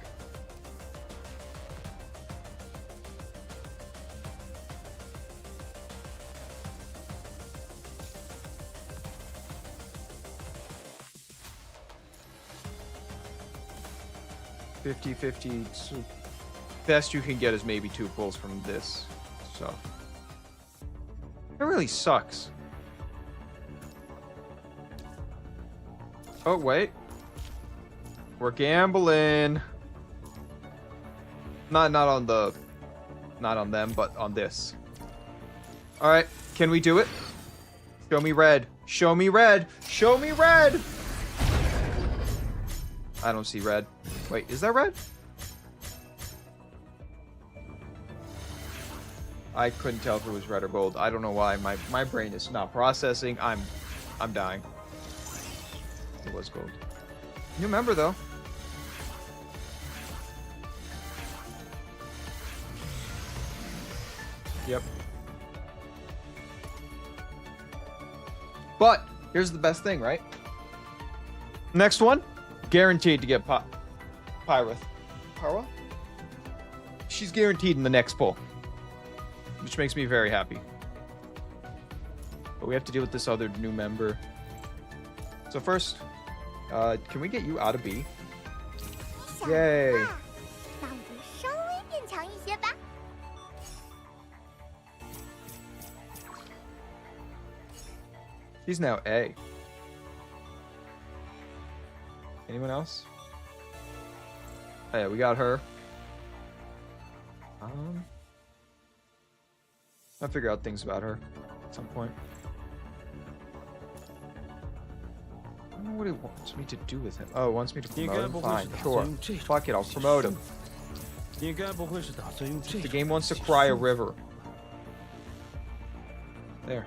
$50-50, so best you can get is maybe 2 pulls from this, so it really sucks. Oh wait, we're gambling. Not on them, but on this. All right, can we do it? Show me red. Show me red. Show me red. I don't see red. Wait, is that red? I couldn't tell if it was red or gold. I don't know why. My brain is not processing. I'm dying. It was gold. New member though. Yep. But here's the best thing, right? Next one, guaranteed to get Pyra. She's guaranteed in the next pull, which makes me very happy. But we have to deal with this other new member. So first, can we get you out of B? Yay! 让你稍微变强一些吧。 She's now A. Anyone else? Oh, yeah, we got her. I'll figure out things about her at some point. I don't know what it wants me to do with him. Oh, it wants me to promote him? Fine, sure. Fuck it, I'll promote him. The game wants to cry a river. There.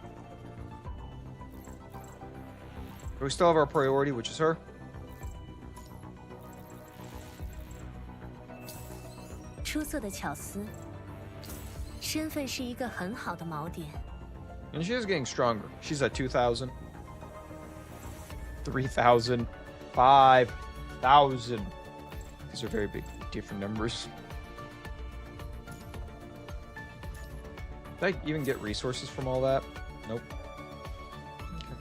But we still have our priority, which is her. And she is getting stronger. She's at 2,000. 3,000. 5,000. These are very big, different numbers. Did I even get resources from all that? Nope. Okay.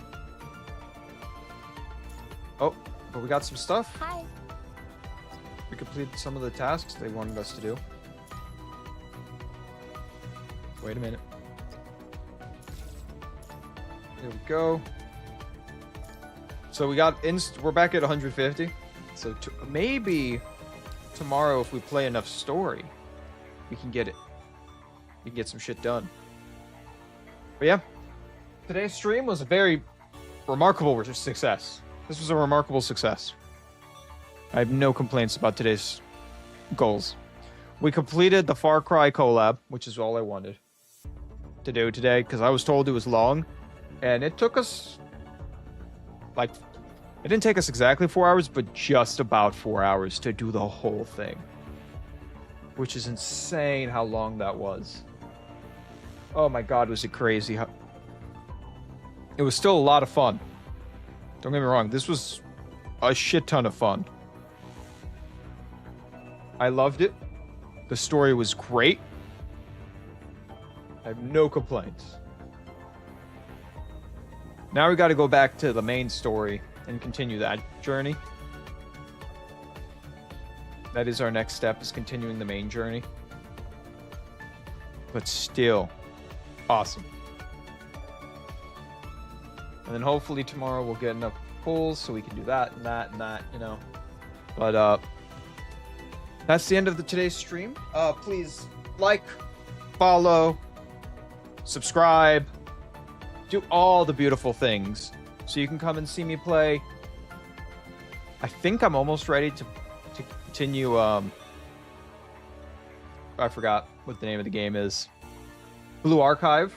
Oh, but we got some stuff. Hi. We completed some of the tasks they wanted us to do. Wait a minute. There we go. So we got we're back at 150. So maybe tomorrow, if we play enough story, we can get it. We can get some shit done. But yeah, today's stream was a very remarkable success. This was a remarkable success. I have no complaints about today's goals. We completed the Far Cry collab, which is all I wanted to do today, because I was told it was long, and it took us, like, it didn't take us exactly 4 hours, but just about 4 hours to do the whole thing. Which is insane how long that was. Oh my god, was it crazy. It was still a lot of fun. Don't get me wrong, this was a shit ton of fun. I loved it. The story was great. I have no complaints. Now we got to go back to the main story and continue that journey. That is our next step, is continuing the main journey. But still, awesome. And then hopefully tomorrow we'll get enough pulls so we can do that and that and that, you know. But that's the end of today's stream. Please like, follow, subscribe, do all the beautiful things so you can come and see me play. I think I'm almost ready to continue. I forgot what the name of the game is. Blue Archive.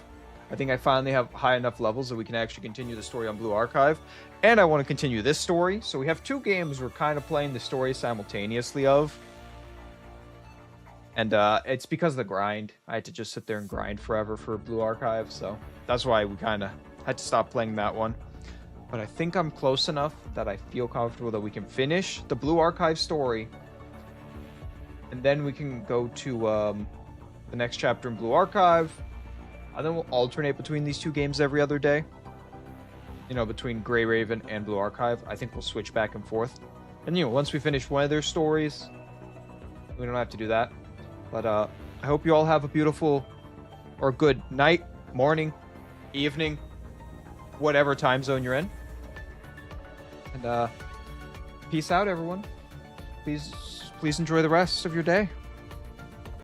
I think I finally have high enough levels that we can actually continue the story on Blue Archive. And I want to continue this story. So we have 2 games we're kind of playing the story simultaneously of. And it's because of the grind. I had to just sit there and grind forever for Blue Archive. So that's why we kind of had to stop playing that one. But I think I'm close enough that I feel comfortable that we can finish the Blue Archive story. And then we can go to the next chapter in Blue Archive. And then we'll alternate between these 2 games every other day. You know, between Grey Raven and Blue Archive. I think we'll switch back and forth. And, you know, once we finish one of their stories, we don't have to do that. But I hope you all have a beautiful or good night, morning, evening, whatever time zone you're in. And peace out, everyone. Please enjoy the rest of your day.